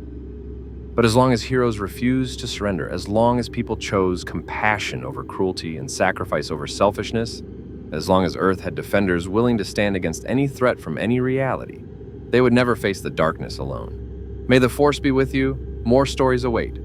But as long as heroes refused to surrender, as long as people chose compassion over cruelty and sacrifice over selfishness, as long as Earth had defenders willing to stand against any threat from any reality, they would never face the darkness alone. May the Force be with you. More stories await.